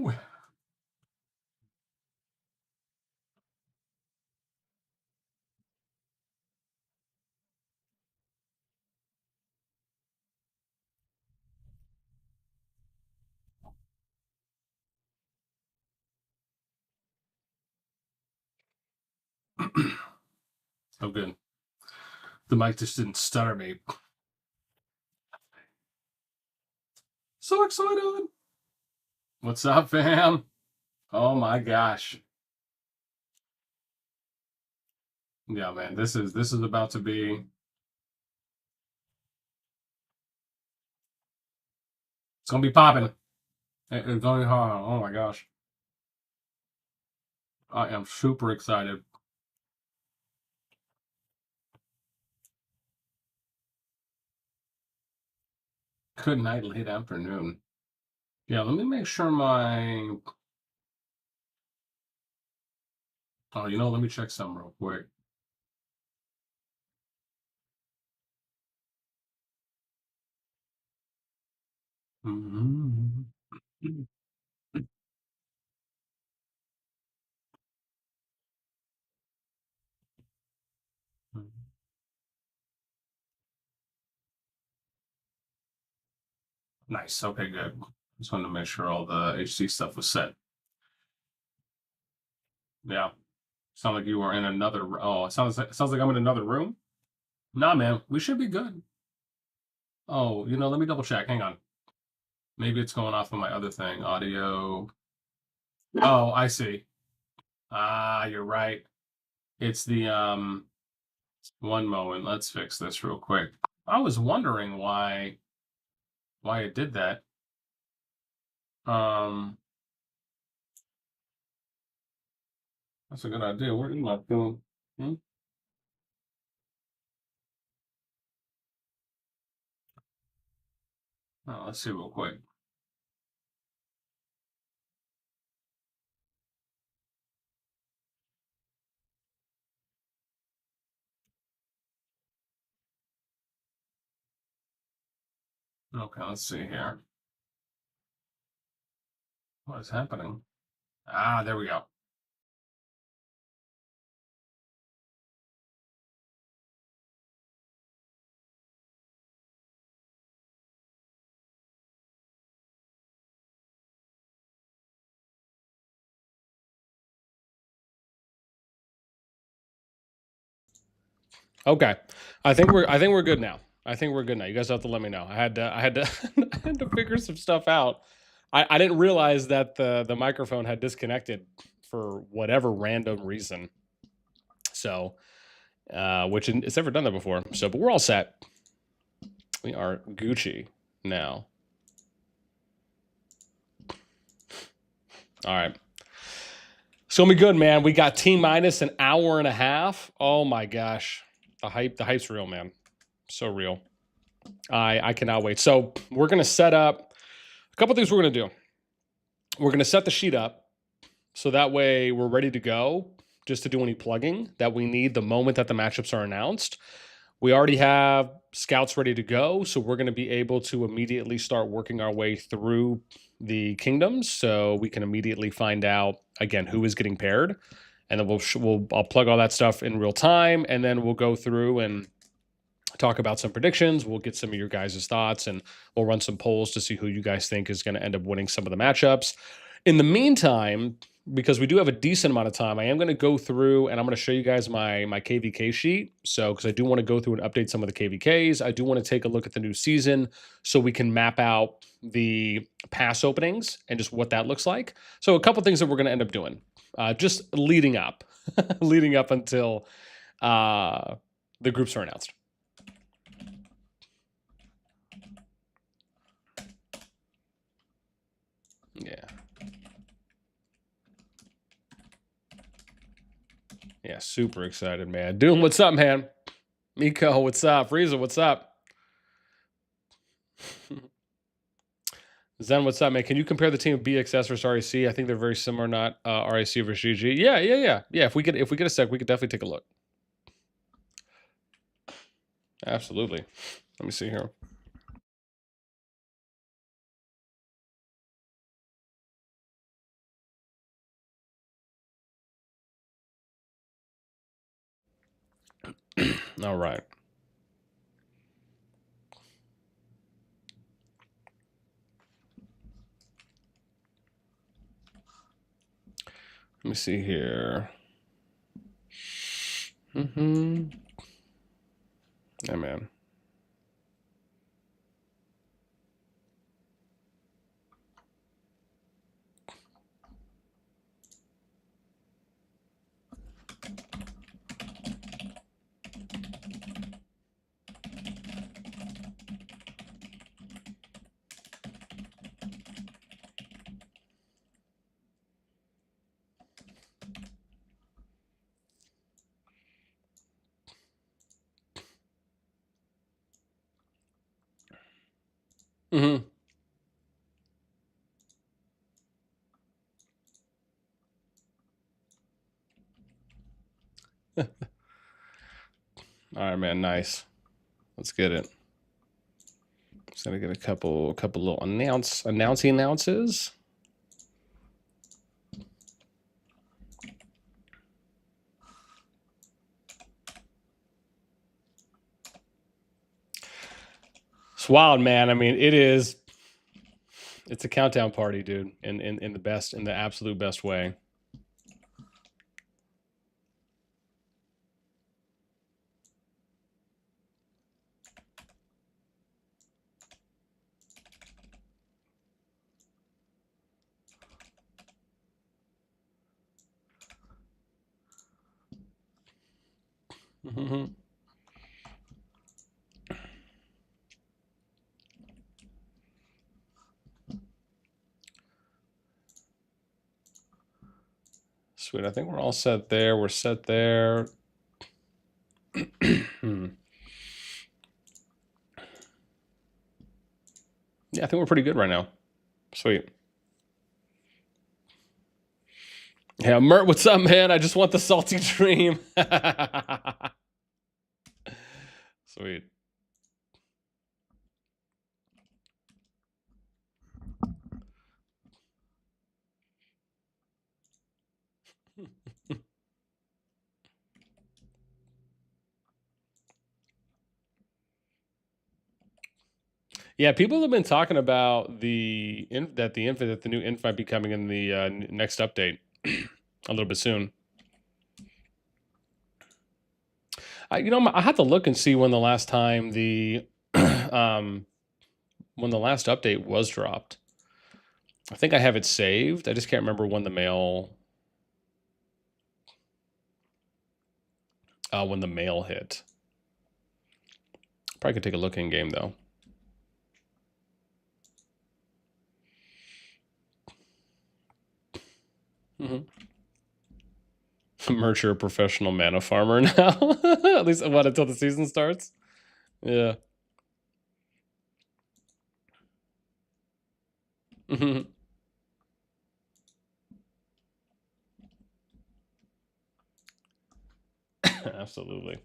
Woo! So good. The mic just didn't stutter me. So excited. What's up, fam? Oh my gosh. Yeah, man, this is about to be, it's gonna be popping. It's gonna be hard. Oh my gosh. I am super excited. Good night, late afternoon. Yeah, let me make sure my, oh, you know, let me check something real quick. Mm-hmm. Nice. Okay, good. Just wanted to make sure all the HC stuff was set. Yeah. Sound like you were in another. Oh, it sounds like I'm in another room. Nah, man, we should be good. Oh, you know, let me double check. Hang on. Maybe it's going off of my other thing. Audio. Oh, I see. Ah, you're right. It's the one moment. Let's fix this real quick. I was wondering why it did that. Um, that's a good idea. Where is my phone? Hmm? Oh, let's see real quick. Okay, let's see here. What is happening? Ah, there we go. Okay, I think we're good now. I think we're good now. You guys have to let me know. I had to I had to figure some stuff out. I didn't realize that the microphone had disconnected for whatever random reason. So, which it's never done that before. So, but we're all set. We are Gucci now. All right. It's gonna be good, man. We got T minus an hour and a half. Oh my gosh, the hype's real, man. So real. I cannot wait. So we're gonna set up a couple things. We're gonna do. We're gonna set the sheet up so that way we're ready to go just to do any plugging that we need the moment that the matchups are announced. We already have scouts ready to go, so we're going to be able to immediately start working our way through the kingdoms, so we can immediately find out again who is getting paired, and then I'll plug all that stuff in real time, and then we'll go through and talk about some predictions. We'll get some of your guys' thoughts, and we'll run some polls to see who you guys think is going to end up winning some of the matchups. In the meantime, because we do have a decent amount of time, I am going to go through and I'm going to show you guys my KVK sheet. So, because I do want to go through and update some of the KVKs, I do want to take a look at the new season so we can map out the pass openings and just what that looks like. So, a couple things that we're going to end up doing, just leading up, leading up until the groups are announced. Yeah. Yeah, super excited, man. Doom, what's up, man? Miko, what's up? Frieza, what's up? Zen, what's up, man? Can you compare the team of BXS versus RAC? I think they're very similar, not RAC versus GG. Yeah. Yeah, if we get a sec, we could definitely take a look. Absolutely. Let me see here. All right. Let me see here. Yeah, man. Mm-hmm. All right, man. Nice. Let's get it. Just gonna get a couple little announces. It's wild, man. I mean, it's a countdown party, dude, in the absolute best way. Mm-hmm. Sweet. I think we're all set there. We're set there. Yeah, I think we're pretty good right now. Sweet. Yeah, Mert, what's up, man? I just want the salty dream. Sweet. Yeah, people have been talking about the new inf might be coming in the next update a little bit soon. I have to look and see when the last time the when the last update was dropped. I think I have it saved. I just can't remember when the mail hit. Probably could take a look in game though. Merch, you're a professional mana farmer now. At least what, until the season starts? Yeah. Absolutely.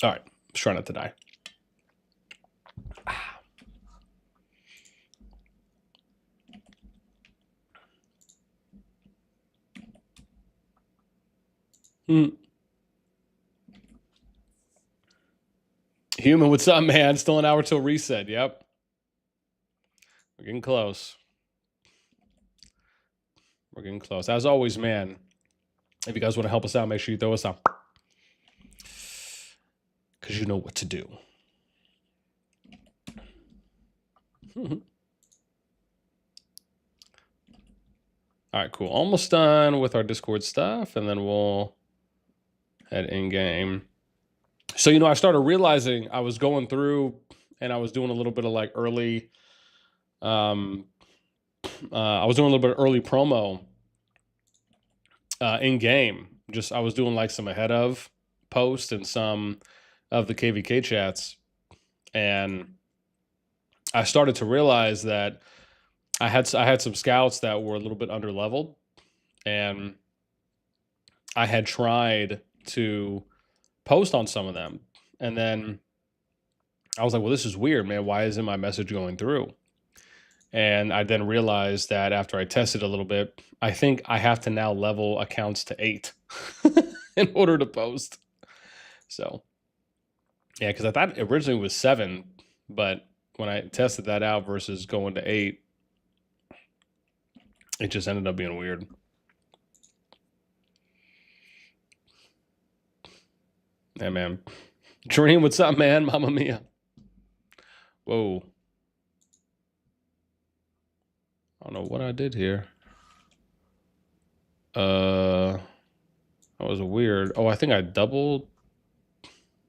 All right, let's try not to die. Human, what's up, man? Still an hour till reset. Yep. We're getting close. We're getting close. As always, man, if you guys want to help us out, make sure you throw us out. Because you know what to do. All right, cool. Almost done with our Discord stuff, and then we'll head in game. So, I started realizing I was going through and I was doing a little bit of like early, I was doing a little bit of early promo in game. I was doing like some ahead of posts and some of the KvK chats. And I started to realize that I had some scouts that were a little bit under leveled, and I had tried to post on some of them. And then I was like, well, this is weird, man. Why isn't my message going through? And I then realized that after I tested a little bit, I think I have to now level accounts to 8 in order to post. So, yeah, because I thought originally it was 7, but when I tested that out versus going to 8, it just ended up being weird. Yeah, man. Dream, what's up, man? Mamma mia. Whoa. I don't know what I did here. That was weird. Oh, I think I double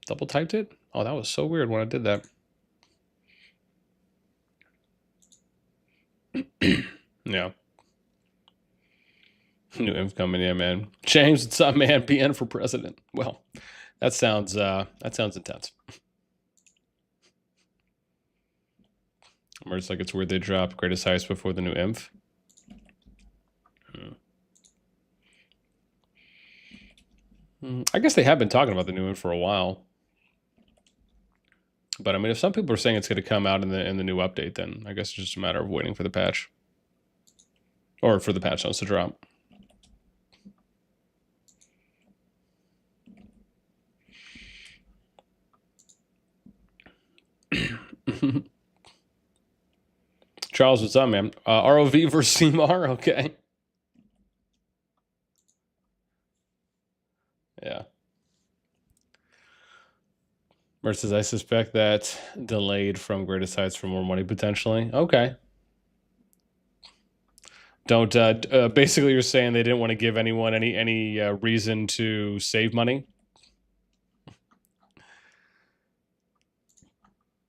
typed it. Oh, that was so weird when I did that. Yeah. New inf coming in, man. James, what's up, man? PN for president. Well, that sounds intense. It's like it's weird they drop greatest heist before the new inf. I guess they have been talking about the new inf for a while. But I mean, if some people are saying it's going to come out in the new update, then I guess it's just a matter of waiting for the patch. Or for the patch notes to drop. Charles, what's up, man? ROV versus CMAR? Okay. Yeah. Versus, I suspect that delayed from greatest heights for more money potentially. Okay. Don't basically you're saying they didn't want to give anyone any reason to save money.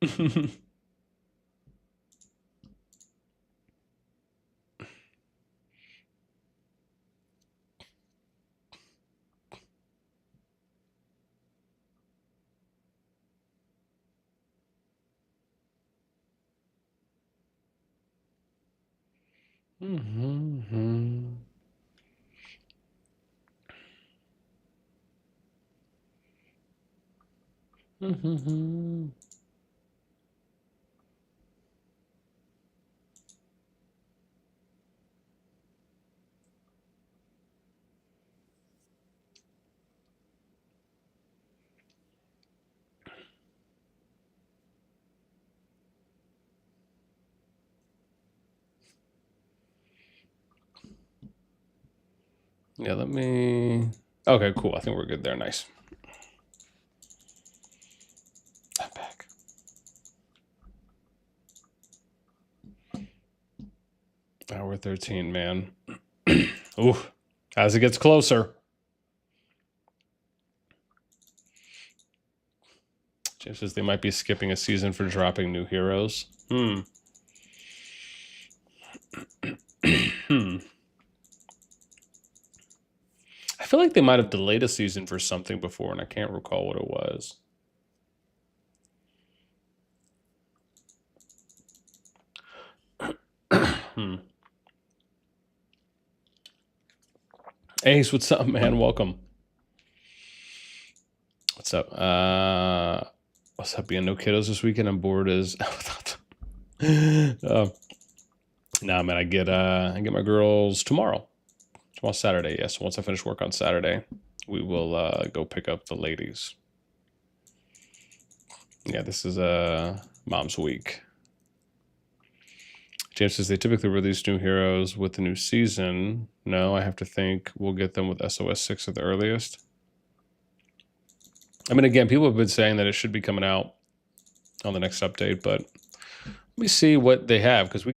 Mm-hmm. Mm-hmm. Yeah, let me... Okay, cool. I think we're good there. Nice. I'm back. Hour 13, man. Ooh, as it gets closer. James says they might be skipping a season for dropping new heroes. Hmm. I feel like they might have delayed a season for something before, and I can't recall what it was. Ace, what's up, man? Welcome. What's up? What's up? Being no kiddos this weekend. I'm bored as. Nah, man. I get my girls tomorrow. Tomorrow's Saturday. Yes. Once I finish work on Saturday, we will go pick up the ladies. Yeah, this is Mom's Week. James says they typically release new heroes with the new season. No, I have to think we'll get them with SOS 6 at the earliest. I mean, again, people have been saying that it should be coming out on the next update, but let me see what they have, because we...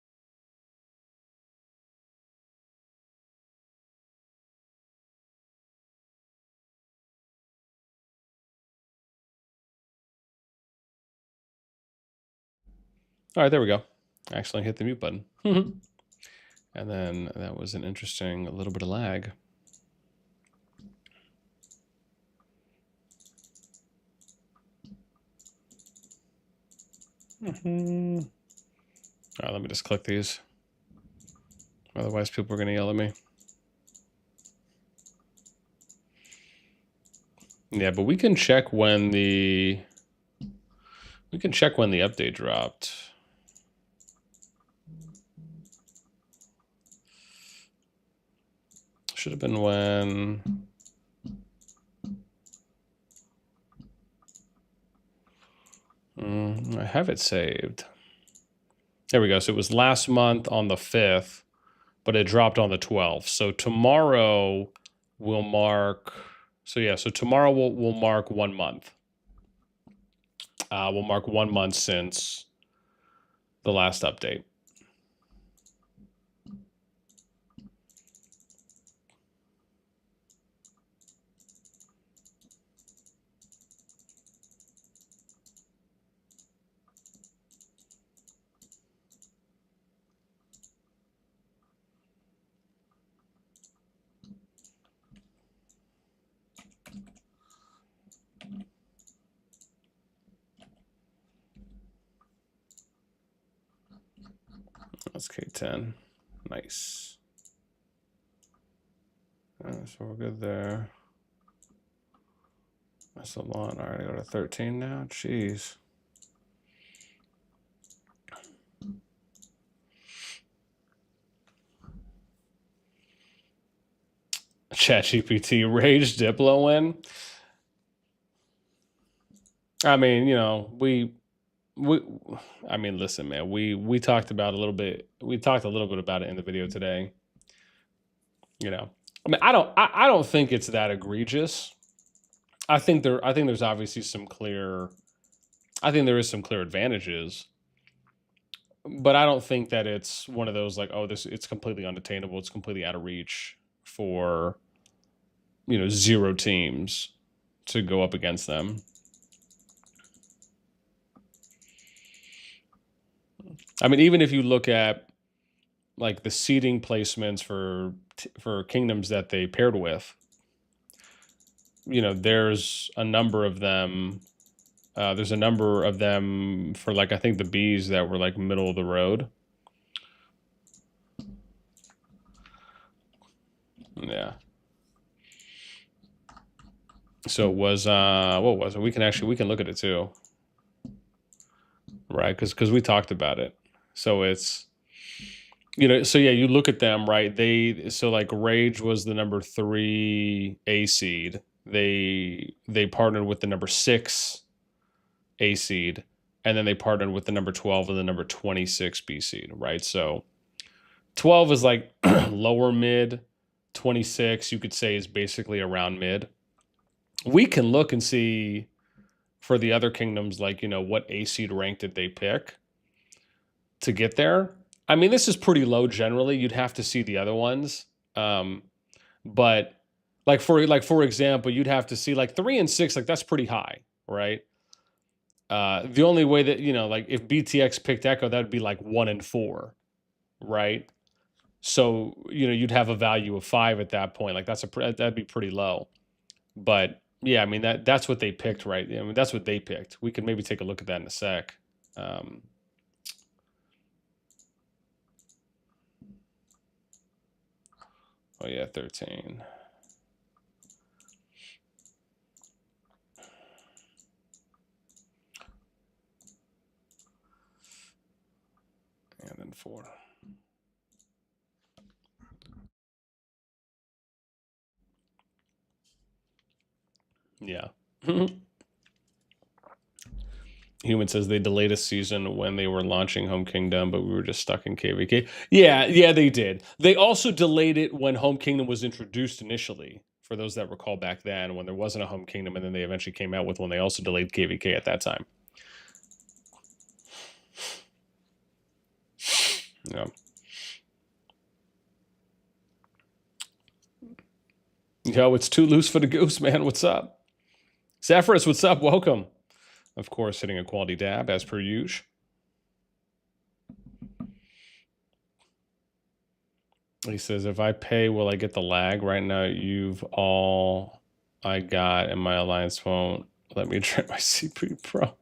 All right, there we go. I actually hit the mute button. And then that was an interesting little bit of lag. All right, let me just click these. Otherwise, people are going to yell at me. Yeah, but we can check when the update dropped. Should have been when I have it saved. There we go. So it was last month on the 5th, but it dropped on the 12th. So tomorrow we'll mark. So yeah, so tomorrow we'll mark 1 month. We'll mark 1 month since the last update. That's K10. Nice. So we're good there. That's a lot. All right, I go to 13 now. Jeez. ChatGPT rage Diplo win. I mean, you know, I mean, listen, man, we talked about a little bit. We talked a little bit about it in the video today. You know, I mean, I don't think it's that egregious. I think there's obviously some clear. I think there is some clear advantages, but I don't think that it's one of those like, oh, it's completely unattainable. It's completely out of reach for, you know, 0 teams to go up against them. I mean, even if you look at like the seeding placements for kingdoms that they paired with, you know, there's a number of them. There's a number of them for like I think the Bs that were like middle of the road. Yeah. So it was what was it? We can look at it too. Right? Because we talked about it. So it's, you know, so yeah, you look at them, right? So like Rage was the number 3 A seed. They partnered with the number 6 A seed, and then they partnered with the number 12 and the number 26 B seed, right? So 12 is like lower mid, 26 you could say is basically around mid. We can look and see for the other kingdoms, like, you know, what A seed rank did they pick to get there. I mean, this is pretty low generally. You'd have to see the other ones. But like for example, you'd have to see like 3 and 6, like that's pretty high, right? The only way that, you know, like if BTX picked Echo, that'd be like 1 and 4, right? So, you know, you'd have a value of 5 at that point. Like that'd be pretty low. But yeah, I mean that's what they picked, right? I mean that's what they picked. We could maybe take a look at that in a sec. Oh yeah, 13. And then 4. Yeah. Human says they delayed a season when they were launching Home Kingdom, but we were just stuck in KvK. Yeah, they did. They also delayed it when Home Kingdom was introduced initially. For those that recall back then, when there wasn't a Home Kingdom, and then they eventually came out with one, they also delayed KvK at that time. Yeah. Yo, it's too loose for the goose, man. What's up? Zephyrus, what's up? Welcome. Of course, hitting a quality dab as per usual. He says, if I pay, will I get the lag? Right now, you've all I got, and my alliance won't let me try my CPU Pro.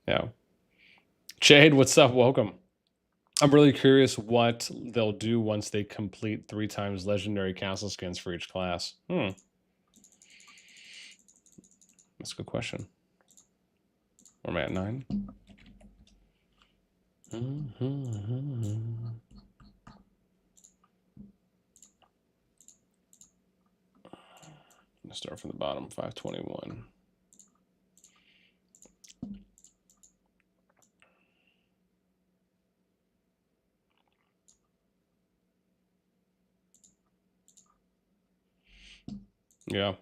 Yeah. Jade, what's up? Welcome. I'm really curious what they'll do once they complete 3 times legendary castle skins for each class. That's a good question. Where am I at 9? Let's start from the bottom, 521. Yeah.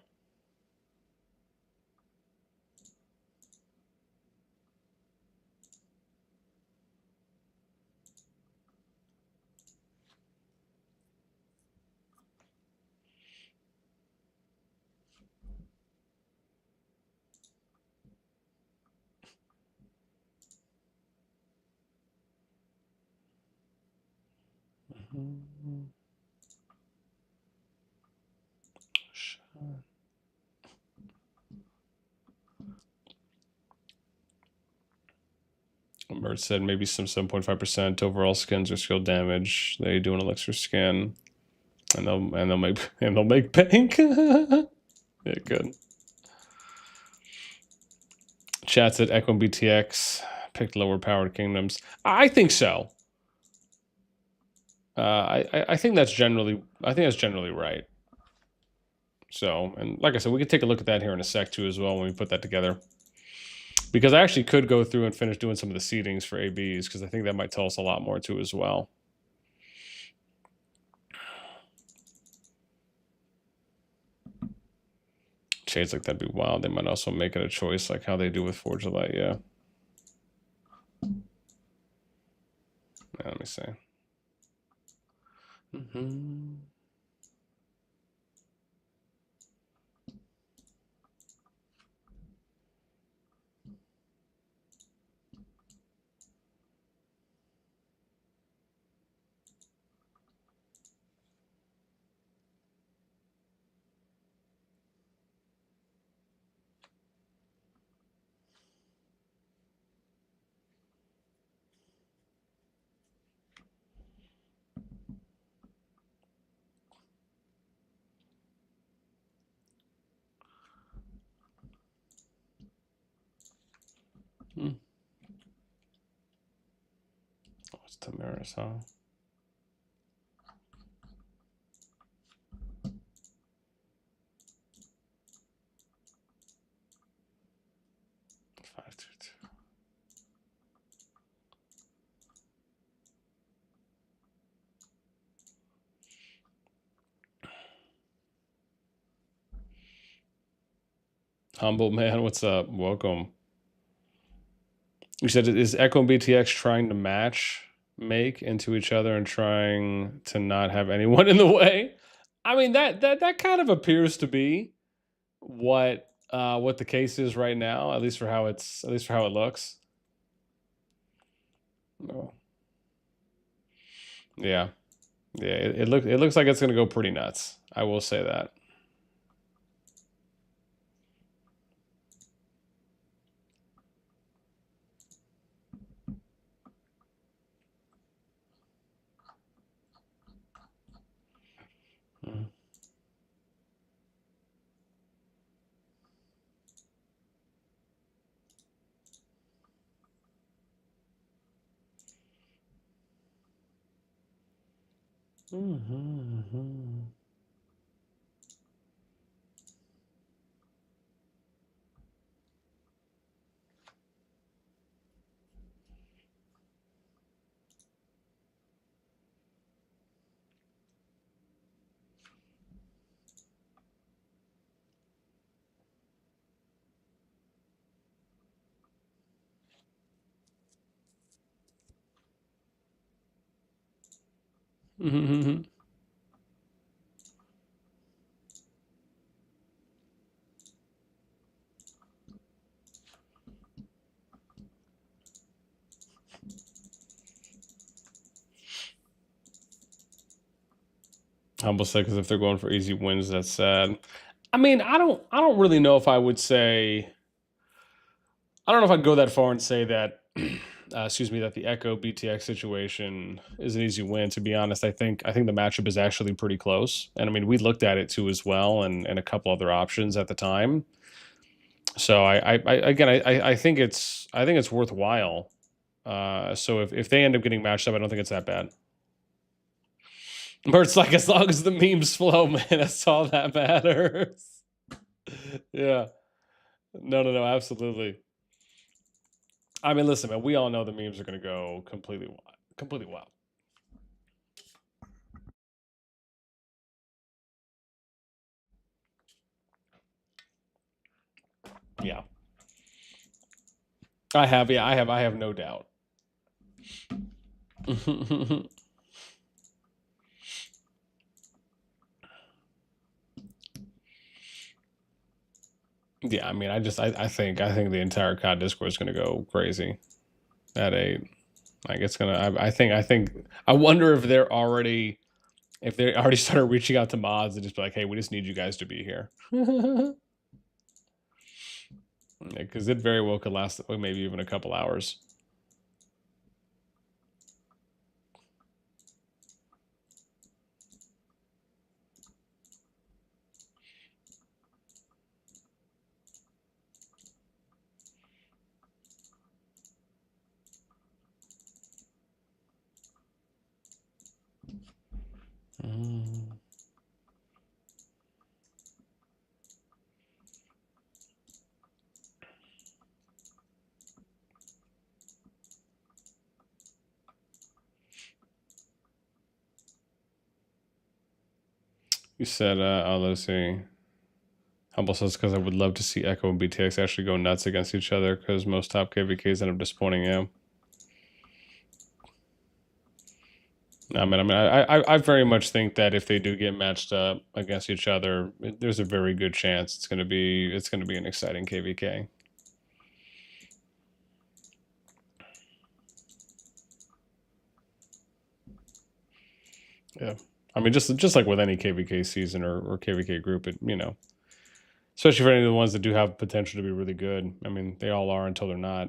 Mert said maybe some 7.5% overall skins or skill damage. They do an elixir skin, and they'll make bank. Yeah, good. Chat said Echo BTX picked lower powered kingdoms. I think so. I think that's generally right. So, and like I said, we could take a look at that here in a sec too as well when we put that together. Because I actually could go through and finish doing some of the seedings for ABs, because I think that might tell us a lot more too as well. Shades like that'd be wild. They might also make it a choice like how they do with Forge of Light, yeah. Let me see. Oh, it's Tamaris, huh? Humble man, what's up? Welcome. You said, is Echo and BTX trying to make into each other and trying to not have anyone in the way? I mean, that kind of appears to be what the case is right now, at least for how it looks. Oh. Yeah. Yeah, it looks like it's gonna go pretty nuts. I will say that. Humble said, because if they're going for easy wins, that's sad. I mean, I don't really know if I would say. I don't know if I'd go that far and say that excuse me, that the Echo BTX situation is an easy win. To be honest, I think the matchup is actually pretty close, and I mean we looked at it too as well, and a couple other options at the time. So I think it's worthwhile. So if they end up getting matched up, I don't think it's that bad. Bert's like, as long as the memes flow, man, that's all that matters. Yeah. No, absolutely. I mean, listen, man, we all know the memes are going to go completely wild. Yeah. I have no doubt. Yeah, I mean, I think the entire COD Discord is going to go crazy at 8. Like it's gonna. I wonder if they already started reaching out to mods and just be like, hey, we just need you guys to be here. Because it very well could last maybe even a couple hours. You said, let's see. Humble says, because I would love to see Echo and BTX actually go nuts against each other, because most top KvKs end up disappointing you. I mean, I very much think that if they do get matched up against each other, there's a very good chance it's gonna be an exciting KvK. Yeah, I mean, just like with any KvK season or KvK group, you know, especially for any of the ones that do have potential to be really good. I mean, they all are until they're not.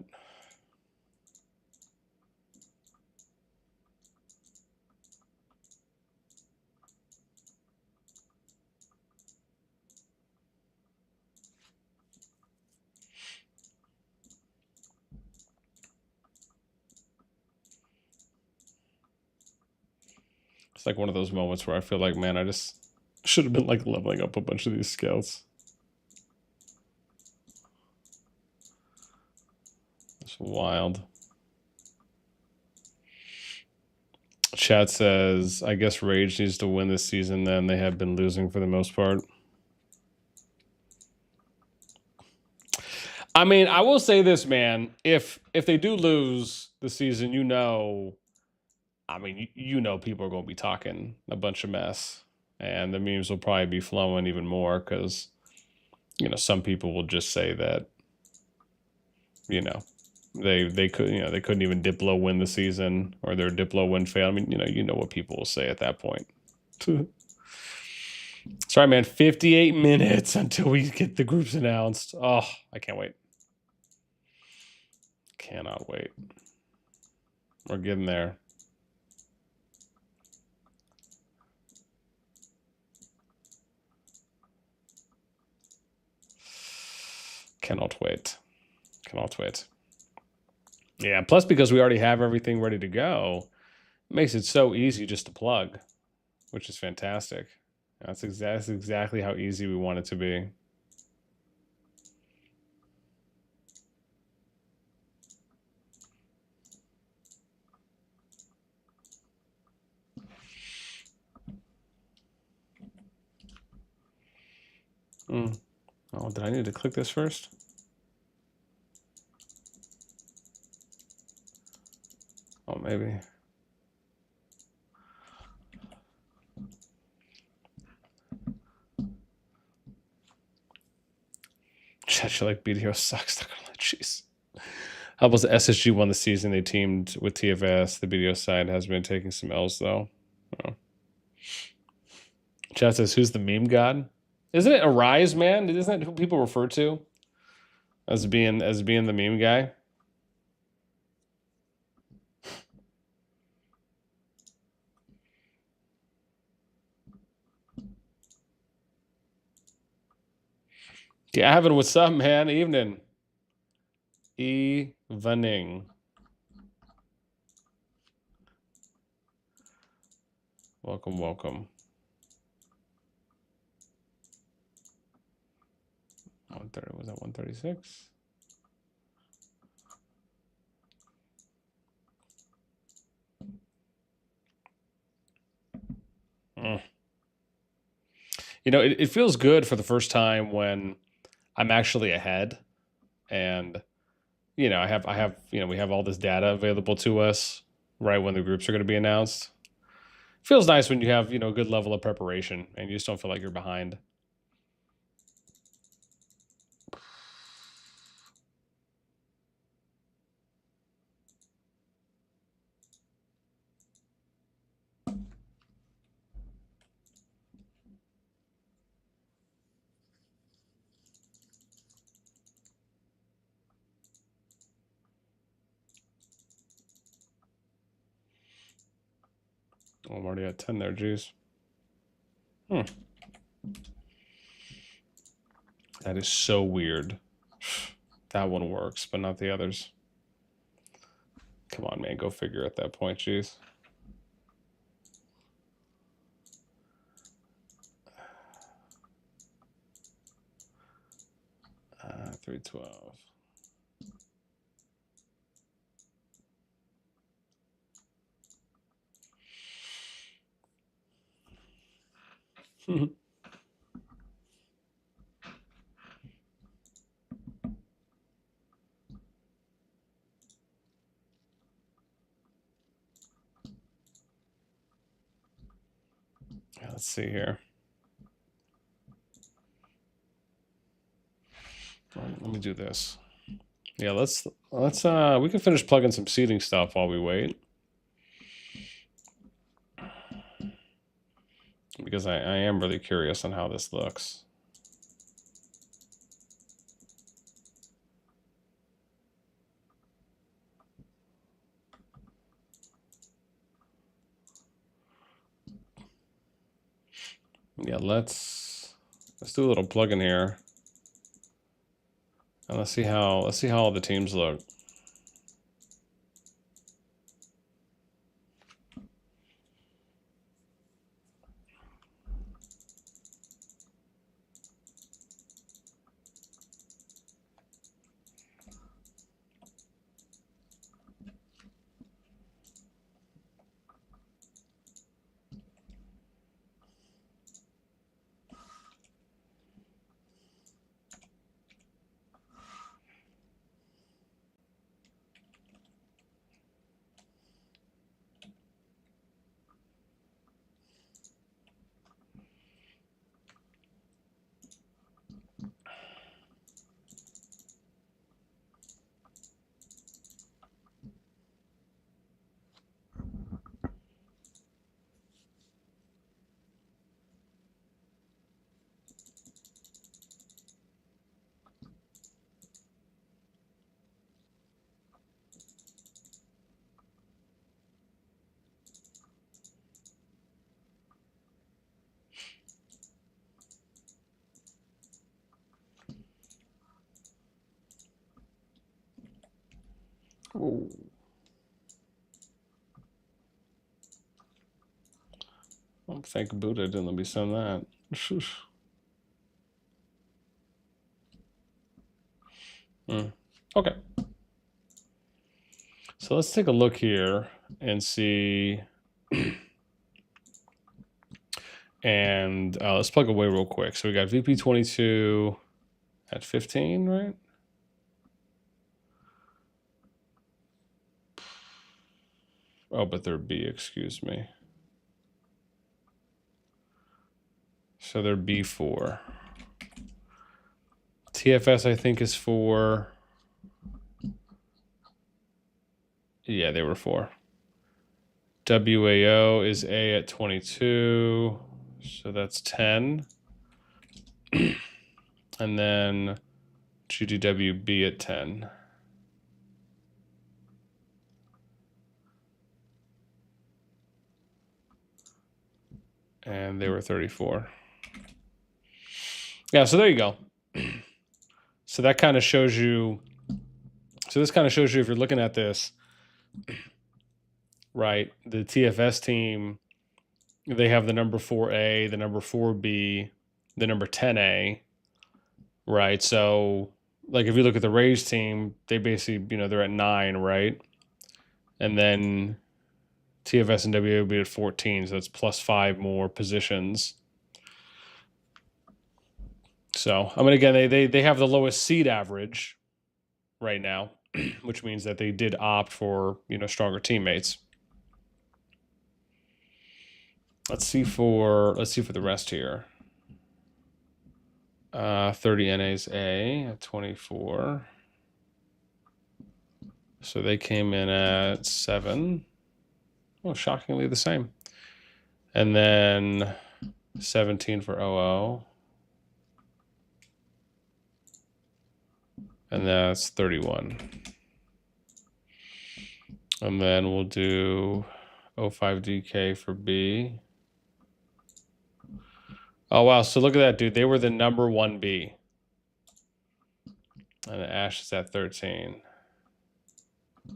It's like one of those moments where I feel like, man, I just should have been like leveling up a bunch of these scouts. It's wild. Chat says, I guess Rage needs to win this season then. They have been losing for the most part. I mean, I will say this, man. If they do lose the season, you know, I mean, you know people are going to be talking a bunch of mess. And the memes will probably be flowing even more because, you know, some people will just say that, you know, they couldn't even Diplo win the season, or their Diplo win fail. I mean, you know what people will say at that point. Sorry, man. 58 minutes until we get the groups announced. Oh, I can't wait. Cannot wait. We're getting there. Cannot wait. Cannot wait. Yeah, plus because we already have everything ready to go, it makes it so easy just to plug, which is fantastic. That's exactly how easy we want it to be. Oh, did I need to click this first? Oh, maybe. Chat, you like BDO sucks. Jeez. How about the SSG won the season? They teamed with TFS. The BDO side has been taking some L's though. Oh. Chat says, "Who's the meme god?" Isn't it Arise, man? Isn't that who people refer to as being the meme guy? Gavin, what's up, man? Evening. Evening. Welcome, welcome. 130, was that 136? You know, it feels good for the first time when I'm actually ahead, and you know, I have, you know, we have all this data available to us right when the groups are going to be announced. Feels nice when you have, you know, a good level of preparation and you just don't feel like you're behind. Oh, I'm already at 10 there, geez. That is so weird. That one works, but not the others. Come on, man, go figure at that point, geez. Uh, 312. Let's see here. Let me do this. Yeah, let's we can finish plugging some seating stuff while we wait. Because I am really curious on how this looks. Yeah, let's do a little plug-in here. And let's see how all the teams look. Ooh. Oh, thank Buddha didn't let me send that. Okay. So let's take a look here and see. And let's plug away real quick. So we got VP22 at 15, right? Oh, but they're B, excuse me. So they're B4. TFS, I think, is 4. Yeah, they were 4. WAO is A at 22. So that's 10. And then GDWB at 10. And they were 34. Yeah, so there you go. So that kind of shows you. So this kind of shows you if you're looking at this, right? The TFS team, they have the number 4A, the number 4B, the number 10A, right? So like if you look at the Rays team, they basically, you know, they're at 9, right? And then TFS and WA will be at 14, so that's plus 5 more positions. So, I mean, again, they have the lowest seed average right now, which means that they did opt for, you know, stronger teammates. Let's see for the rest here. 30 NAs A at 24. So they came in at 7. Oh, shockingly the same. And then 17 for OO. And that's 31. And then we'll do 05DK for B. Oh, wow. So look at that, dude. They were the number 1B. And Ash is at 13.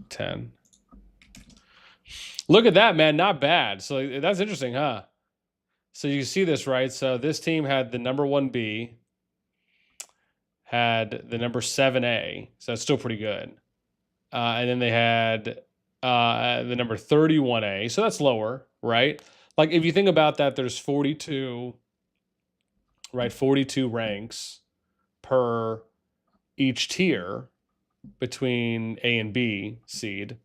10. Look at that, man. Not bad. So that's interesting, huh? So you see this, right? So this team had the number 1B, had the number 7A. So that's still pretty good. And then they had the number 31A. So that's lower, right? Like if you think about that, there's 42, right? 42 ranks per each tier between A and B seed.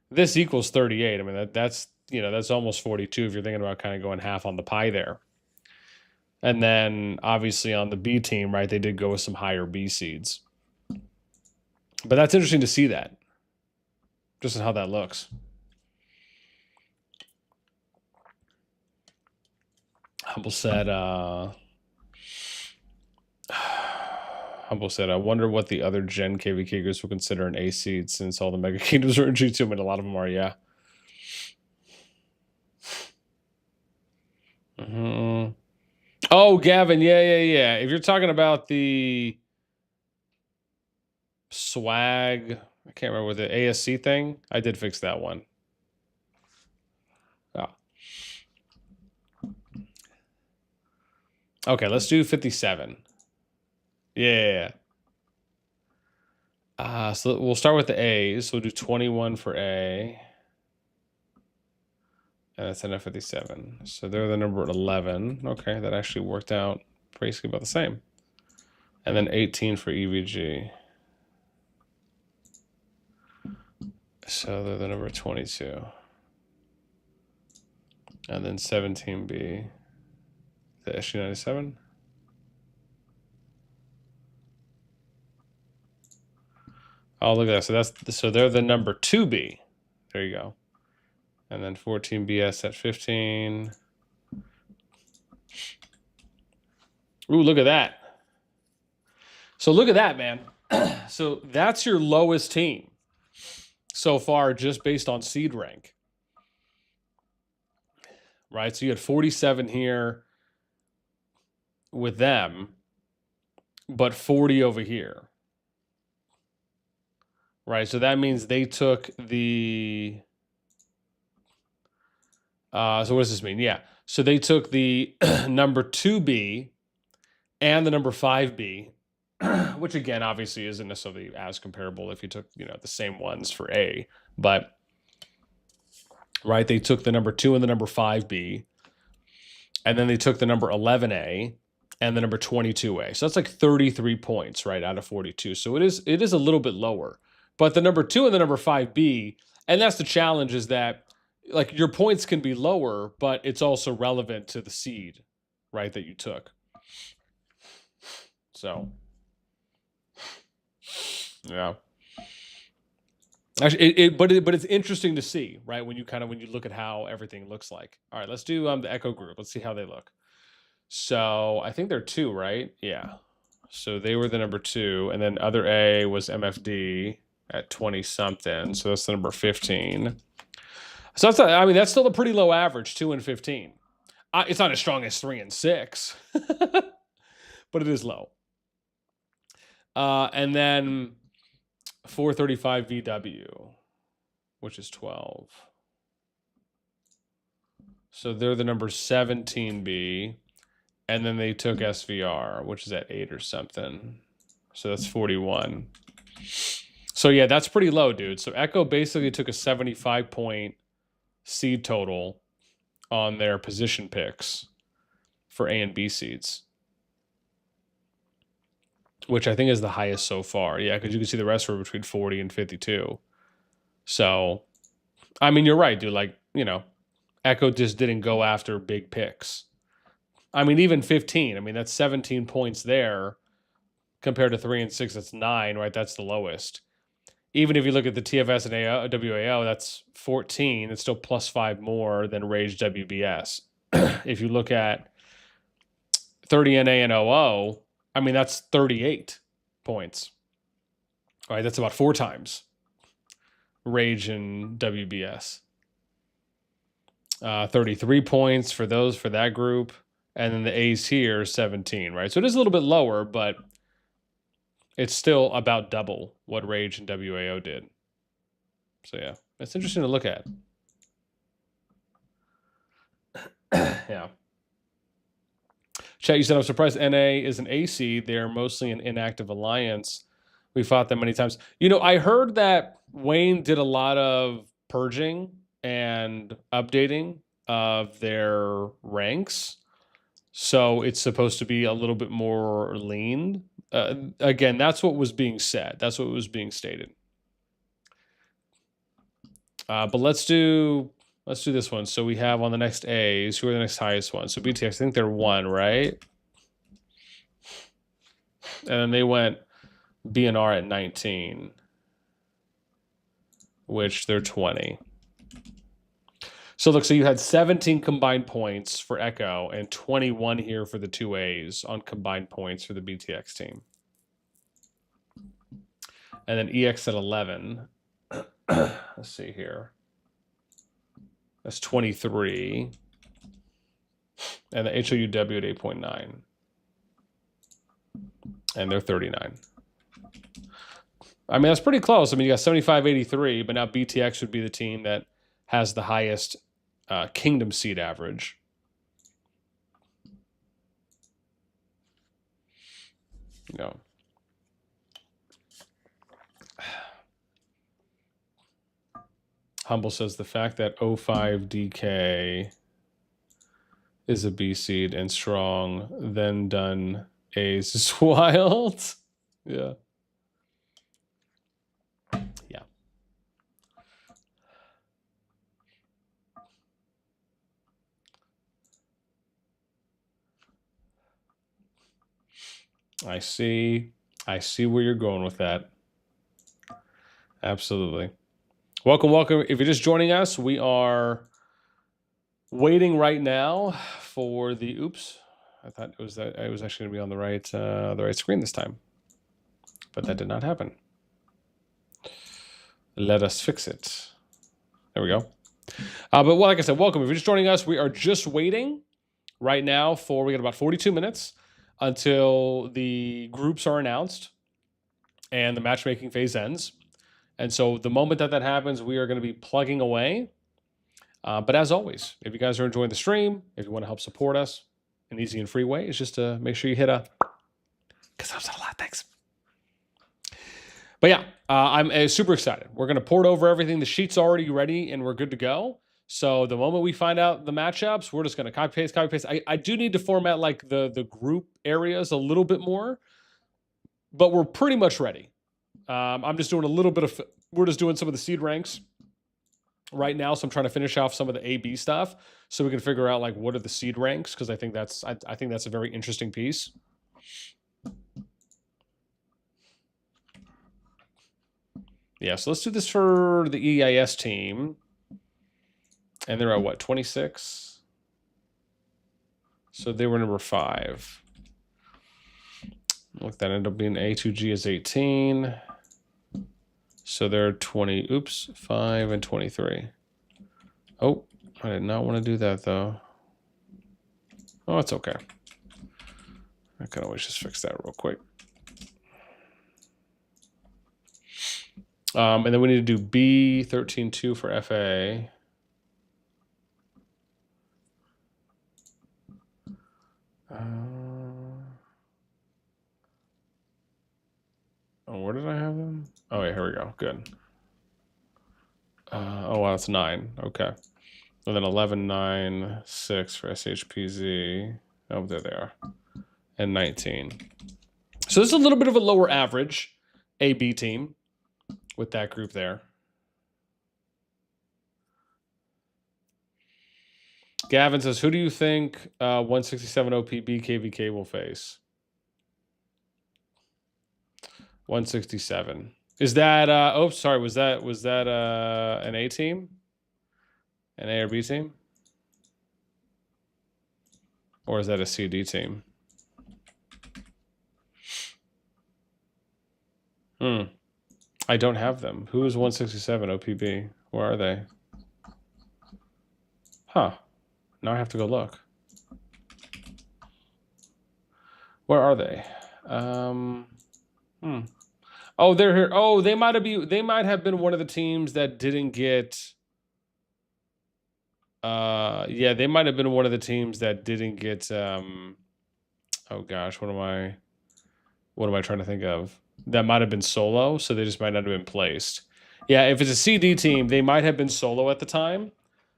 This equals 38. I mean, that's, you know, that's almost 42 if you're thinking about kind of going half on the pie there. And then obviously on the B team, right, they did go with some higher B seeds. But that's interesting to see that, just in how that looks. Humble said, I wonder what the other Gen KvK groups will consider an A seed since all the Mega Kingdoms are in G2. I mean, a lot of them are, yeah. Oh, Gavin, yeah. If you're talking about the swag, I can't remember, the ASC thing, I did fix that one. Oh. Okay, let's do 57. Yeah. So we'll start with the A's. We'll do 21 for A. And that's NF57. So they're the number 11. Okay, that actually worked out basically about the same. And then 18 for EVG. So they're the number 22. And then 17B, the SG97. Oh, look at that. So they're the number 2B. There you go. And then 14BS at 15. Ooh, look at that. So look at that, man. So that's your lowest team so far, just based on seed rank. Right? So you had 47 here with them, but 40 over here. Right? So that means they took the... so what does this mean? Yeah. So they took the number 2B and the number 5B, which again, obviously isn't necessarily as comparable if you took, you know, the same ones for A, but right, they took the number 2 and the number 5B, and then they took the number 11A and the number 22A. So that's like 33 points, right, out of 42. So it is a little bit lower. But the number 2 and the number 5B, and that's the challenge, is that like your points can be lower, but it's also relevant to the seed, right, that you took. So, yeah. Actually, but it's interesting to see, right, when you look at how everything looks like. All right, let's do the Echo group. Let's see how they look. So I think they're 2, right? Yeah. So they were the number 2, and then other A was MFD at 20 something. So that's the number 15. So that's that's still a pretty low average, 2 and 15. It's not as strong as 3 and 6, but it is low. And then 435 VW, which is 12. So they're the number 17B. And then they took SVR, which is at 8 or something. So that's 41. So yeah, that's pretty low, dude. So Echo basically took a 75-point seed total on their position picks for A and B seeds, which I think is the highest so far. Yeah, because you can see the rest were between 40 and 52. So, I mean, you're right, dude. Like, you know, Echo just didn't go after big picks. I mean, even 15. I mean, that's 17 points there compared to 3 and 6. That's 9, right? That's the lowest. Even if you look at the TFS and WAO, that's 14. It's still +5 more than Rage WBS. If you look at 30 NA and OO, I mean, that's 38 points. All right, that's about 4 times Rage and WBS. 33 points for that group. And then the A's here, 17, right? So it is a little bit lower, but it's still about double what Rage and WAO did. So yeah, it's interesting to look at. Yeah. Chat, you said, I'm surprised NA is an A seed. They're mostly an inactive alliance. We fought them many times. You know, I heard that Wayne did a lot of purging and updating of their ranks. So it's supposed to be a little bit more lean. Again, that's what was being said. That's what was being stated. But let's do this one. So we have on the next A's, who are the next highest ones? So BTX, I think they're 1, right? And then they went BNR at 19, which they're 20. So look, so you had 17 combined points for Echo and 21 here for the 2 A's on combined points for the BTX team. And then EX at 11. Let's see here. That's 23. And the HOUW at 8.9. And they're 39. I mean, that's pretty close. I mean, you got 75-83, but now BTX would be the team that has the highest Kingdom seed average. You know. Humble says the fact that 05 DK is a B seed and strong, then done A's is wild. Yeah. Yeah. I see where you're going with that. Absolutely. Welcome. If you're just joining us, we are waiting right now for the oops. I thought it was actually going to be on the right screen this time, but that did not happen. Let us fix it. There we go. But like I said, welcome. If you're just joining us, we are just waiting right now we got about 42 minutes until the groups are announced and the matchmaking phase ends. And so the moment that happens, we are going to be plugging away. But as always, if you guys are enjoying the stream, if you want to help support us, an easy and free way is just to make sure you hit because helps out a lot. Thanks. But yeah, I'm super excited. We're going to port over everything. The sheet's already ready and we're good to go. So the moment we find out the matchups, we're just going to copy paste. I do need to format like the group areas a little bit more, but we're pretty much ready. I'm just doing a little bit of, we're just doing some of the seed ranks right now. So I'm trying to finish off some of the A-B stuff so we can figure out like what are the seed ranks. Cause I think that's a very interesting piece. Yeah. So let's do this for the EIS team. And they're at what? 26. So they were number 5. Look, that ended up being A2G is 18. So they're 20, oops, 5 and 23. Oh, I did not want to do that though. Oh, it's okay. I can always just fix that real quick. And then we need to do B13.2 for FA. Oh, where did I have them? Oh, yeah, here we go. Good. Oh, wow, that's 9. Okay. And then 11.9.6 for SHPZ. Oh, there they are. And 19. So this is a little bit of a lower average AB team with that group there. Gavin says, who do you think 167 OPB KvK will face? 167. Is that oh sorry, was that an A team? An A or B team? Or is that a CD team? I don't have them. Who is 167 OPB? Where are they? Huh. Now I have to go look. Where are they? Oh, they're here. Oh, they might have been one of the teams that didn't get yeah, they might have been one of the teams that didn't get oh gosh, what am I trying to think of? That might have been solo, so they just might not have been placed. Yeah, if it's a CD team, they might have been solo at the time.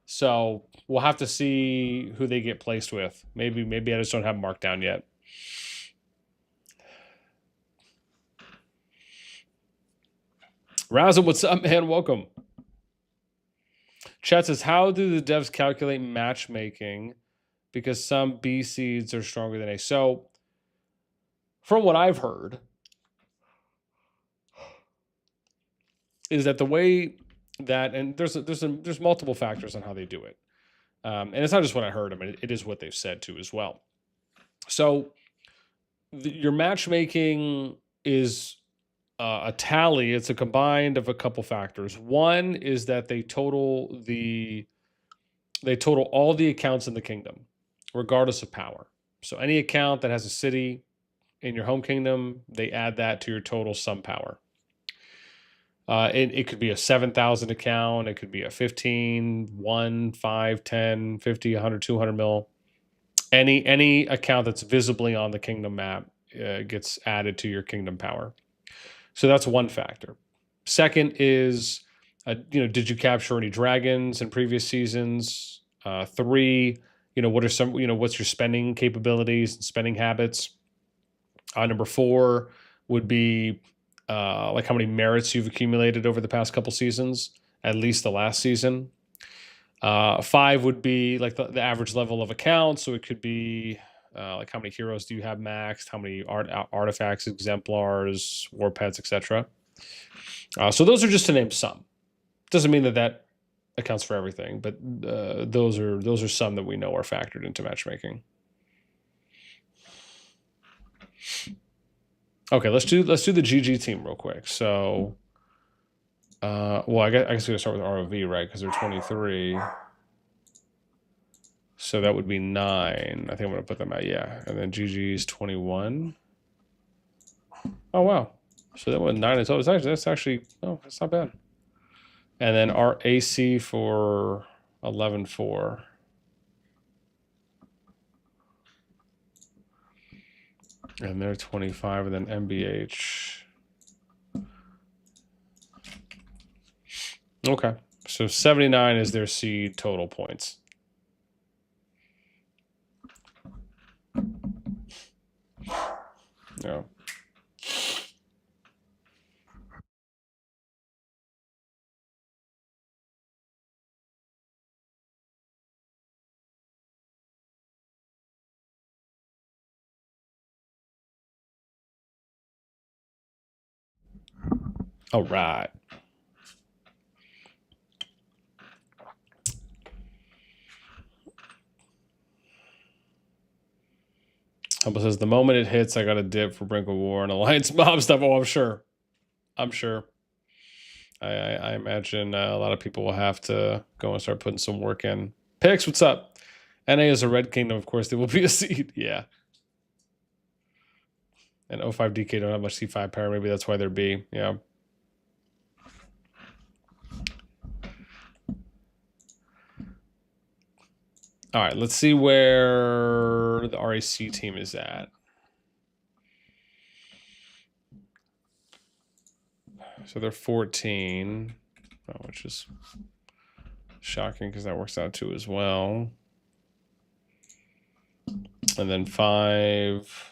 So we'll have to see who they get placed with. Maybe I just don't have them marked down yet. Razzle, what's up, man? Welcome. Chat says, how do the devs calculate matchmaking? Because some B seeds are stronger than A. So from what I've heard, is that the way that, and there's multiple factors on how they do it. And it's not just what I heard. I mean, it is what they've said too as well. So your matchmaking is a tally. It's a combined of a couple factors. One is that they total all the accounts in the kingdom, regardless of power. So any account that has a city in your home kingdom, they add that to your total sum power. It could be a 7,000 account. It could be a 15, 1, 5, 10, 50, 100, 200 mil. Any account that's visibly on the kingdom map gets added to your kingdom power. So that's one factor. Second is, did you capture any dragons in previous seasons? 3, what are some, what's your spending capabilities and spending habits? Number 4 would be like how many merits you've accumulated over the past couple seasons, at least the last season. 5 would be like the average level of accounts. So it could be like how many heroes do you have maxed, how many artifacts, exemplars, war pets, etc. So those are just to name some. Doesn't mean that accounts for everything, but those are some that we know are factored into matchmaking. Okay, let's do the GG team real quick. So, well, I guess we gotta start with ROV, right? Because they're 23. So that would be 9. I think I'm gonna put them at, yeah. And then GG's 21. Oh wow. So that was 9 as well. That's actually that's not bad. And then our AC for 11.4. And they're 25, and then MBH. Okay. So 79 is their seed total points. Yeah. All right. Humble says, the moment it hits, I got a dip for Brink of War and Alliance Mob stuff. Oh, I'm sure. I imagine a lot of people will have to go and start putting some work in. Pix, what's up? NA is a red kingdom. Of course, they will be a seed. Yeah. And 05 DK don't have much C5 power. Maybe that's why they're B. Yeah. All right, let's see where the RAC team is at. So they're 14, which is shocking because that works out 2 as well. And then 5.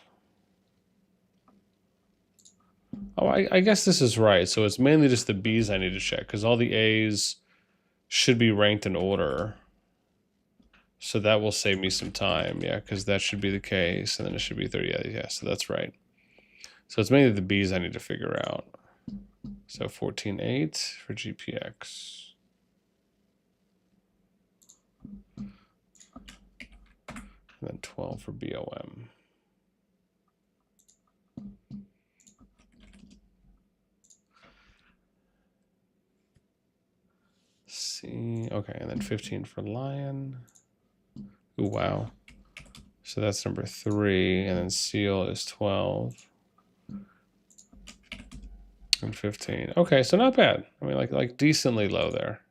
Oh, I guess this is right. So it's mainly just the Bs I need to check because all the As should be ranked in order. So that will save me some time. Yeah, because that should be the case. And then it should be 30. Yeah, so that's right. So it's mainly the Bs I need to figure out. So 14.8 for GPX. And then 12 for BOM. C, okay, and then 15 for Lion. Ooh, wow. So that's number 3, and then Seal is 12. And 15. Okay, so not bad. I mean, like decently low there.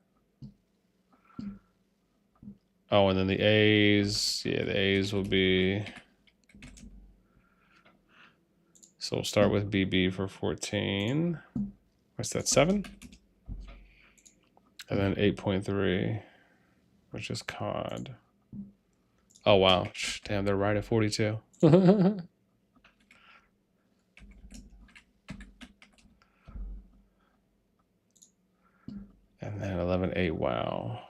Oh, and then the A's. Yeah, the A's will be... So we'll start with BB for 14. What's that, 7? And then 8.3, which is COD. Oh, wow. Damn, they're right at 42. And then 11.8, wow.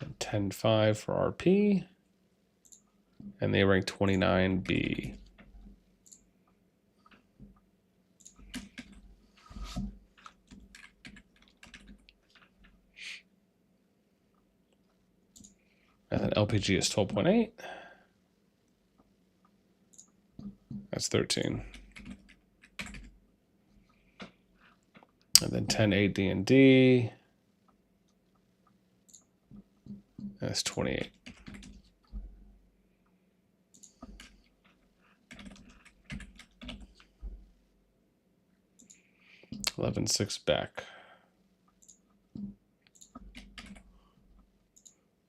And 10.5 for RP. And they rank 29B. And then LPG is 12.8. That's 13. And then 10.8 D&D. That's 28. $11.6 back.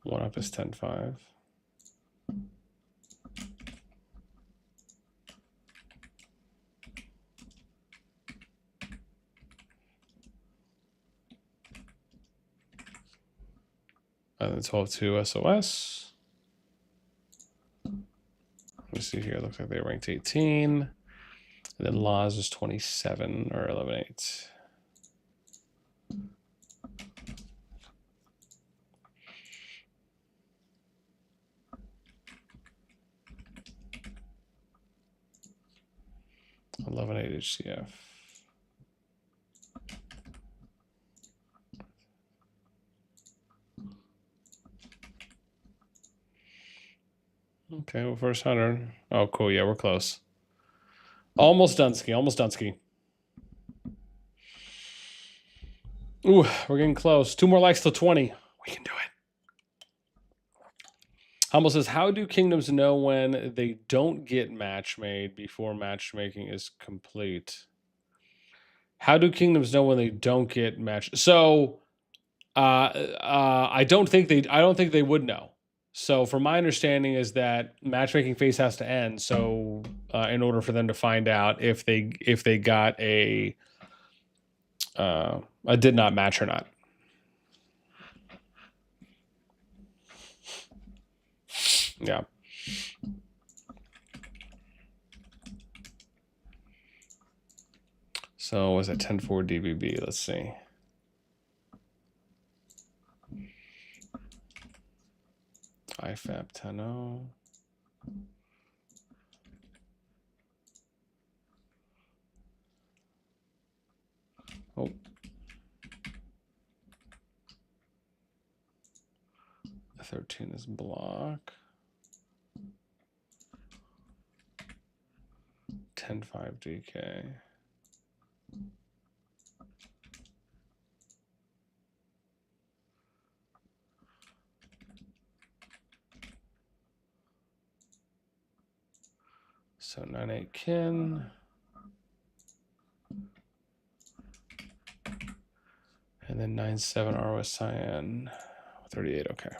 1 up is 10.5. And then 12.2 SOS. Let me see here. It looks like they ranked 18. And then Laws is 27 or 11.8. HCF. Okay, well, first 100. Oh, cool. Yeah, we're close. Almost Dunsky. Almost Dunsky. Ooh, we're getting close. 2 more likes till 20. We can do it. Humble says, how do kingdoms know when they don't get match made before matchmaking is complete? How do kingdoms know when they don't get match? So, I don't think they would know. So, from my understanding, is that matchmaking phase has to end. So, in order for them to find out if they got a did not match or not. Yeah. So was it 10.4 DBB? Let's see. IFAP 10.0. Oh. The 13 is block. 10.5 DK. So 9.8 kin. And then 9-7 ROS Cyan, 38, okay.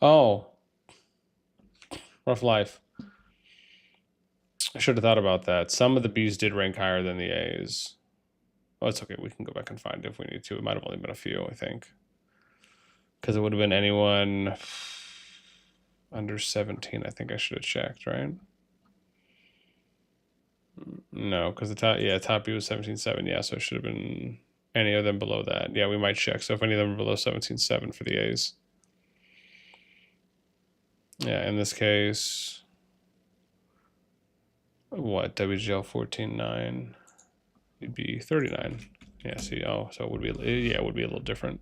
Oh, rough life. I should have thought about that. Some of the Bs did rank higher than the As. Oh, it's okay. We can go back and find it if we need to. It might have only been a few, I think. Because it would have been anyone under 17. I think I should have checked, right? No, because the top B was 17.7. Yeah, so it should have been any of them below that. Yeah, we might check. So if any of them are below 17.7 for the As. Yeah, in this case, what? WGL 14.9. It'd be 39. Yeah, see, oh, so it would be, yeah, it would be a little different.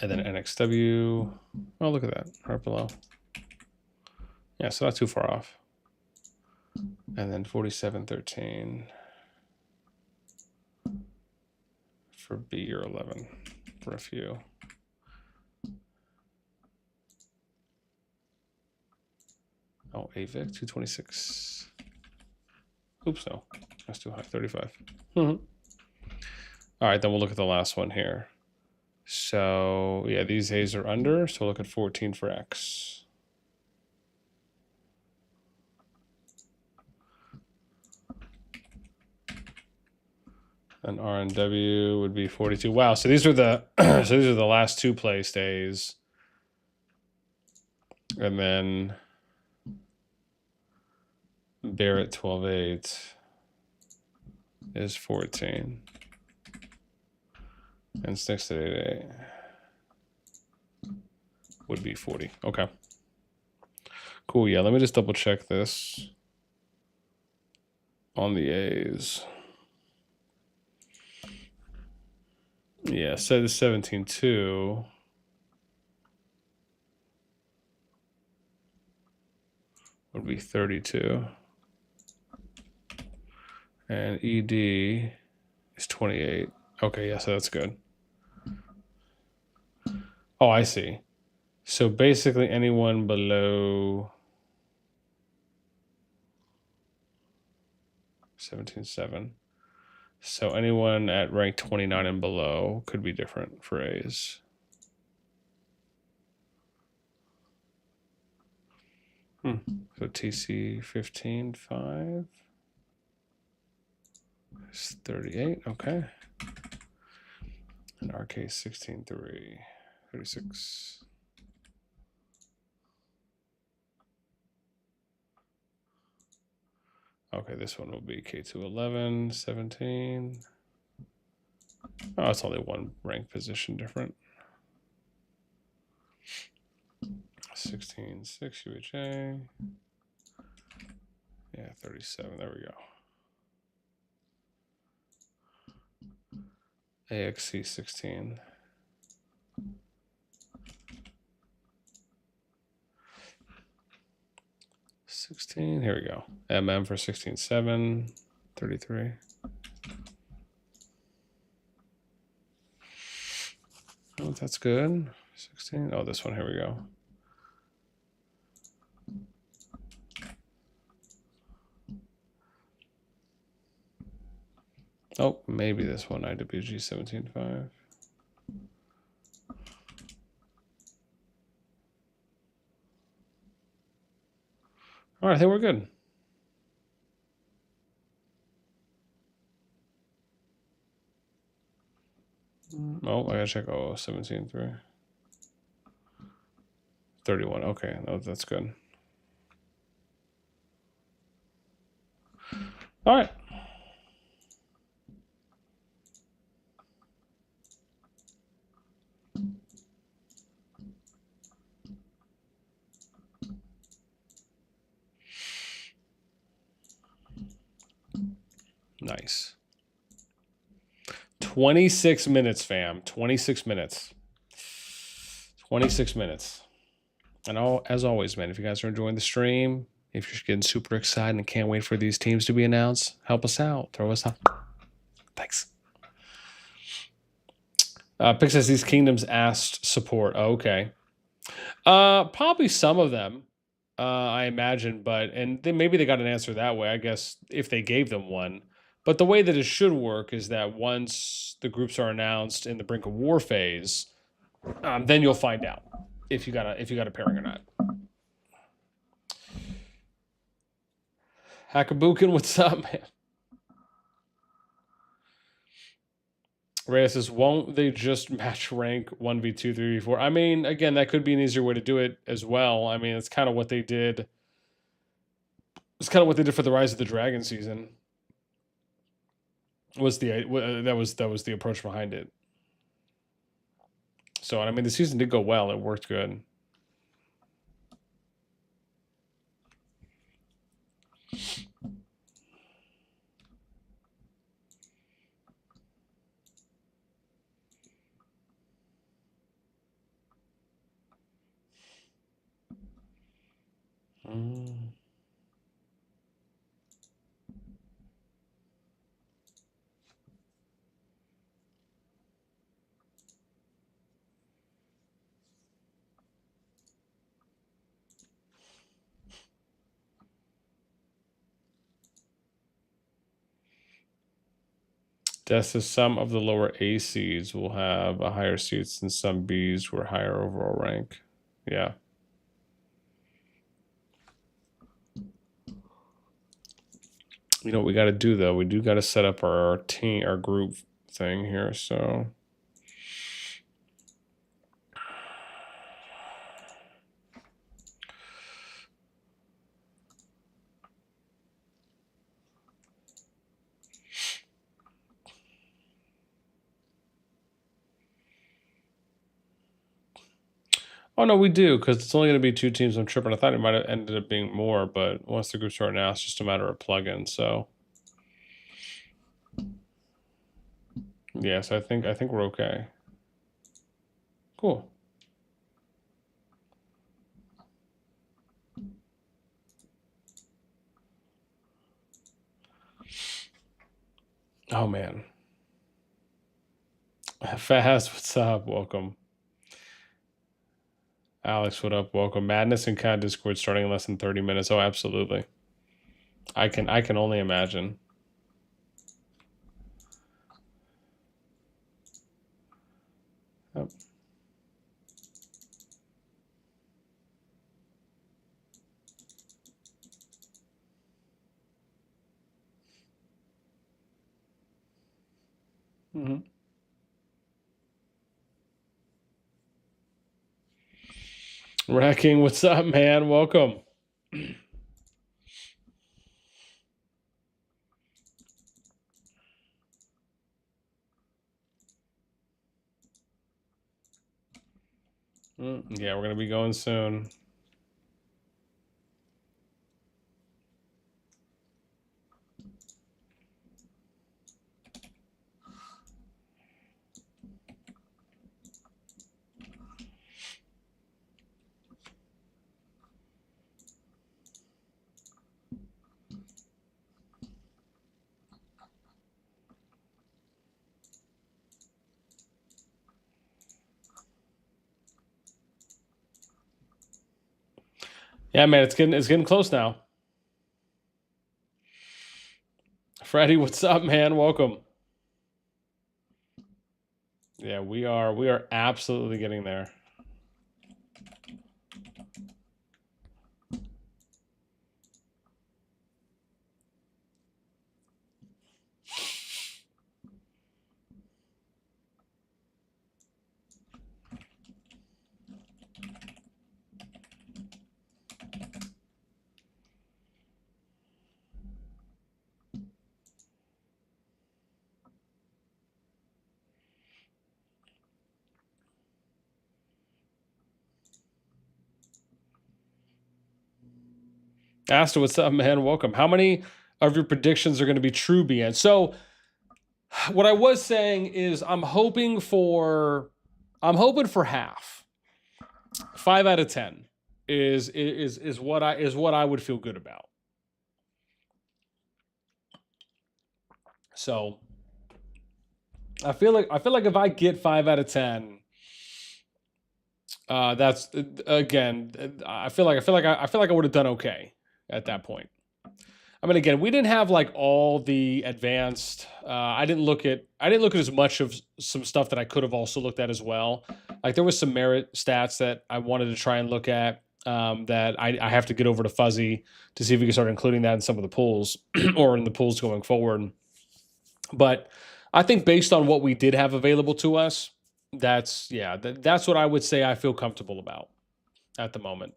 And then NXW, oh, look at that, right below. Yeah, so not too far off. And then 47.13 for B or 11 for a few. Oh, AVIC 226. Oops, no, that's too high, 35. All right, then we'll look at the last one here. So yeah, these A's are under, so we'll look at 14 for X. And R and W would be 42. Wow, so these are the so these are the last two placed A's. And then Barrett 12.8 is 14. And Sticks at 8.8 would be 40. Okay. Cool, yeah, let me just double check this on the A's. Yeah, so the 17.2 would be 32. And ED is 28. Okay, yeah, so that's good. Oh, I see. So basically anyone below 17.7. So anyone at rank 29 and below could be different for A's. So TC 15.5 is 38, okay. And RK 16.3, 36. Okay, this one will be K211, 17. Oh, it's only one rank position different. 16.6 UHA. Yeah, 37, there we go. AXC 16. Here we go. MM for 16.7, 33. Oh, that's good. 16. Oh, this one, here we go. Oh, maybe this one, IWG 17.5. All right, I think we're good. Oh, I gotta check. Oh, 17.3. 31. Okay, no, that's good. All right. Nice. 26 minutes, fam. 26 minutes. 26 minutes. And as always, man, if you guys are enjoying the stream, if you're getting super excited and can't wait for these teams to be announced, help us out. Throw us out. Thanks. Pix says these kingdoms asked support. Oh, okay. Probably some of them, I imagine, but and then maybe they got an answer that way. I guess if they gave them one. But the way that it should work is that once the groups are announced in the brink of war phase, then you'll find out if you got a pairing or not. Hackabukin, what's up, man? Reyes says, won't they just match rank 1v2, 3v4? I mean, again, that could be an easier way to do it as well. I mean, it's kind of what they did. It's kind of what they did for the Rise of the Dragon season. That was the approach behind it. So, I mean, the season did go well. It worked good. Death says some of the lower A seeds will have a higher seats than some Bs who are higher overall rank. Yeah. You know what we got to do, though? We do got to set up our team, our group thing here, so... Oh, no, we do, because it's only going to be 2 teams. I'm tripping. I thought it might have ended up being more, but once the groups are now, it's just a matter of plug-in, so... Yes, I think we're okay. Cool. Oh, man. Fast, what's up? Welcome. Alex, what up? Welcome. Madness and CoD Discord starting in less than 30 minutes. Oh, absolutely. I can only imagine. Yep. Mm-hmm. Wrecking, what's up, man? Welcome. Yeah, we're going to be going soon. Yeah, man, it's getting close now. Freddie, what's up, man? Welcome. Yeah, we are absolutely getting there. Asta, what's up, man? Welcome. How many of your predictions are going to be true, BN? So, what I was saying is I'm hoping for half. 5 out of 10 is what I would feel good about. So, I feel like if I get 5 out of 10, that's again. I feel like I would have done okay at that point. I mean, again, we didn't have like all the advanced. I didn't look at as much of some stuff that I could have also looked at as well. Like there was some merit stats that I wanted to try and look at that I have to get over to Fuzzy to see if we can start including that in some of the pools or in the pools going forward. But I think based on what we did have available to us, that's what I would say I feel comfortable about at the moment.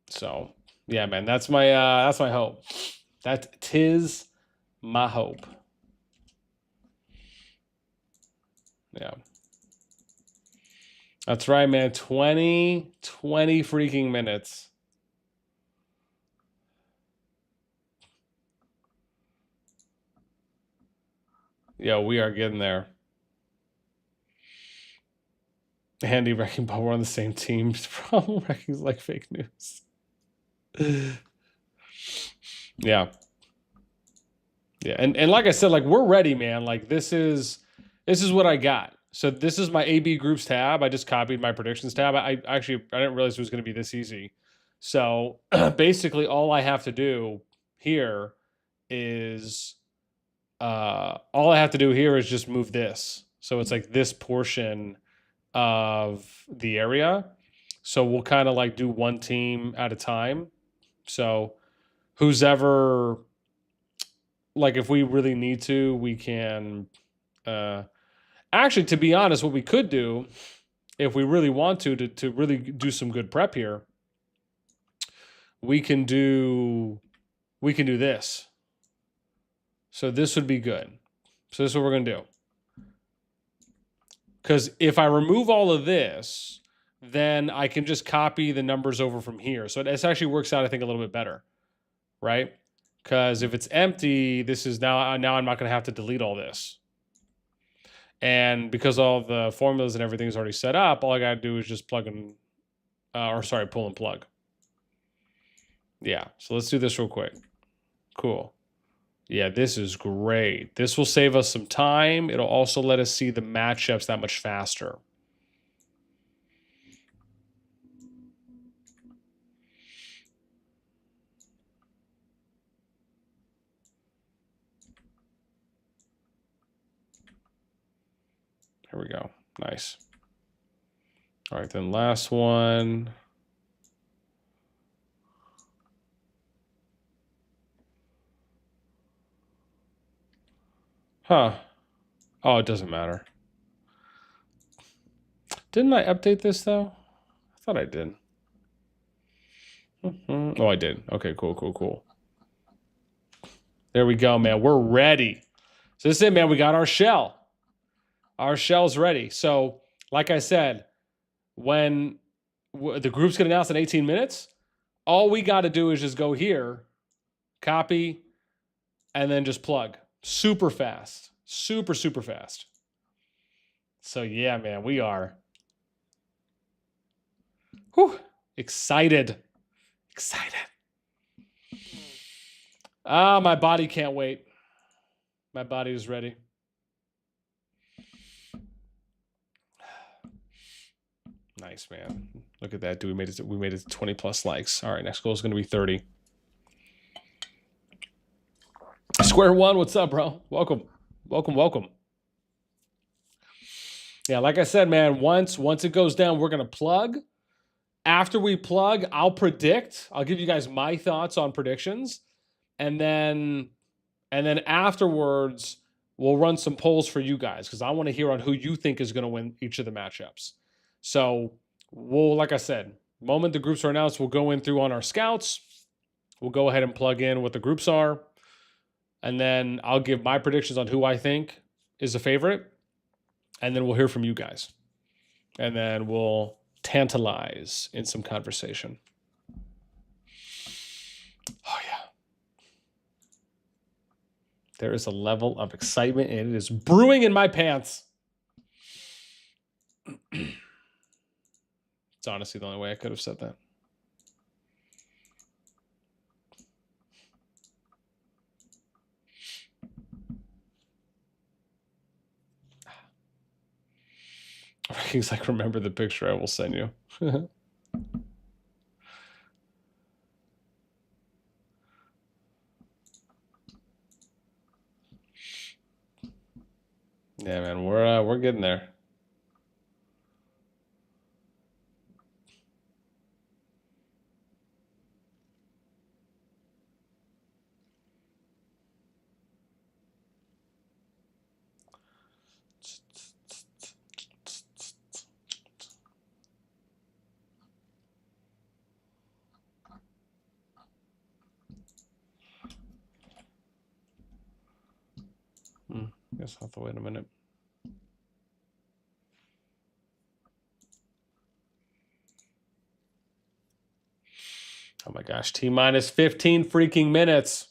So yeah, man, that's my hope. That tis my hope. Yeah. That's right, man. 20 freaking minutes. Yeah, we are getting there. Andy Wrecking Ball, we're on the same team. Problem Wrecking's like fake news. Yeah. Yeah, and like I said, like we're ready, man. Like this is what I got. So this is my AB groups tab. I just copied my predictions tab. I didn't realize it was going to be this easy. So basically, all I have to do here is just move this. So it's like this portion of the area. So we'll kind of like do one team at a time. So who's ever like if we really need to, we can actually, to be honest, what we could do if we really want to really do some good prep here, we can do this. So this would be good. So this is what we're going to do. Because if I remove all of this, then I can just copy the numbers over from here. So it actually works out, I think, a little bit better, right? Because if it's empty, this is now I'm not going to have to delete all this. And because all the formulas and everything is already set up, all I got to do is just pull and plug. Yeah, so let's do this real quick. Cool. Yeah, this is great. This will save us some time. It'll also let us see the matchups that much faster. Here we go. Nice. All right, then last one. Huh. Oh, it doesn't matter. Didn't I update this, though? I thought I did. Oh, I did. Okay, cool. There we go, man. We're ready. So this is it, man. We got our shell. Our shell's ready. So, like I said, when the groups get announced in 18 minutes, all we got to do is just go here, copy, and then just plug. Super fast. Super fast. So, yeah, man, we are excited. Ah, my body can't wait. My body is ready. Nice, man. Look at that, dude. We made it to 20 plus likes. All right, next goal is going to be 30. Square one, what's up, bro? Welcome. Yeah, like I said, man, once it goes down, we're going to plug. After we plug, I'll predict. I'll give you guys my thoughts on predictions. And then afterwards, we'll run some polls for you guys because I want to hear on who you think is going to win each of the matchups. So we'll, like I said, moment the groups are announced, we'll go in through on our scouts. We'll go ahead and plug in what the groups are. And then I'll give my predictions on who I think is a favorite. And then we'll hear from you guys. And then we'll tantalize in some conversation. Oh, yeah. There is a level of excitement, and it is brewing in my pants. It's honestly the only way I could have said that. He's like, remember the picture I will send you. Yeah, man, we're getting there. Guess I'll have to wait a minute. Oh my gosh, T minus 15 freaking minutes.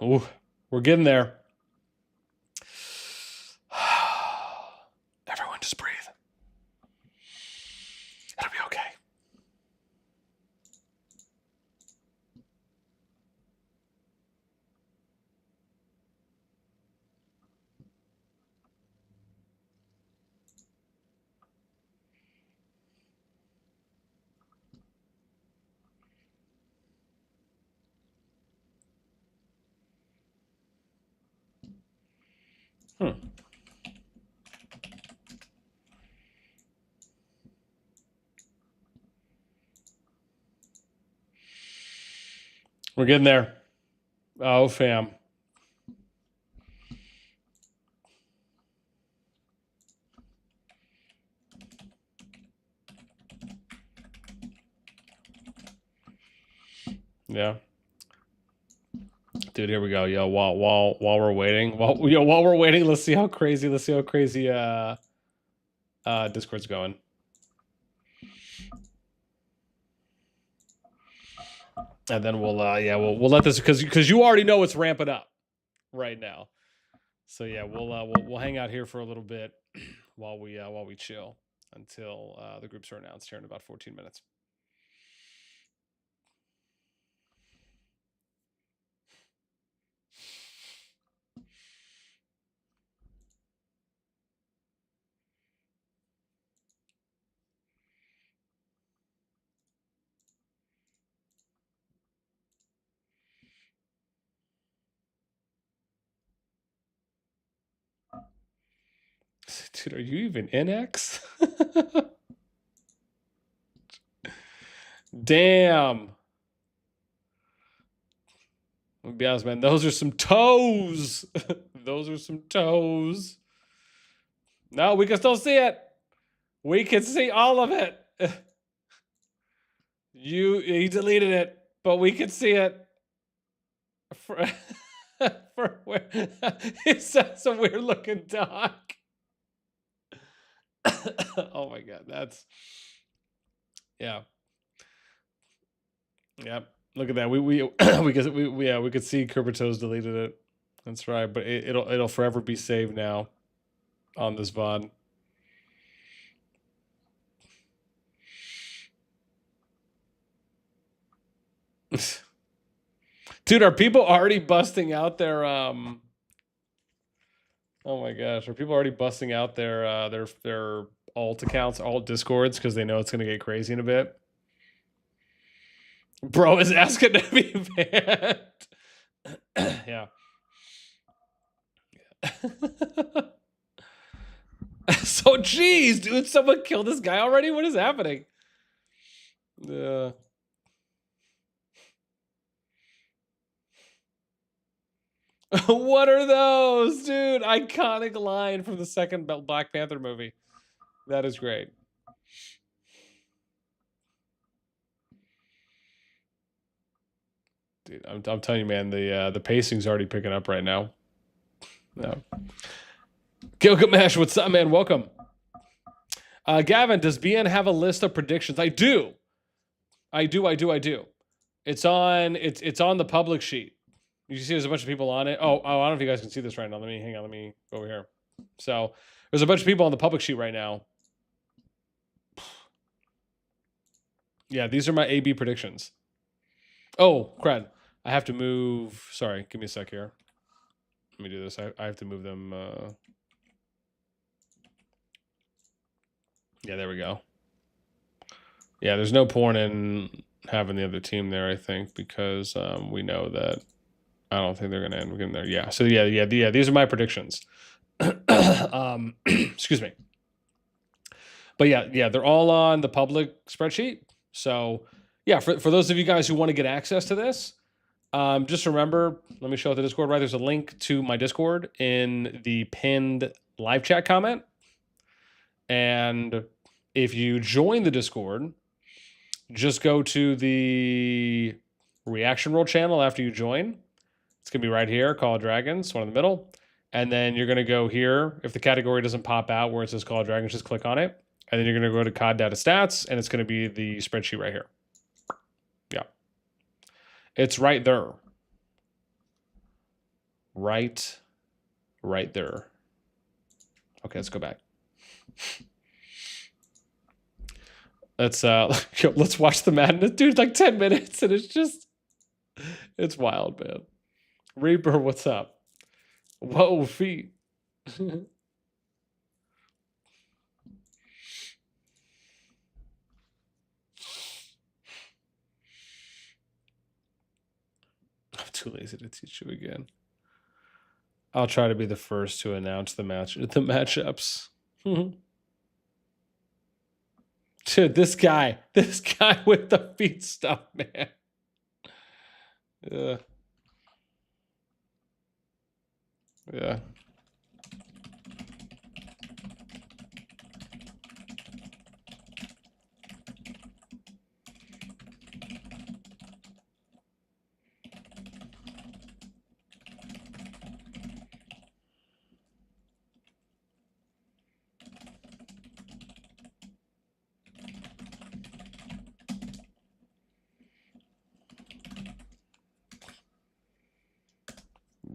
Ooh, we're getting there. Everyone just breathe. It'll be okay. We're getting there. Oh, fam. Yeah. Dude, here we go. Yo, while we're waiting, while we're waiting, let's see how crazy Discord's going. And then we'll let this, because you already know it's ramping up right now. So yeah, we'll hang out here for a little bit while we chill until the groups are announced here in about 14 minutes. Dude, are you even in X? Damn. I'll be honest, man. Those are some toes. Those are some toes. No, we can still see it. We can see all of it. He deleted it, but we can see it. For where it's such a weird looking dog. Oh my god, that's yeah. Yep. Look at that. We could see Kerbertoes deleted it. That's right, but it'll forever be saved now on this VOD. Dude, are people already busting out their oh my gosh, are people already busting out their alt accounts, alt discords, because they know it's gonna get crazy in a bit? Bro is asking to be banned. Yeah. So geez, dude, someone killed this guy already? What is happening? Yeah. What are those, dude? Iconic line from the second Black Panther movie. That is great. dude, I'm telling you, man, the pacing's already picking up right now. No. Gilgamesh, what's up, man? Welcome. Gavin, does BN have a list of predictions? I do. It's on the public sheet. You see there's a bunch of people on it. Oh, I don't know if you guys can see this right now. Hang on, let me go over here. So there's a bunch of people on the public sheet right now. Yeah, these are my AB predictions. Oh, crud. I have to move. Sorry, give me a sec here. Let me do this. I have to move them. Yeah, there we go. Yeah, there's no point in having the other team there, I think, because we know that I don't think they're going to end in there. Yeah, so yeah, these are my predictions. Excuse me. But yeah, they're all on the public spreadsheet. So yeah, for those of you guys who want to get access to this, just remember, let me show the Discord, right? There's a link to my Discord in the pinned live chat comment. And if you join the Discord, just go to the reaction roll channel after you join. It's going to be right here, CallofDragons, one in the middle. And then you're going to go here. If the category doesn't pop out where it says CallofDragons, just click on it. And then you're going to go to COD Data Stats, and it's going to be the spreadsheet right here. Yeah. It's right there. Right there. Okay, let's go back. Let's watch the madness, dude. Like 10 minutes, and it's wild, man. Reaper, what's up? Whoa, feet. I'm too lazy to teach you again. I'll try to be the first to announce the matchups. Dude, this guy with the feet stuff, man. Yeah.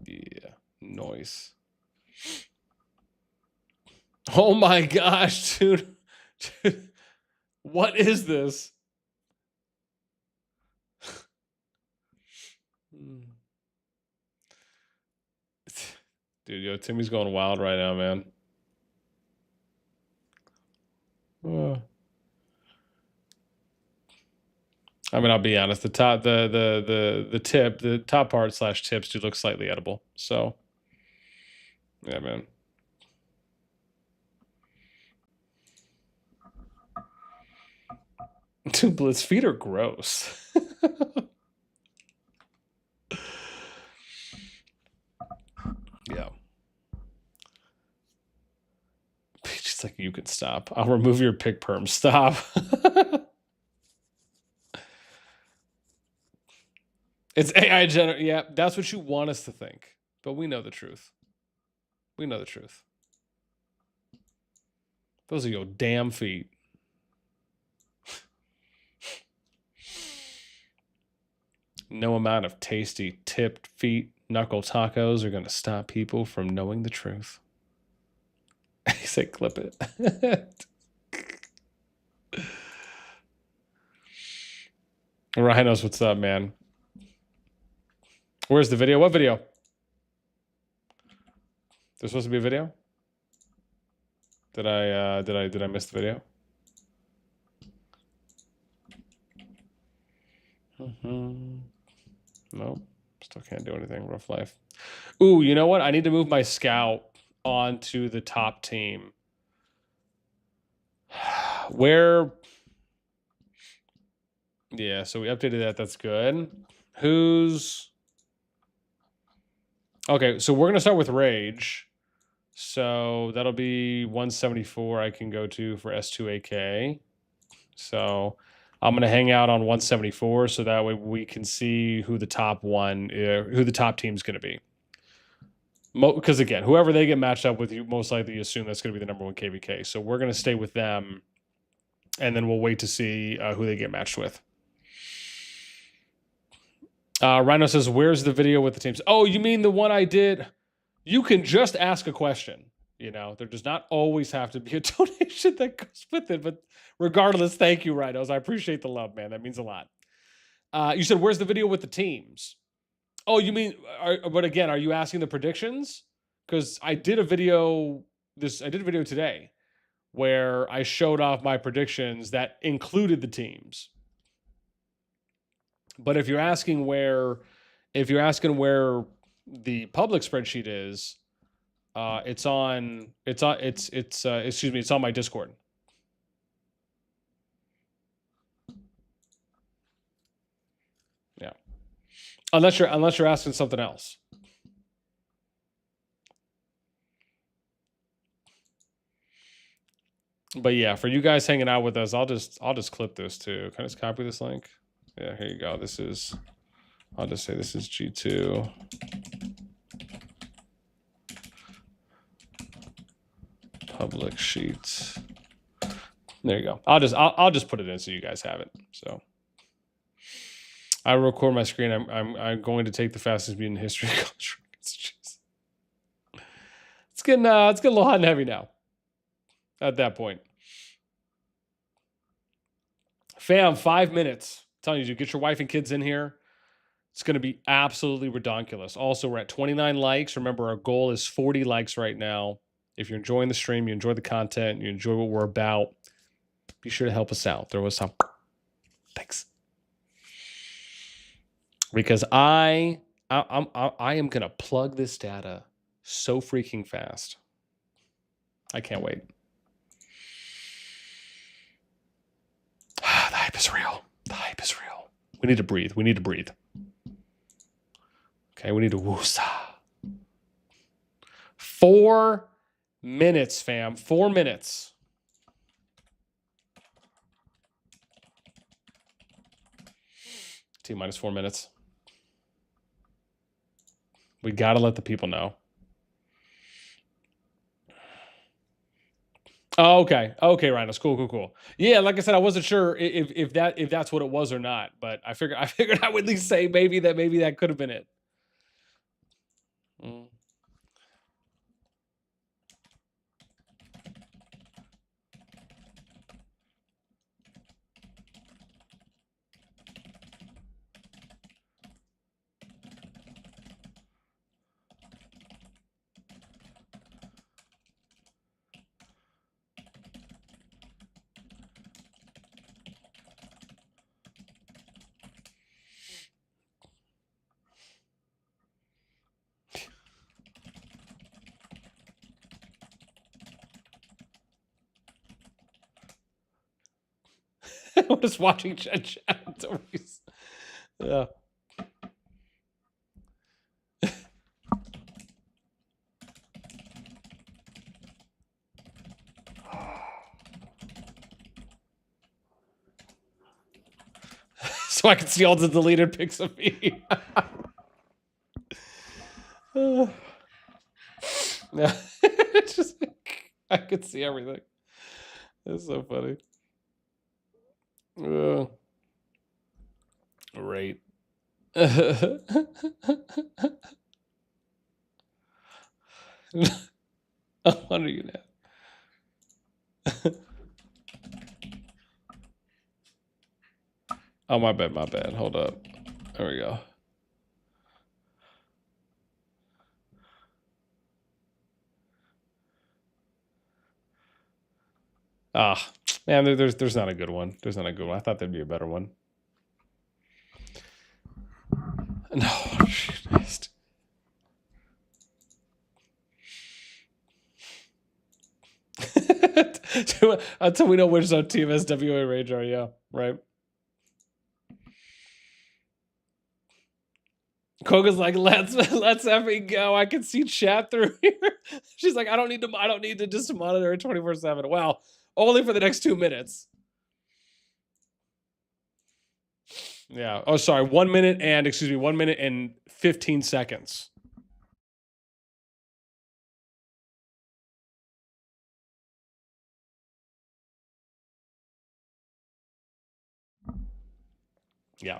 Yeah, noise. Oh my gosh, dude. What is this? Dude, yo, Timmy's going wild right now, man. I mean, I'll be honest. The top, the top part / tips do look slightly edible. So, yeah, man. Dude, Blitz feet are gross. Yeah. Just like, you can stop. I'll remove your pick perm. Stop. It's AI generated. Yeah, that's what you want us to think. But we know the truth. We know the truth. Those are your damn feet. No amount of tasty tipped feet knuckle tacos are going to stop people from knowing the truth. He said, clip it. Rhinos, what's up, man? Where's the video? What video? There's supposed to be a video? Did I miss the video? Nope. Still can't do anything. Rough life. Ooh, you know what? I need to move my scout onto the top team. Where? Yeah, so we updated that. That's good. Who's? Okay, so we're gonna start with Rage. So that'll be 174 I can go to for S2AK. So I'm going to hang out on 174 so that way we can see who the top team is going to be. Because again, whoever they get matched up with, you most likely assume that's going to be the #1 KvK. So we're going to stay with them, and then we'll wait to see who they get matched with. Rhino says, "Where's the video with the teams?" Oh, you mean the one I did? You can just ask a question. You know, there does not always have to be a donation that goes with it. But regardless, thank you, Rhinos. I appreciate the love, man. That means a lot. You said, "Where's the video with the teams?" Oh, you mean? But again, are you asking the predictions? Because I did a video. I did a video today where I showed off my predictions that included the teams. But if you're asking where the public spreadsheet is, it's on my Discord. Yeah. Unless you're asking something else. But yeah, for you guys hanging out with us, I'll just clip this too. Can I just copy this link? Yeah, here you go. I'll just say this is G2. Public sheets. There you go. I'll just put it in so you guys have it. So I record my screen. I'm going to take the fastest beat in history. It's getting a little hot and heavy now. At that point, fam, 5 minutes. I'm telling you, get your wife and kids in here. It's going to be absolutely redonkulous. Also, we're at 29 likes. Remember, our goal is 40 likes right now. If you're enjoying the stream, you enjoy the content, you enjoy what we're about, be sure to help us out. Throw us some. Thanks. Because I am going to plug this data so freaking fast. I can't wait. The hype is real. The hype is real. We need to breathe. We need to breathe. Okay, we need to woosa. 4 minutes, fam. 4 minutes. T-minus 4 minutes. We got to let the people know. Oh, okay. Okay, Rhinos. Cool. Yeah, like I said, I wasn't sure if that's what it was or not, but I figured I would at least say maybe that could have been it. I'm just watching chat. Yeah. So I can see all the deleted pics of me. Yeah. It's just I could see everything. That's so funny. Right. I'm under you now. Oh, my bad. Hold up. There we go. Ah, man, there's not a good one. There's not a good one. I thought there'd be a better one. No, shit. Until we know which zone team has WA range are, yeah, right. Koga's like, let's effing go. I can see chat through here. She's like, I don't need to just monitor it 24/7. Well, only for the next 2 minutes. Yeah. Oh, sorry. 1 minute and, excuse me, 1 minute and 15 seconds. Yeah.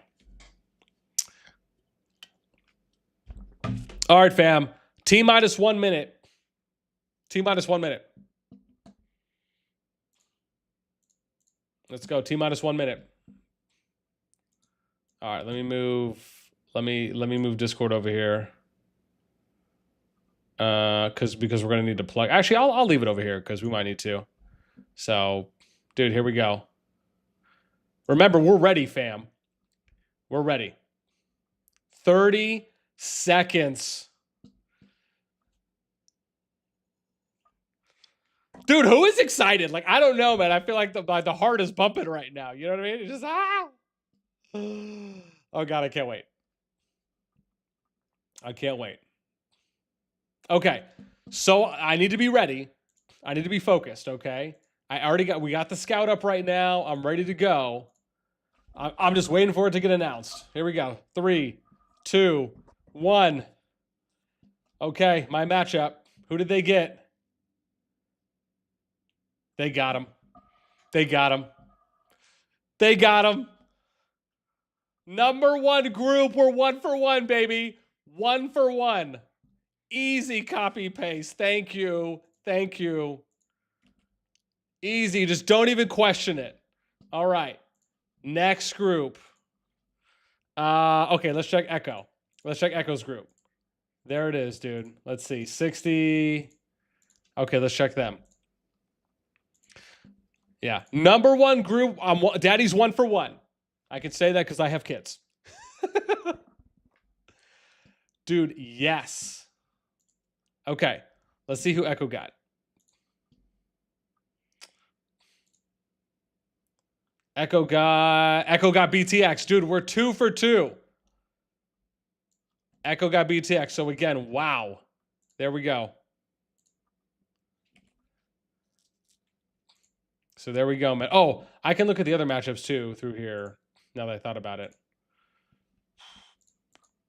All right, fam. T minus 1 minute. T minus 1 minute. Let's go. T minus 1 minute. All right, let me move. Let me move Discord over here. Because we're gonna need to plug. Actually, I'll leave it over here because we might need to. So, dude, here we go. Remember, we're ready, fam. We're ready. 30 seconds. Dude, who is excited? Like, I don't know, man. I feel like the heart is bumping right now. You know what I mean? It's just Oh god, I can't wait. I can't wait. Okay. So I need to be ready. I need to be focused, okay? We got the scout up right now. I'm ready to go. I'm just waiting for it to get announced. Here we go. 3, 2, 1. Okay, my matchup. Who did they get? They got him. They got him. They got him. Number 1 group. We're 1 for 1, baby. 1 for 1. Easy copy paste. Thank you. Thank you. Easy. Just don't even question it. All right. Next group. Okay, let's check Echo. Let's check Echo's group. There it is, dude. Let's see. 60. Okay, let's check them. Yeah. Number 1 group. Daddy's 1 for 1. I can say that because I have kids. Dude, yes. Okay. Let's see who Echo got. Echo got BTX. Dude, we're 2 for 2. Echo got BTX. So again, wow. There we go. So there we go, man. Oh, I can look at the other matchups too through here now that I thought about it.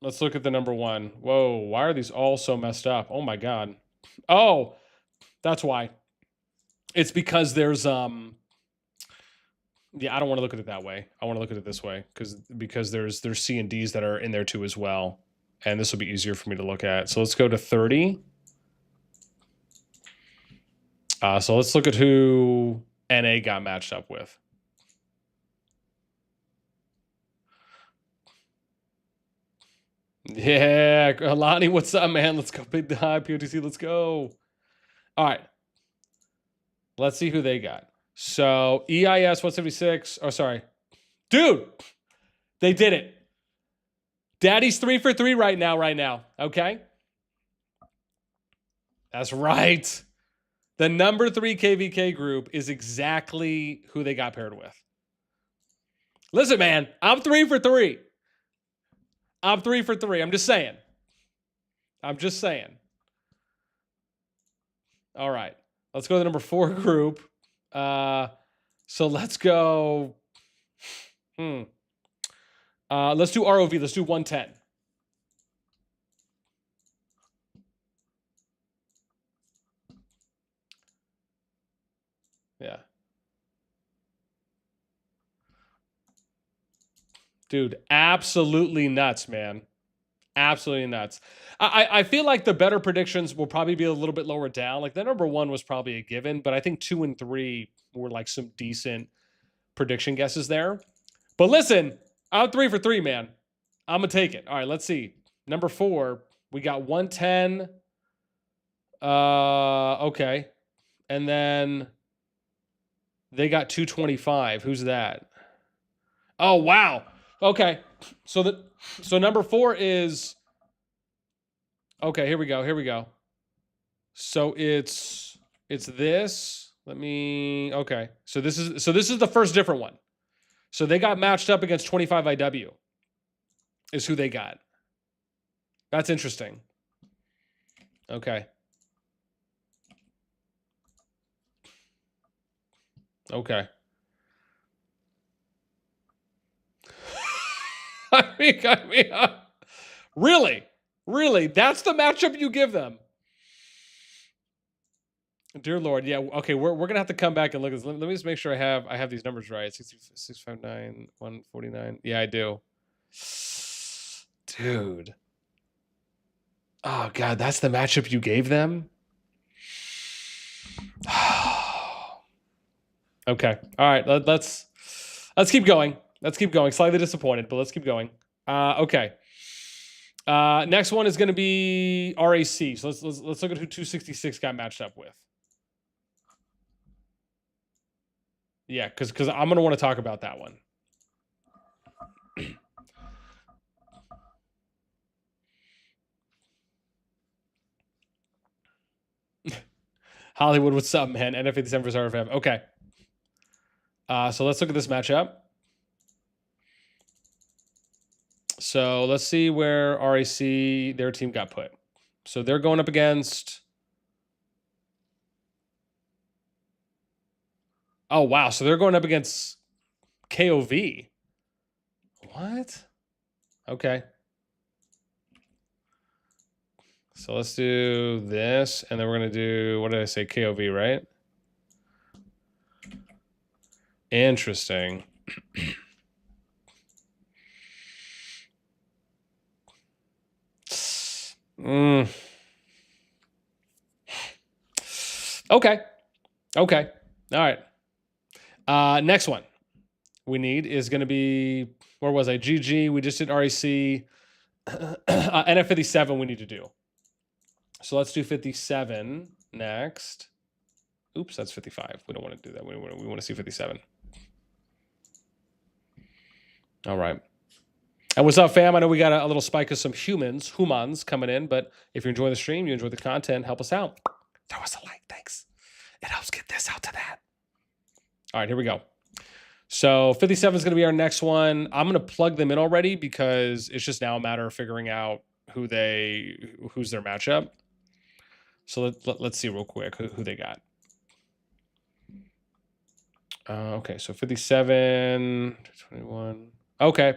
Let's look at the number 1. Whoa, why are these all so messed up? Oh my god. Oh, that's why. It's because there's yeah, I don't want to look at it that way. I want to look at it this way because there's C and Ds that are in there too as well. And this will be easier for me to look at. So let's go to 30. So let's look at who NA got matched up with. Yeah, Alani, what's up, man? Let's go. Big dive, POTC, let's go. All right. Let's see who they got. So EIS 176. Oh, sorry. Dude, they did it. Daddy's 3 for 3 right now. Okay? That's right. The number 3 KvK group is exactly who they got paired with. Listen, man, I'm 3 for 3. I'm 3 for 3. I'm just saying. All right. Let's go to the number 4 group. So let's go. Let's do ROV. Let's do 110. Yeah. Dude, absolutely nuts, man. Absolutely nuts. I feel like the better predictions will probably be a little bit lower down. Like the number 1 was probably a given, but I think 2 and 3 were like some decent prediction guesses there. But listen, I'm 3 for 3, man. I'm gonna take it. All right, let's see. Number 4, we got 110. Okay. And then they got 225. Who's that? Oh, wow. Okay. So number 4 is okay, here we go. So it's this. Okay. So this is the first different one. So they got matched up against 25 IW. Is who they got. That's interesting. Okay. Okay. got me. Really? Really? That's the matchup you give them? Dear Lord, yeah. Okay, we're gonna have to come back and look at this. Let me just make sure I have these numbers right. 659, 149. Yeah, I do. Dude. Oh God, that's the matchup you gave them? Okay. All right. Let's keep going. Let's keep going. Slightly disappointed, but let's keep going. Okay. Next one is going to be RAC. So let's look at who 266 got matched up with. Yeah, because I'm going to want to talk about that one. Hollywood, what's up, man? NF57 versus RFM. Okay. So let's look at this matchup. So let's see where RAC, their team got put. So they're going up against... Oh, wow. So they're going up against KOV. What? Okay. So let's do this, and then we're going to do, what did I say, KOV, right? Interesting. Okay. Okay. All right. Next one we need is going to be, where was I? GG. We just did RAC. NF57 we need to do. So let's do 57 next. Oops, that's 55. We don't want to do that. We want to see 57. All right. And what's up, fam? I know we got a little spike of some humans coming in, but if you're enjoying the stream, you enjoy the content, help us out. Throw us a like, thanks. It helps get this out to that. All right, here we go. So 57 is going to be our next one. I'm going to plug them in already because it's just now a matter of figuring out who's their matchup. So let's see real quick who they got. Okay, so 57, 21. Okay.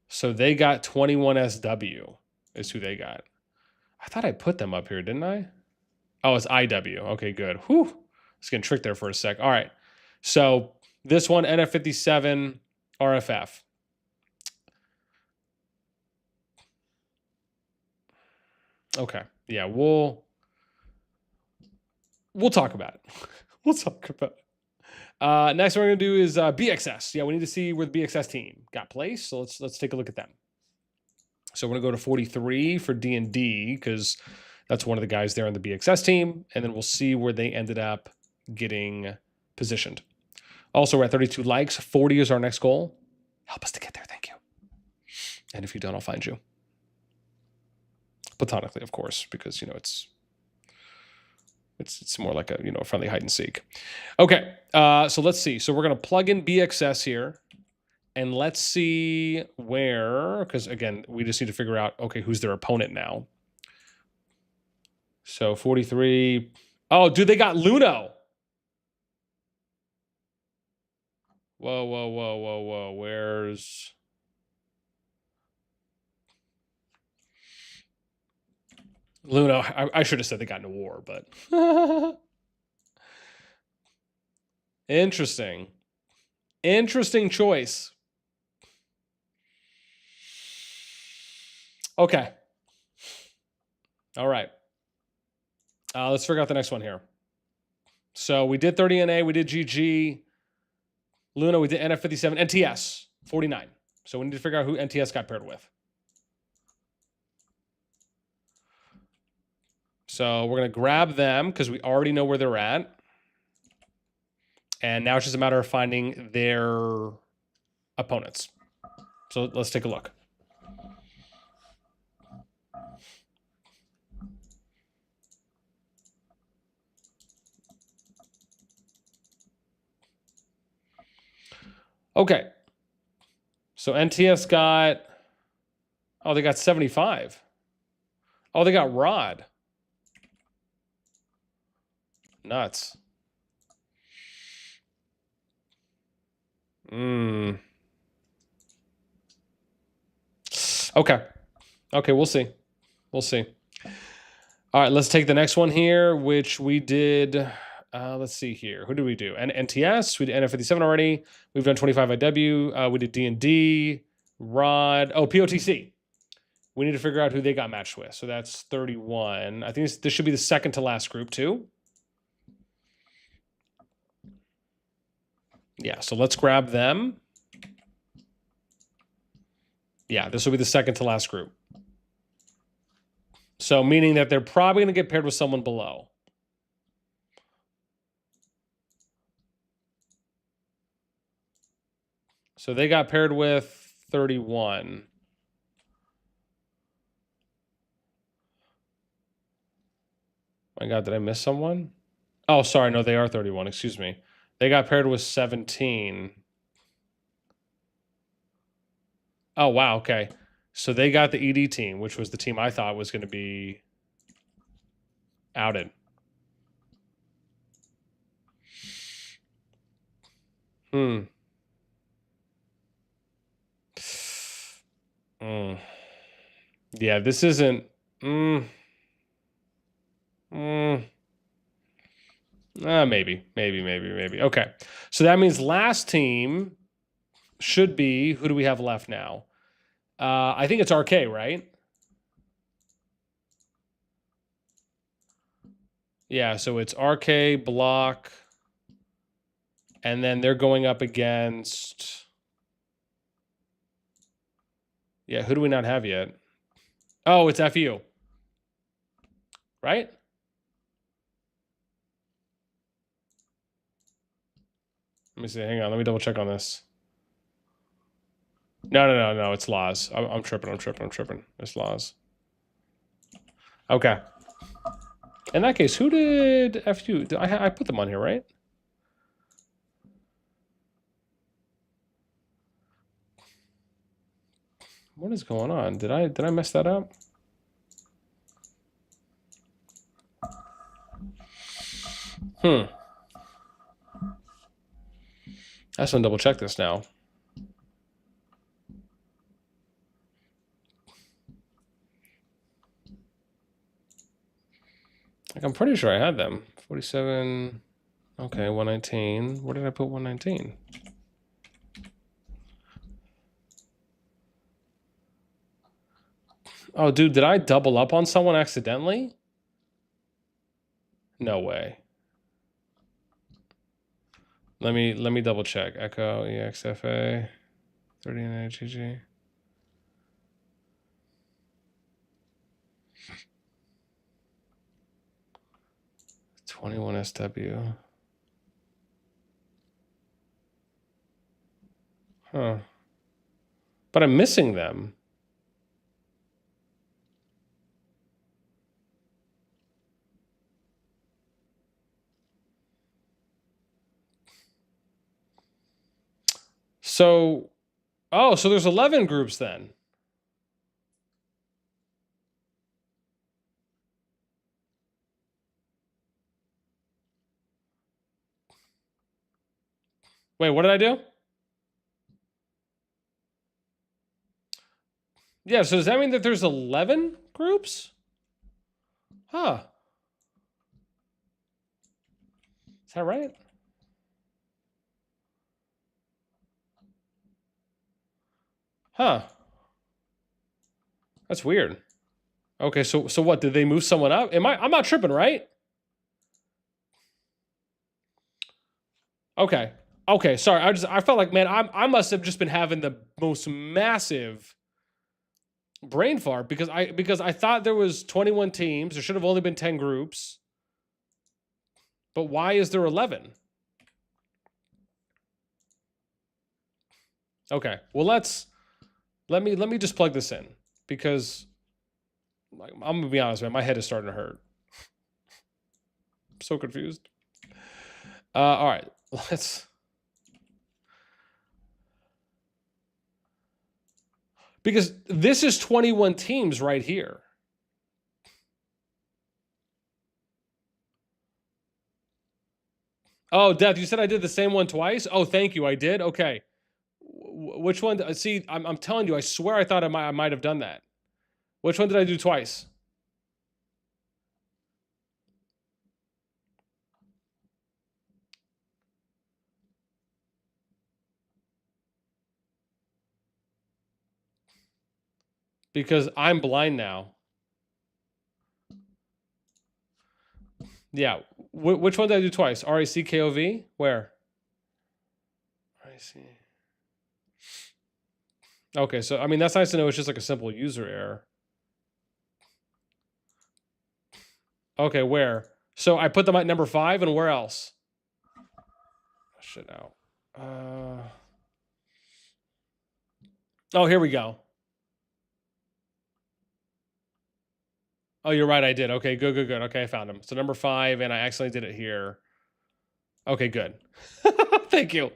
So they got 21SW is who they got. I thought I put them up here, didn't I? Oh, it's IW. Okay, good. Whew. I was getting tricked there for a sec. All right. So this one, NF57 RFF. Okay. Yeah, we'll talk about it. We'll talk about it. Next, what we're gonna do is BXS. Yeah, we need to see where the BXS team got placed. So let's take a look at them. So we're gonna go to 43 for D&D because that's one of the guys there on the BXS team, and then we'll see where they ended up getting positioned. Also, we're at 32 likes. 40 is our next goal. Help us to get there. Thank you. And if you don't, I'll find you. Platonically, of course, because it's more like a friendly hide and seek. Okay, so let's see. So we're gonna plug in BXS here, and let's see where, because again, we just need to figure out who's their opponent now. So 43. Oh, dude, they got Luno. Whoa. Where's Luno? I should have said they got in a war, but interesting. Interesting choice. Okay. All right. Let's figure out the next one here. So we did 30 NA, we did GG. Luna, we did NF57, NTS, 49. So we need to figure out who NTS got paired with. So we're going to grab them because we already know where they're at. And now it's just a matter of finding their opponents. So let's take a look. Okay. So NTS got, oh, they got 75. Oh, they got Rod. Nuts. Okay. Okay, we'll see. We'll see. All right, let's take the next one here, which we did. Let's see here. Who did we do? NTS. We did NF57 already. We've done 25 IW. We did D&D. Rod. Oh, POTC. We need to figure out who they got matched with. So that's 31. I think this should be the second to last group too. Yeah, so let's grab them. Yeah, this will be the second to last group. So meaning that they're probably going to get paired with someone below. So they got paired with 31. My God, did I miss someone? Oh, sorry. No, they are 31. Excuse me. They got paired with 17. Oh, wow. Okay. So they got the ED team, which was the team I thought was going to be outed. Yeah, this isn't... maybe. Okay. So that means last team should be... Who do we have left now? I think it's RK, right? Yeah, so it's RK, Block, and then they're going up against... Yeah, who do we not have yet? Oh, it's FU. Right? Let me see. Hang on. Let me double check on this. No. It's laws. I'm tripping. It's laws. Okay. In that case, who did FU? I put them on here, right? What is going on? Did I mess that up? I just want to double check this now. Like, I'm pretty sure I had them. 47. Okay, 119. Where did I put 119? Oh, dude, did I double up on someone accidentally? No way. Let me double check. Echo EXFA 39 GG. $21 SW. Huh. But I'm missing them. So, oh, so there's 11 groups then. Wait, what did I do? Yeah, so does that mean that there's 11 groups? Huh. Is that right? Huh. That's weird. Okay, so what? Did they move someone up? I'm not tripping, right? Okay. Okay, sorry. I felt like, man, I must have just been having the most massive brain fart because I thought there was 21 teams. There should have only been 10 groups. But why is there 11? Okay. Well, let me just plug this in because like, I'm gonna be honest, man, my head is starting to hurt. I'm so confused. All right, because this is 21 teams right here. Oh, Death, you said I did the same one twice? Oh, thank you. I did? Okay. Which one? See, I'm telling you, I swear I thought I might have done that. Which one did I do twice? Because I'm blind now. Yeah. Which one did I do twice? RAC KOV? Where? RAC. Okay, so I mean that's nice to know. It's just like a simple user error. Okay, where? So I put them at number 5, and where else? Shit out. Oh, here we go. Oh, you're right. I did. Okay, good. Okay, I found him. So number 5, and I accidentally did it here. Okay, good. Thank you.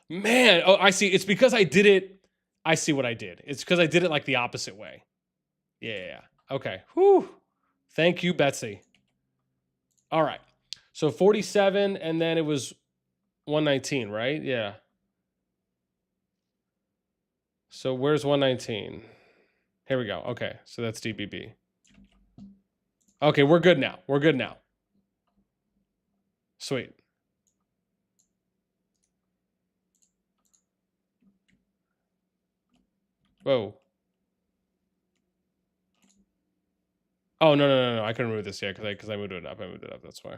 Man, oh, I see. It's because I did it. I see what I did. It's because I did it like the opposite way. Yeah. Okay. Whew. Thank you, Betsy. All right. So 47, and then it was 119, right? Yeah. So where's 119? Here we go. Okay. So that's DBB. Okay, we're good now. We're good now. Sweet. Whoa. Oh, no. I couldn't remove this yet because I moved it up. That's why.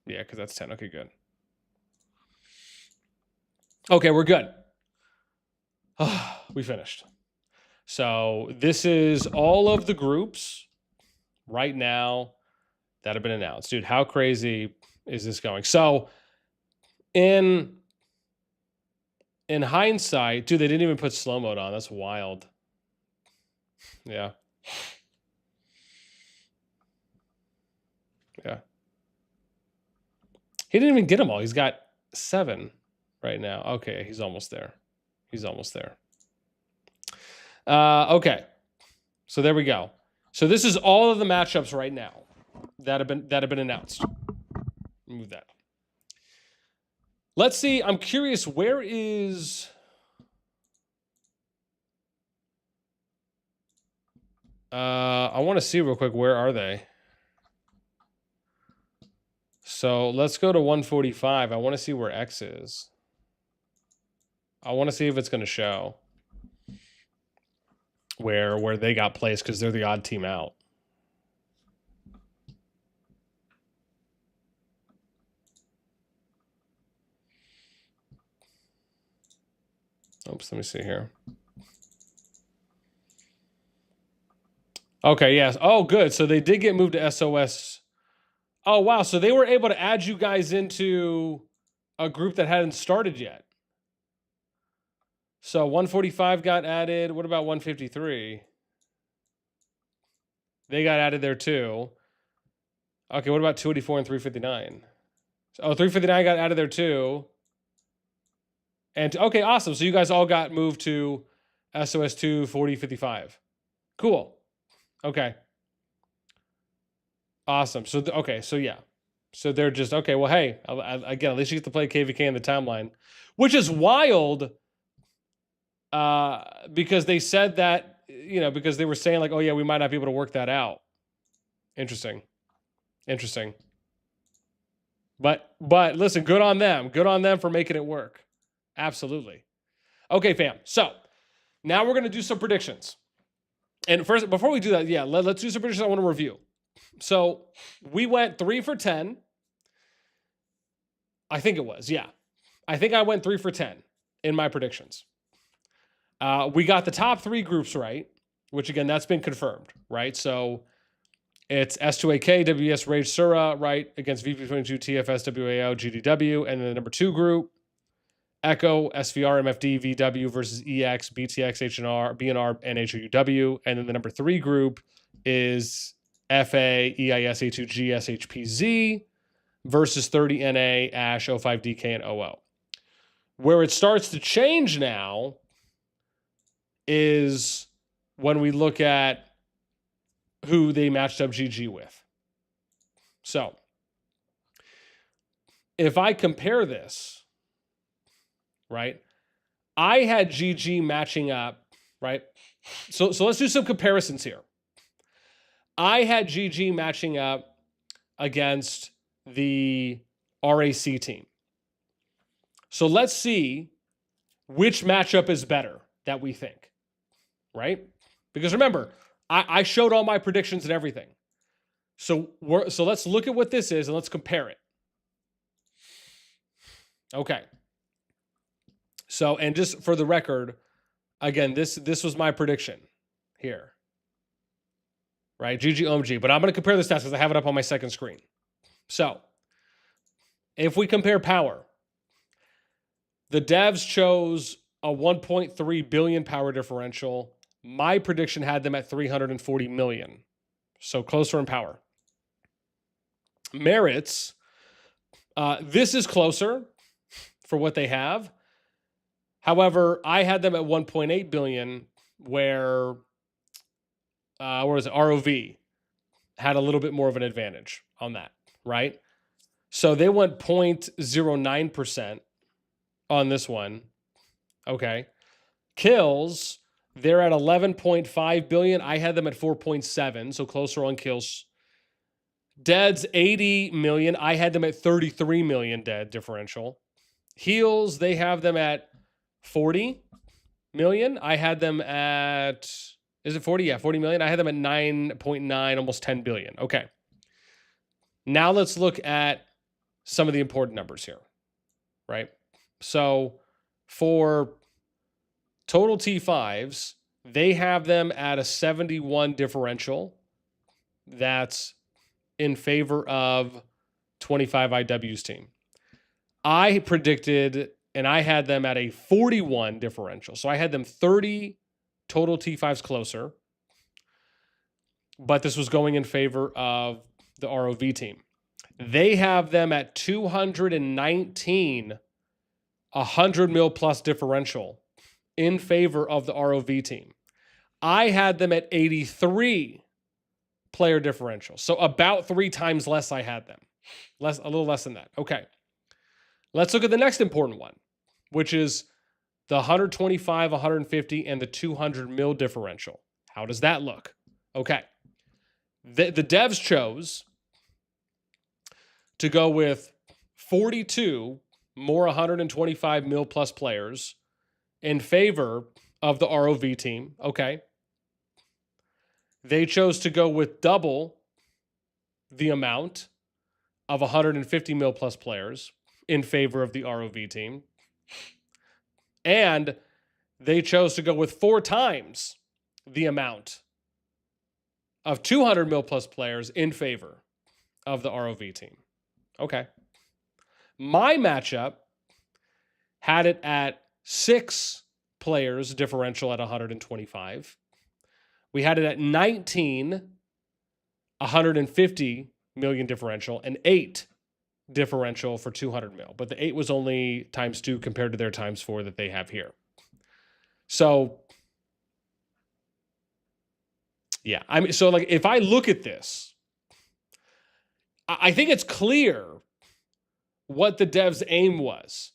Yeah, because that's 10. Okay, good. Okay, we're good. We finished. So this is all of the groups right now that have been announced. Dude, how crazy is this going? So in hindsight, dude, they didn't even put slow mode on. That's wild. Yeah. Yeah. He didn't even get them all. He's got 7 right now. Okay, he's almost there. Okay. So there we go. So this is all of the matchups right now that have been announced. Move that. Let's see. I'm curious, where is I want to see real quick, where are they? So let's go to 145. I want to see where X is. I want to see if it's going to show where they got placed, because they're the odd team out. Oops, let me see here. Okay, yes. Oh, good. So they did get moved to SOS. Oh, wow. So they were able to add you guys into a group that hadn't started yet. So 145 got added. What about 153? They got added there too. Okay, what about 284 and 359? Oh, 359 got added there too. And okay, awesome. So you guys all got moved to SOS 2 40 55. Cool. Okay. Awesome. So okay, so yeah. So they're just okay, well, hey, again, at least you get to play KvK in the timeline, which is wild. Because they said that, because they were saying like, oh yeah, we might not be able to work that out. Interesting. But listen, good on them. Good on them for making it work. Absolutely. Okay, fam. So now we're going to do some predictions. And first, before we do that, yeah, let's do some predictions I want to review. So we went 3 for 10. I think it was, yeah. I think I went 3 for 10 in my predictions. We got the top 3 groups right, which again, that's been confirmed, right? So it's S2AK, WS Rage Sura, right, against VP22, TFS, WAO, GDW, and then the number 2 group, Echo, SVR, MFD, VW versus EX, BTX, HNR, BNR, and HOUW. And then the number 3 group is FA, EIS, A2G, SHPZ versus 30NA, ASH, O5DK, and OO. Where it starts to change now is when we look at who they matched up GG with. So if I compare this, right, I had GG matching up, right? So let's do some comparisons here. I had GG matching up against the RAC team. So let's see which matchup is better that we think, right? Because remember, I showed all my predictions and everything. So let's look at what this is and let's compare it. Okay. So, and just for the record, again, this was my prediction here. Right? GG OMG. But I'm going to compare the stats because I have it up on my second screen. So, if we compare power, the devs chose a 1.3 billion power differential. My prediction had them at 340 million. So closer in power. Merits, this is closer for what they have. However, I had them at 1.8 billion, where was it? ROV had a little bit more of an advantage on that, right? So they went 0.09% on this one. Okay. Kills, they're at 11.5 billion. I had them at 4.7, so closer on kills. Deads, 80 million. I had them at 33 million dead differential. Heals, they have them at 40 million. I had them at, is it 40? Yeah, 40 million. I had them at 9.9, almost 10 billion. Okay. Now let's look at some of the important numbers here, right? So for total T5s, they have them at a 71 differential. That's in favor of 25 IW's team. I predicted, and I had them at a 41 differential. So I had them 30 total T5s closer. But this was going in favor of the ROV team. They have them at 219, 100 mil plus differential in favor of the ROV team. I had them at 83 player differential. So about 3 times less I had them. A little less than that. Okay. Let's look at the next important one, which is the 125, 150, and the 200 mil differential. How does that look? Okay. The devs chose to go with 42 more 125 mil plus players in favor of the ROV team. Okay. They chose to go with double the amount of 150 mil plus players in favor of the ROV team. And they chose to go with 4 times the amount of 200 mil plus players in favor of the ROV team. Okay. My matchup had it at 6 players differential at 125. We had it at 19, 150 million differential, and 8 differential for 200 mil. But the 8 was only times 2 compared to their times 4 that they have here. So, yeah. I mean, so like if I look at this, I think it's clear what the devs' aim was.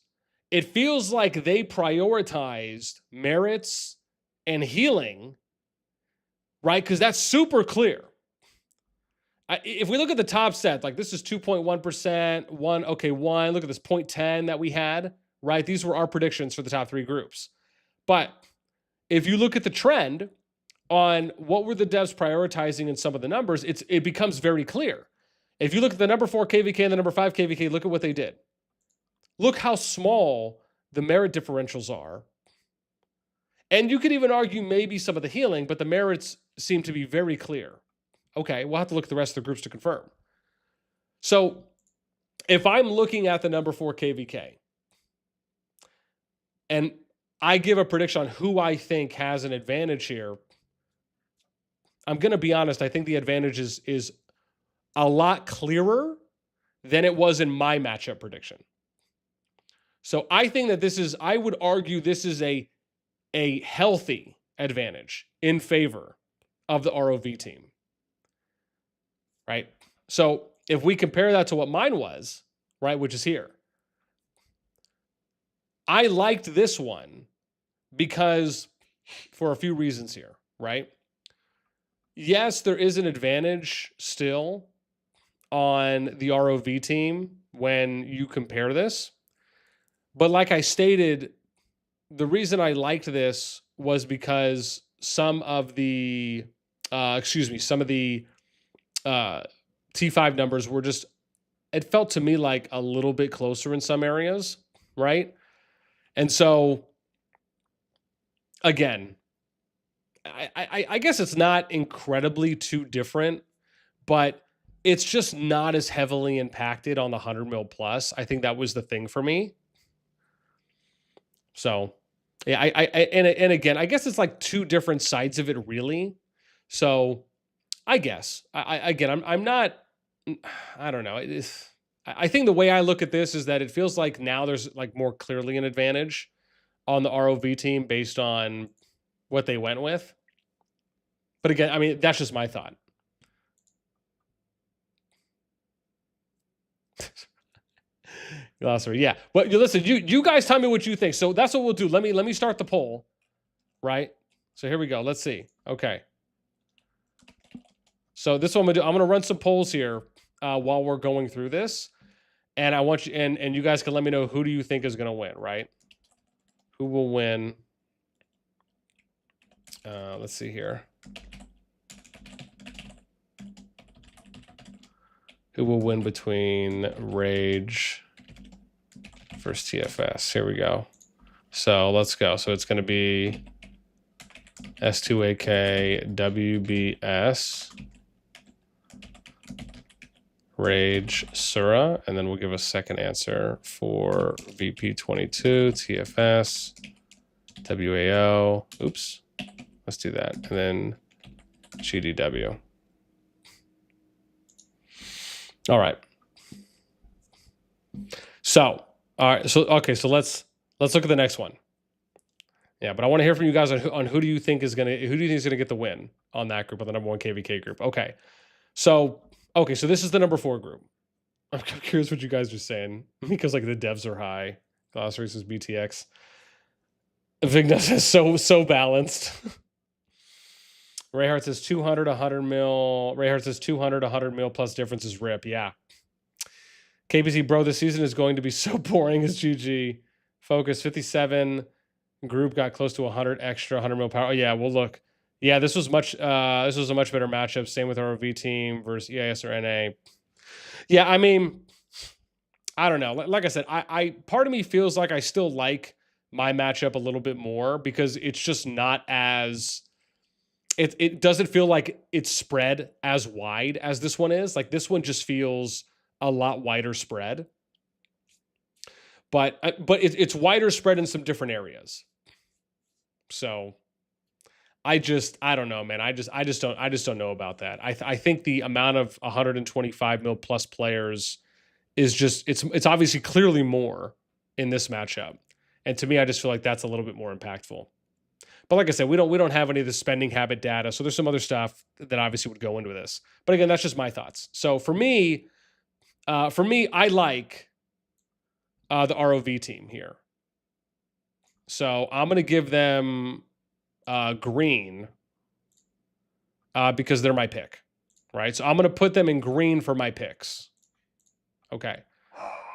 It feels like they prioritized merits and healing, right? Because that's super clear. If we look at the top set, like this is 2.1%, 1, okay, 1. Look at this 0.10 that we had, right? These were our predictions for the top 3 groups. But if you look at the trend on what were the devs prioritizing in some of the numbers, it becomes very clear. If you look at the number 4 KvK and the number 5 KvK, look at what they did. Look how small the merit differentials are. And you could even argue maybe some of the healing, but the merits seem to be very clear. Okay, we'll have to look at the rest of the groups to confirm. So if I'm looking at the number 4 KvK and I give a prediction on who I think has an advantage here, I'm going to be honest, I think the advantage is a lot clearer than it was in my matchup prediction. So I think that I would argue this is a healthy advantage in favor of the ROV team. Right? So if we compare that to what mine was, right, which is here, I liked this one because for a few reasons here, right? Yes, there is an advantage still on the ROV team when you compare this. But like I stated, the reason I liked this was because some of the T5 numbers were just, it felt to me like a little bit closer in some areas, right? And so, again, I guess it's not incredibly too different, but it's just not as heavily impacted on the 100 mil plus. I think that was the thing for me. So, yeah, and again, I guess it's like two different sides of it, really. So, I guess I'm not. I don't know. It is. I think the way I look at this is that it feels like now there's like more clearly an advantage on the ROV team based on what they went with. But again, I mean, that's just my thought. Glossary, yeah. Well, you listen. You guys tell me what you think. So that's what we'll do. Let me start the poll. Right. So here we go. Let's see. Okay. So this one I'm gonna do. I'm gonna run some polls here while we're going through this, and I want you and you guys can let me know who do you think is gonna win. Right. Who will win? Let's see here. Who will win between Rage versus TFS? Here we go. So let's go. So it's going to be S2AK WBS Rage Sura, and then we'll give a second answer for VP22 TFS WAO. Oops. Let's do that. And then GDW. All right. So, all right. So, okay. So let's look at the next one. Yeah, but I want to hear from you guys on who do you think is gonna get the win on that group, on the number 1 KvK group. Okay. So this is the number 4 group. I'm curious what you guys are saying because like the devs are high. Glossary says BTX. Vignos is so balanced. Rayhart says 200, 100 mil. Rayhart says 200, 100 mil plus difference is rip. Yeah. KBC, bro, this season is going to be so boring as GG. Focus 57. Group got close to 100 extra, 100 mil power. Oh, yeah, well, look. Yeah, this was a much better matchup. Same with ROV team versus EIS or NA. Yeah, I mean, I don't know. Like I said, I part of me feels like I still like my matchup a little bit more because it's just not as... It doesn't feel like it's spread as wide as this one is. Like this one just feels a lot wider spread. But it's wider spread in some different areas. So I don't know, man. I just don't know about that. I think the amount of 125 mil plus players is just it's obviously clearly more in this matchup. And to me, I just feel like that's a little bit more impactful. But like I said, we don't have any of the spending habit data, so there's some other stuff that obviously would go into this. But again, that's just my thoughts. So for me, I like the ROV team here. So I'm going to give them green because they're my pick, right? So I'm going to put them in green for my picks. Okay.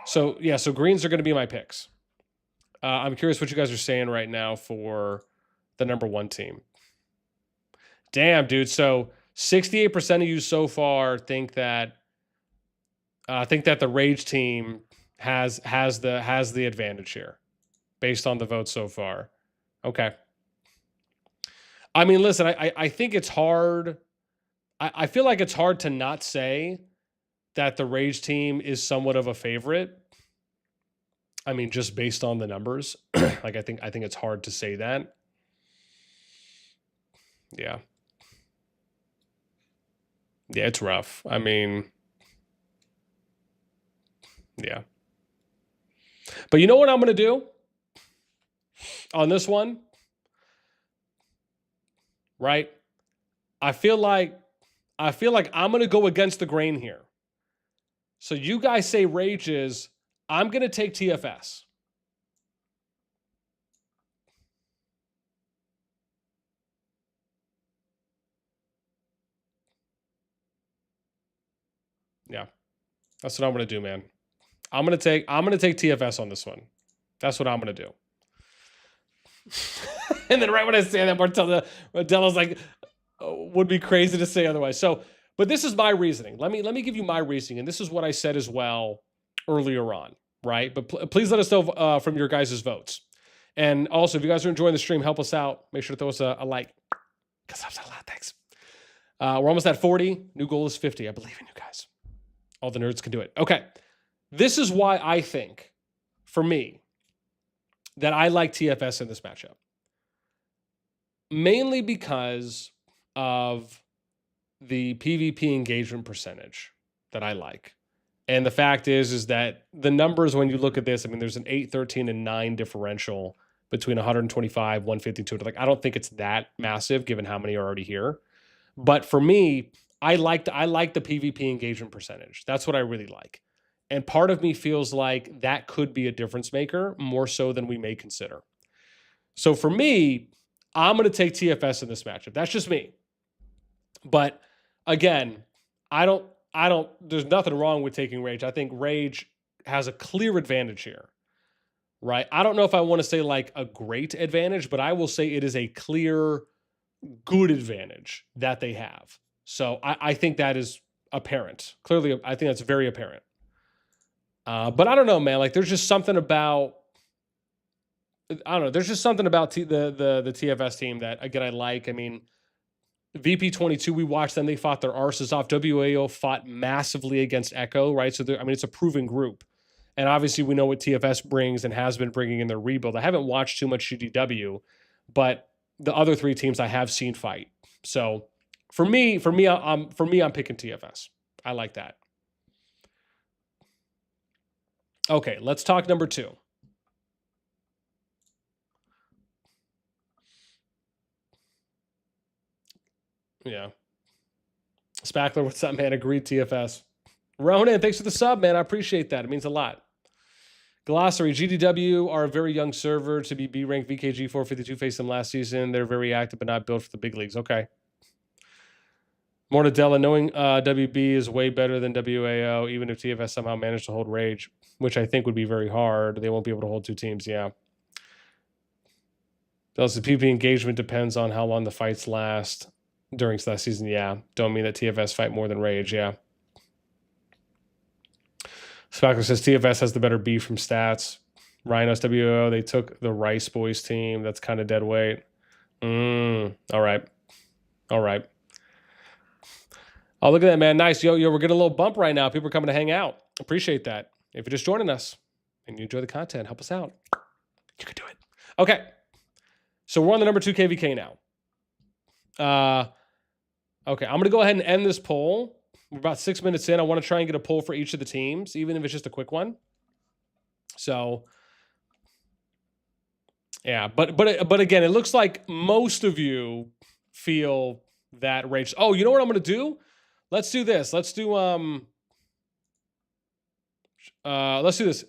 So yeah, so greens are going to be my picks. I'm curious what you guys are saying right now for the number 1 team. Damn, dude. So 68% of you so far think that the Rage team has the advantage here based on the vote so far. Okay. I mean, listen, I think it's hard. I feel like it's hard to not say that the Rage team is somewhat of a favorite. I mean, just based on the numbers. Like I think it's hard to say that. Yeah. Yeah, it's rough. I mean, yeah. But you know what I'm going to do on this one? Right? I feel like I'm going to go against the grain here. So you guys say Rages, I'm going to take TFS. Yeah. That's what I'm going to do, man. I'm going to take TFS on this one. That's what I'm going to do. And then right when I say that, Martella's like, oh, would be crazy to say otherwise. So, but this is my reasoning. Let me give you my reasoning. And this is what I said as well earlier on, right? But please let us know from your guys' votes. And also, if you guys are enjoying the stream, help us out. Make sure to throw us a like. Because that's a lot. Thanks. We're almost at 40. New goal is 50. I believe in you guys. All the nerds can do it. Okay. This is why I think, for me, that I like TFS in this matchup. Mainly because of the PvP engagement percentage that I like. And the fact is that the numbers, when you look at this, I mean, there's an 8, 13, and 9 differential between 125, 152. Like, I don't think it's that massive given how many are already here. But for me, I like the PvP engagement percentage. That's what I really like. And part of me feels like that could be a difference maker more so than we may consider. So for me, I'm going to take TFS in this matchup. That's just me. But again, there's nothing wrong with taking Rage. I think Rage has a clear advantage here, right? I don't know if I want to say like a great advantage, but I will say it is a clear, good advantage that they have. So I think that is apparent. Clearly, I think that's very apparent. But I don't know, man. Like, there's just something about, I don't know. There's just something about the TFS team that, again, I like. I mean, VP22, we watched them. They fought their arses off. WAO fought massively against Echo, right? So, I mean, it's a proven group. And obviously, we know what TFS brings and has been bringing in their rebuild. I haven't watched too much GDW, but the other 3 teams I have seen fight. So, for me, I'm picking TFS. I like that. Okay, let's talk number 2. Yeah. Spackler, what's up, man? Agreed, TFS. Ronan, thanks for the sub, man. I appreciate that. It means a lot. Glossary, GDW are a very young server to be B-ranked. VKG 452 faced them last season. They're very active but not built for the big leagues. Okay. Mortadella, knowing WB is way better than WAO, even if TFS somehow managed to hold Rage, which I think would be very hard. They won't be able to hold 2 teams, yeah. Also, PvP engagement depends on how long the fights last during that season, yeah. Don't mean that TFS fight more than Rage, yeah. Spackler says TFS has the better B from stats. Rhinos WO, they took the Rice Boys team. That's kind of dead weight. All right. All right. Oh, look at that, man. Nice. Yo, we're getting a little bump right now. People are coming to hang out. Appreciate that. If you're just joining us and you enjoy the content, help us out. You can do it. Okay. So we're on the number 2 KvK now. Okay, I'm going to go ahead and end this poll. We're about 6 minutes in. I want to try and get a poll for each of the teams, even if it's just a quick one. So, yeah. But again, it looks like most of you feel that Rage. Oh, you know what I'm going to do? Let's do this. Let's do this.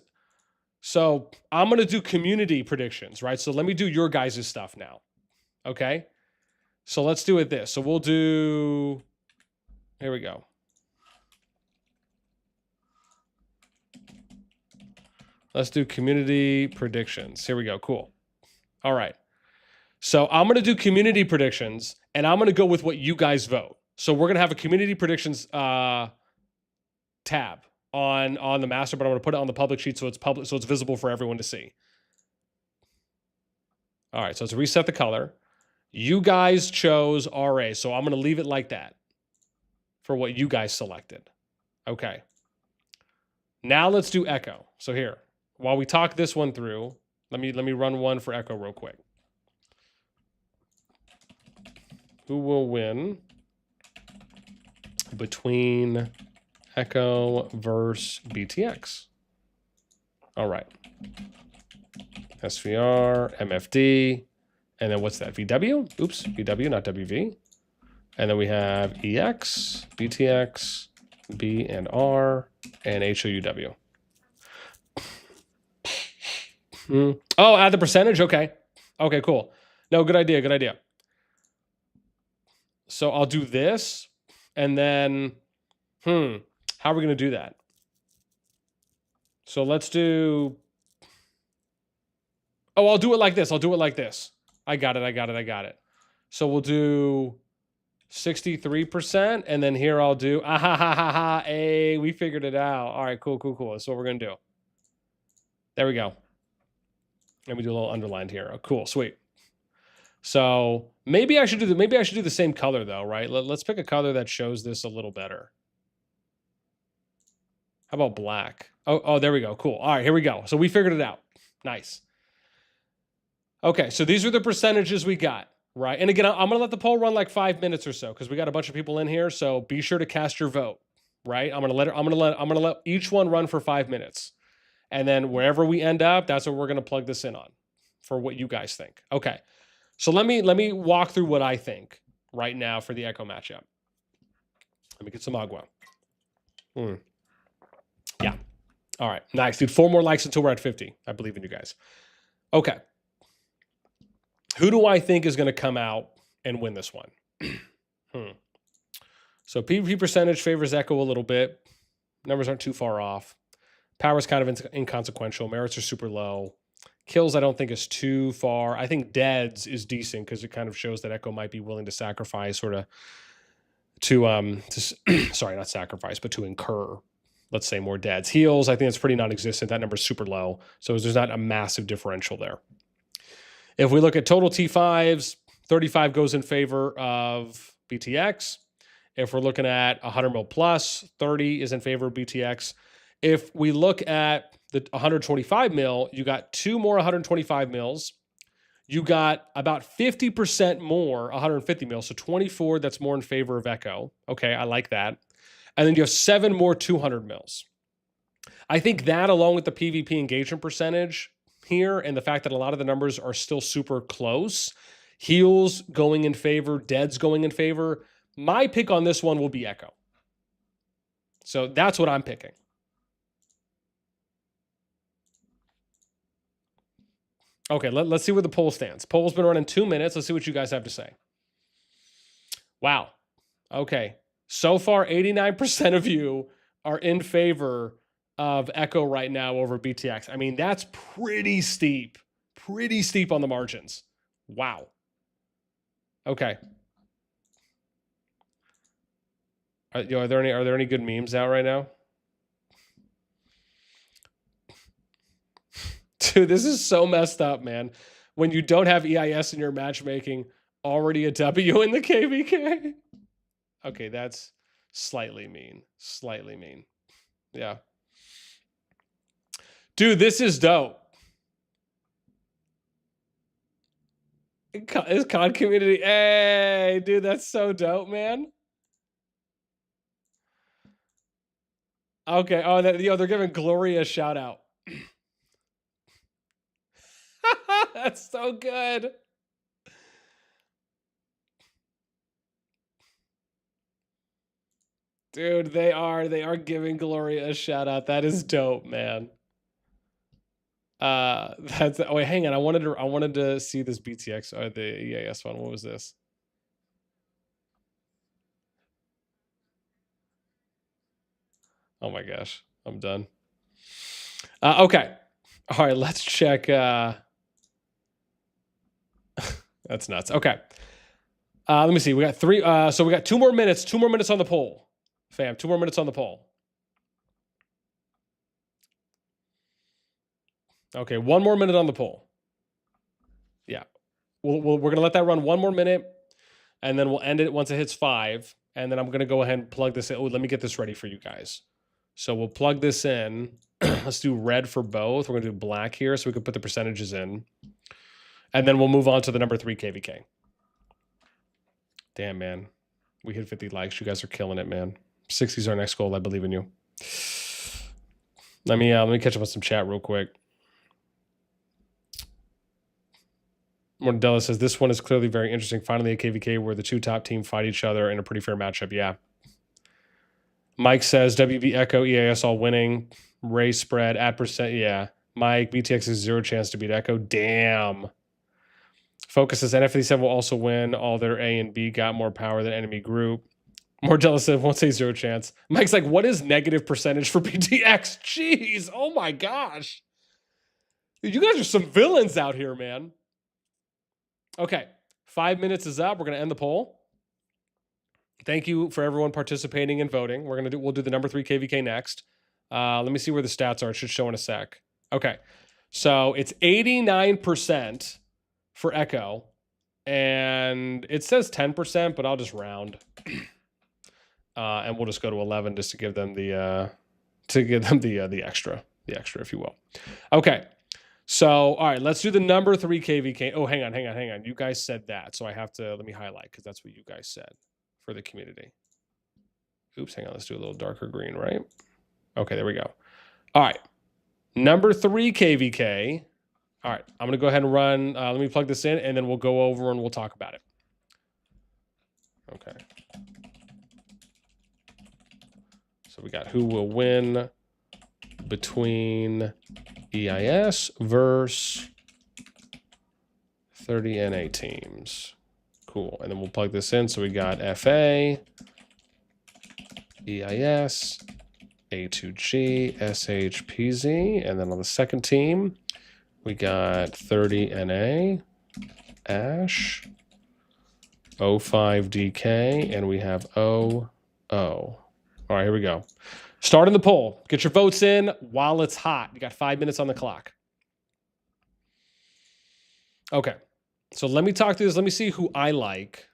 So I'm going to do community predictions, right? So let me do your guys' stuff now. Okay. So let's do it this. So we'll do, here we go. Let's do community predictions. Here we go. Cool. All right. So I'm going to do community predictions and I'm going to go with what you guys vote. So we're going to have a community predictions tab on the master, but I'm going to put it on the public sheet so it's public, so it's visible for everyone to see. All right. So let's reset the color. You guys chose RA, so I'm going to leave it like that for what you guys selected. Okay. Now let's do Echo. So here, while we talk this one through, let me run one for Echo real quick. Who will win between Echo versus BTX? All right. SVR, MFD. And then what's that? VW? Oops, VW, not WV. And then we have EX, BTX, B and R, and HOUW. Oh, add the percentage? Okay. Okay, cool. No, good idea, good idea. So I'll do this, and then, How are we going to do that? So let's do... Oh, I'll do it like this. I'll do it like this. I got it. So we'll do 63%. And then here I'll do... Ah, ha, ha, ha, ha. Hey, we figured it out. All right, cool. That's what we're going to do. There we go. Let me do a little underlined here. Oh, cool, sweet. So maybe I should do the same color though, right? Let's pick a color that shows this a little better. How about black? Oh, there we go. Cool. All right, here we go. So we figured it out. Nice. Okay, so these are the percentages we got, right? And again, I'm gonna let the poll run like 5 minutes or so because we got a bunch of people in here. So be sure to cast your vote, right? I'm gonna let each one run for 5 minutes, and then wherever we end up, that's what we're gonna plug this in on, for what you guys think. Okay, so let me walk through what I think right now for the Echo matchup. Let me get some agua. Yeah. All right. Nice, dude. 4 more likes until we're at 50. I believe in you guys. Okay. Who do I think is going to come out and win this one? So PvP percentage favors Echo a little bit. Numbers aren't too far off. Power's kind of inconsequential. Merits are super low. Kills I don't think is too far. I think Deads is decent because it kind of shows that Echo might be willing to sacrifice sort of to sorry, not sacrifice, but to incur, let's say, more Deads. Heals, I think it's pretty non-existent. That number's super low. So there's not a massive differential there. If we look at total T5s, 35 goes in favor of BTX. If we're looking at 100 mil plus, 30 is in favor of BTX. If we look at the 125 mil, you got 2 more 125 mils. You got about 50% more 150 mil, so 24 that's more in favor of Echo. Okay, I like that. And then you have 7 more 200 mils. I think that, along with the PvP engagement percentage here and the fact that a lot of the numbers are still super close, heals going in favor, deads going in favor, my pick on this one will be Echo. So that's what I'm picking. Okay, let's see where the poll stands. Poll's been running 2 minutes. Let's see what you guys have to say. Wow. Okay. So far, 89% of you are in favor of Echo right now over BTX. I mean, that's pretty steep. Pretty steep on the margins. Wow. Okay. Are there any good memes out right now? Dude, this is so messed up, man. When you don't have EIS in your matchmaking, already a W in the KvK. Okay, that's slightly mean. Slightly mean. Yeah. Dude, this is dope. This COD community. Hey, dude, that's so dope, man. Okay. Oh, they're giving Gloria a shout out. That's so good. Dude, they are giving Gloria a shout out. That is dope, man. Wait, hang on. I wanted to see this BTX or the EAS one. What was this? Oh my gosh, I'm done. Okay. All right, let's check. That's nuts. Okay. Let me see. We got 3. So we got 2 more minutes. 2 more minutes on the poll, fam. 2 more minutes on the poll. Okay, 1 more minute on the poll. Yeah, we're gonna let that run 1 more minute, and then we'll end it once it hits 5. And then I'm gonna go ahead and plug this in. Oh, let me get this ready for you guys. So we'll plug this in. Let's do red for both. We're gonna do black here so we can put the percentages in. And then we'll move on to the number 3 KvK. Damn, man. We hit 50 likes. You guys are killing it, man. 60 is our next goal. I believe in you. Let me catch up on some chat real quick. Mortadella says, this one is clearly very interesting. Finally, a KvK where the 2 top team fight each other in a pretty fair matchup. Yeah. Mike says, WB Echo, EAS all winning. Ray spread, at percent. Yeah. Mike, BTX has 0 chance to beat Echo. Damn. Focus says, NF57 will also win. All their A and B got more power than enemy group. More jealous of won't say 0 chance. Mike's like, what is negative percentage for PTX? Jeez. Oh my gosh. You guys are some villains out here, man. Okay. 5 minutes is up. We're going to end the poll. Thank you for everyone participating and voting. We'll do the number 3 KvK next. Let me see where the stats are. It should show in a sec. Okay. So it's 89% for Echo. And it says 10%, but I'll just round. And we'll just go to 11 just to give them the extra, if you will. Okay. So, all right, let's do the number 3 KvK. Oh, hang on. You guys said that. So I have to, let me highlight because that's what you guys said for the community. Oops, hang on. Let's do a little darker green, right? Okay, there we go. All right. Number 3 KvK. All right, I'm going to go ahead and run. Let me plug this in, and then we'll go over and we'll talk about it. Okay. So we got who will win between EIS versus 30 NA teams. Cool. And then we'll plug this in. So we got FA, EIS, A2G, SHPZ. And then on the second team, we got 30 NA, Ash, O5DK, and we have OO. All right, here we go. Starting the poll. Get your votes in while it's hot. You got 5 minutes on the clock. Okay. So let me talk through this. Let me see who I like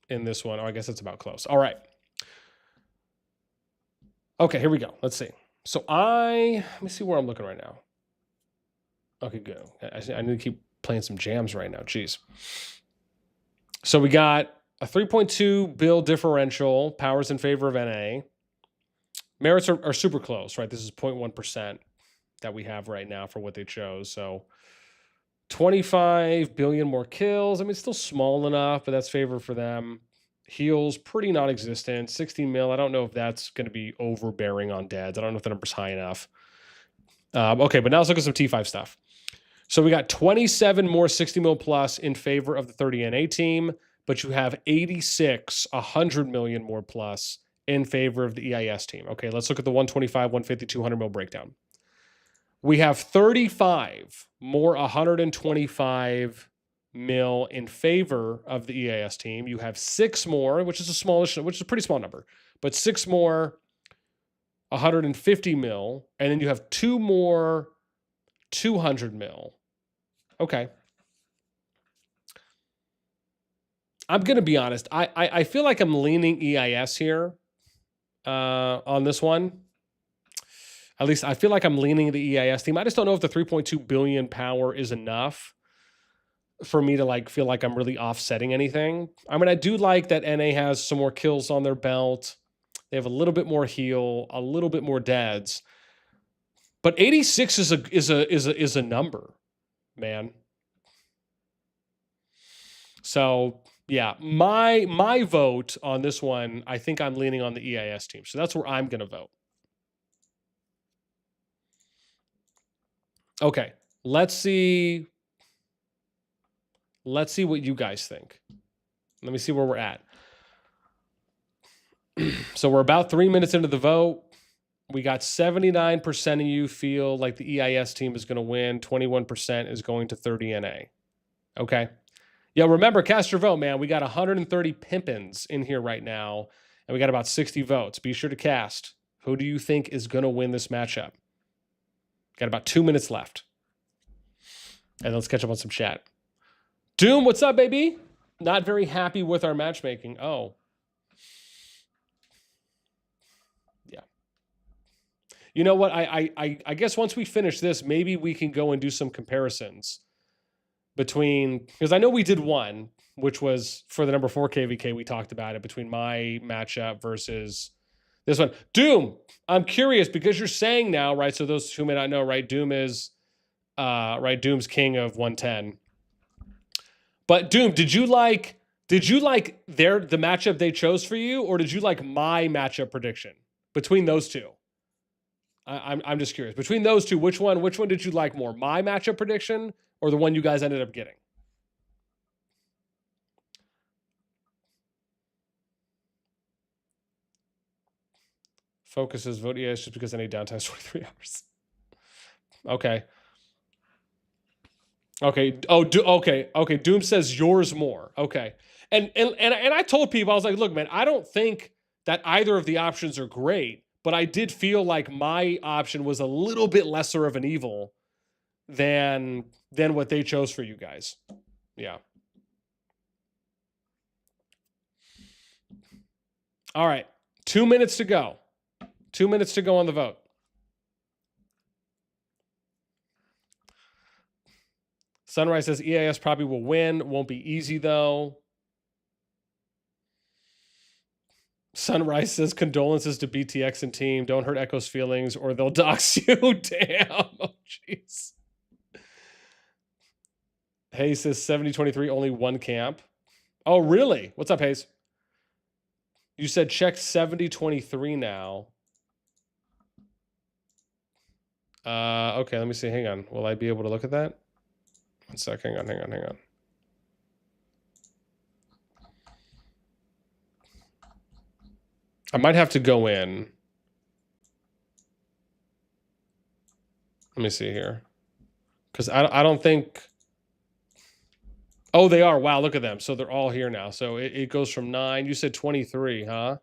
in this one. Oh, I guess it's about close. All right. Okay, here we go. Let's see. So let me see where I'm looking right now. Okay, good. I need to keep playing some jams right now. Jeez. So we got a 3.2 build differential. Powers in favor of NA. Merits are super close, right? This is 0.1% that we have right now for what they chose. So 25 billion more kills. I mean, it's still small enough, but that's favor for them. Heals, pretty non-existent. 60 mil. I don't know if that's going to be overbearing on deads. I don't know if the number's high enough. Okay, but now let's look at some T5 stuff. So we got 27 more 60 mil plus in favor of the 30 NA team, but you have 86, 100 million more plus in favor of the EIS team. Okay, let's look at the 125, 150, 200 mil breakdown. We have 35 more 125 mil in favor of the EIS team. You have 6 more, which is a pretty small number, but 6 more 150 mil, and then you have 2 more 200 mil. Okay. I'm going to be honest. I feel like I'm leaning EIS here on this one. At least I feel like I'm leaning the EIS team. I just don't know if the 3.2 billion power is enough for me to like feel like I'm really offsetting anything. I mean, I do like that NA has some more kills on their belt. They have a little bit more heal, a little bit more deads. But 86 is a number, man. So yeah, my vote on this one, I think I'm leaning on the EIS team. So that's where I'm going to vote. Okay, let's see what you guys think. Let me see where we're at. So we're about 3 minutes into the vote. We got 79% of you feel like the EIS team is going to win. 21% is going to 30 NA. Okay. Yeah, remember, cast your vote, man. We got 130 pimpins in here right now, and we got about 60 votes. Be sure to cast. Who do you think is going to win this matchup? Got about 2 minutes left. And let's catch up on some chat. Doom, what's up, baby? Not very happy with our matchmaking. Oh. Yeah. You know what? I guess once we finish this, maybe we can go and do some comparisons between, because I know we did one, which was for the number 4 KvK. We talked about it between my matchup versus this one. Doom, I'm curious because you're saying now, right? So those who may not know, right? Doom is, right? Doom's king of 110. But Doom, did you like the matchup they chose for you, or did you like my matchup prediction between those two? I'm just curious. Between those two, which one did you like more? My matchup prediction or the one you guys ended up getting? Focuses vote yes just because any downtime is 23 hours. Okay. Okay. Oh, okay. Doom says yours more. Okay. And I told people, I was like, look, man, I don't think that either of the options are great, but I did feel like my option was a little bit lesser of an evil than what they chose for you guys. Yeah. All right. 2 minutes to go. 2 minutes to go on the vote. Sunrise says EAS probably will win. Won't be easy, though. Sunrise says condolences to BTX and team. Don't hurt Echo's feelings or they'll dox you. Damn. Oh, jeez. Hayes says 70-23, only one camp. Oh, really? What's up, Hayes? You said check 70-23 now. Okay, let me see. Hang on. Will I be able to look at that? 1 sec. Hang on. I might have to go in. Let me see here. Because I don't think... Oh, they are. Wow, look at them. So they're all here now. So it goes from 9. You said 23, huh?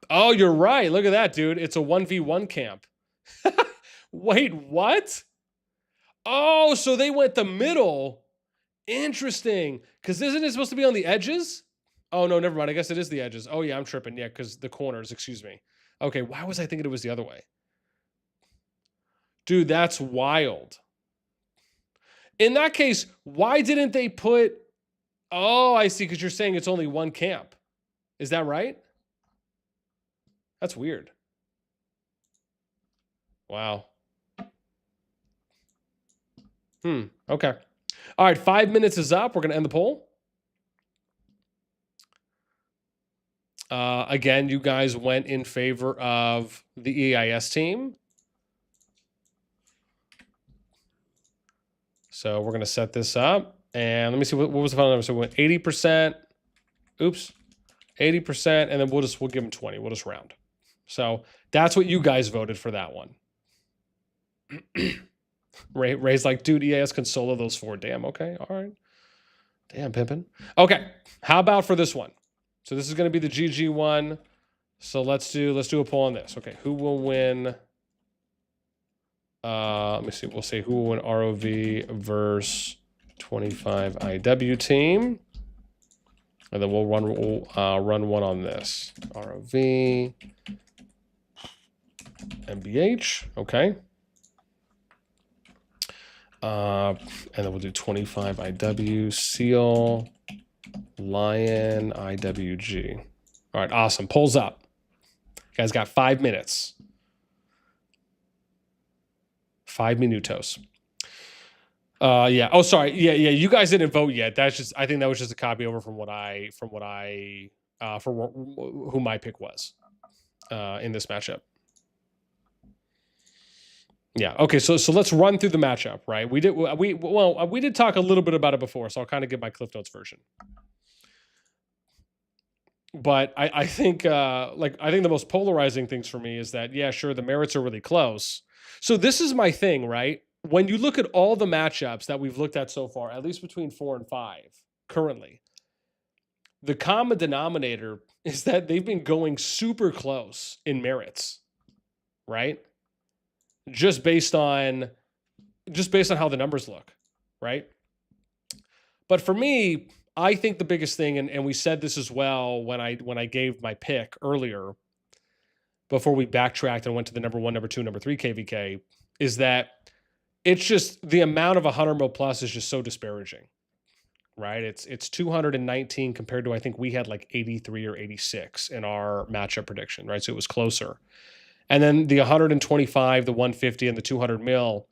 Oh, you're right. Look at that, dude. It's a 1v1 camp. Wait, what? Oh, so they went the middle. Interesting. Because isn't it supposed to be on the edges? Oh, no, never mind. I guess it is the edges. Oh, yeah, I'm tripping. Yeah, because the corners, excuse me. Okay, why was I thinking it was the other way? Dude, that's wild. In that case, why didn't they put... Oh, I see, because you're saying it's only one camp. Is that right? That's weird. Wow. Okay. All right, 5 minutes is up. We're going to end the poll. Again, you guys went in favor of the EIS team. So we're going to set this up. And let me see, what was the final number? So we went 80%. Oops. 80%. And then we'll give them 20. We'll just round. So that's what you guys voted for that one. Ray's like, dude, EIS can solo those 4. Damn, okay. All right. Damn, pimpin'. Okay. How about for this one? So this is going to be the GG one. So let's do a poll on this. Okay, who will win? Let me see. We'll say who will win ROV versus 25 IW team, and then we'll run one on this ROV MBH. Okay. And then we'll do 25 IW Seal Lion IWG. All right, awesome. Polls up. You guys got 5 minutes. 5 minutos. Yeah. Oh, sorry. Yeah. You guys didn't vote yet. That's just. I think that was just a copy over from who my pick was in this matchup. Yeah. Okay. So let's run through the matchup. Right. We did talk a little bit about it before, so I'll kind of give my Cliff Notes version. But I think the most polarizing things for me is that, yeah, sure, the merits are really close. So this is my thing, right? When you look at all the matchups that we've looked at so far, at least between 4 and 5 currently, the common denominator is that they've been going super close in merits, right? Just based on how the numbers look, right? But for me, I think the biggest thing, and we said this as well when I gave my pick earlier, before we backtracked and went to the number 1, number 2, number 3 KvK, is that it's just the amount of 100 mil plus is just so disparaging, right? It's 219 compared to, I think we had like 83 or 86 in our matchup prediction, right? So it was closer. And then the 125, the 150, and the 200 mil,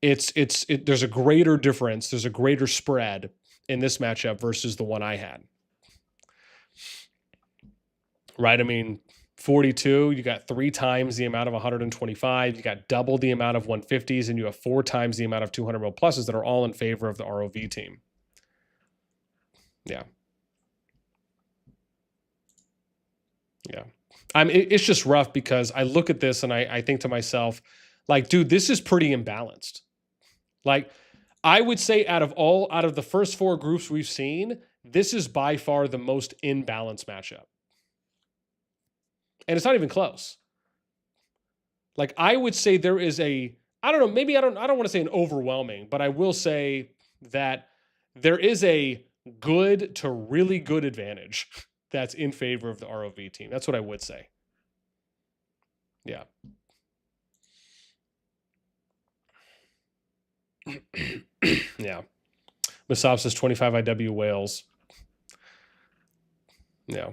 there's a greater difference. There's a greater spread in this matchup versus the one I had. Right? I mean, 42, you got 3 times the amount of 125, you got double the amount of 150s, and you have 4 times the amount of 200 mil pluses that are all in favor of the ROV team. Yeah. Yeah. It's just rough because I look at this and I think to myself, like, dude, this is pretty imbalanced. Like, I would say out of the first 4 groups we've seen, this is by far the most imbalanced matchup. And it's not even close. Like, I would say there is I don't know, maybe I don't want to say an overwhelming, but I will say that there is a good to really good advantage that's in favor of the ROV team. That's what I would say. Yeah. Yeah. Masab says 25 IW whales. Yeah.